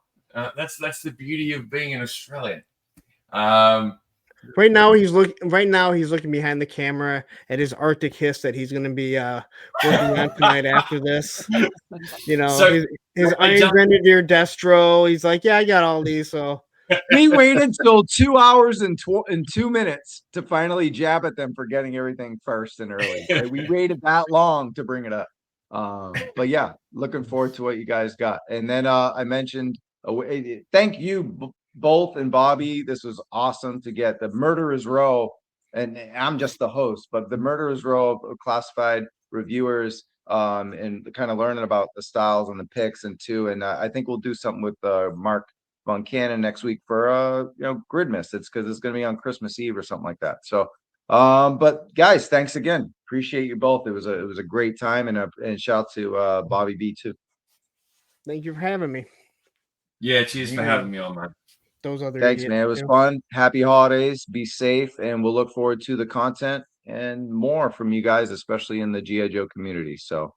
That's the beauty of being an Australian. Right now he's looking behind the camera at his Arctic Hiss that he's going to be working on tonight after this. So, his Iron Grenadier Destro. He's like, yeah, I got all these. So we waited till 2 hours and 2 minutes to finally jab at them for getting everything first and early. We waited that long to bring it up. But yeah, looking forward to what you guys got. And then I mentioned, thank you both and Bobby. This was awesome to get the Murderer's Row, and I'm just the host, but the Murderer's Row of classified reviewers, and kind of learning about the styles and the picks and I think we'll do something with Mark Von Cannon next week for Gridmas. It's because it's going to be on Christmas Eve or something like that. So but guys, thanks again. Appreciate you both. It was a great time, and shout out to Bobby B too. Thank you for having me. Yeah, cheers for having me on, man. Those other thanks, man. It was fun. Happy holidays. Be safe, and we'll look forward to the content and more from you guys, especially in the GI Joe community. So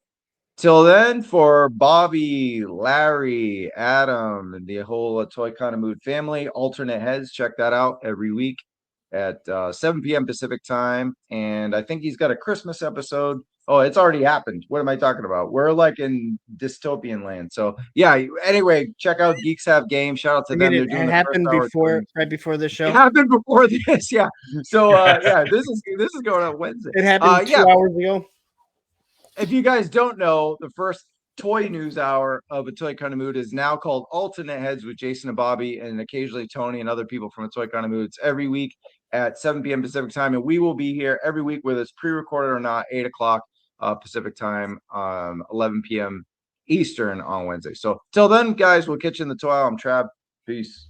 till then, for Bobby, Larry, Adam, and the whole Toy Kind of Mood family, alternate heads, check that out every week at 7 p.m. Pacific time. And I think he's got a Christmas episode. Oh, it's already happened. What am I talking about? We're like in dystopian land. So yeah, anyway, check out Geeks Have Game. Shout out to them. It happened right before the show. It happened before this, yeah. So yeah, this is going on Wednesday. It happened 2 hours ago. If you guys don't know, the first toy news hour of A Toy Kind of Mood is now called Alternate Heads with Jason and Bobby, and occasionally Tony and other people from A Toy Kind of Mood. It's every week at 7 p.m. Pacific time, and we will be here every week, whether it's pre-recorded or not, 8 o'clock Pacific time, 11 p.m. Eastern on Wednesday. So till then, guys, we'll catch you in the toy. I'm Trav. Peace.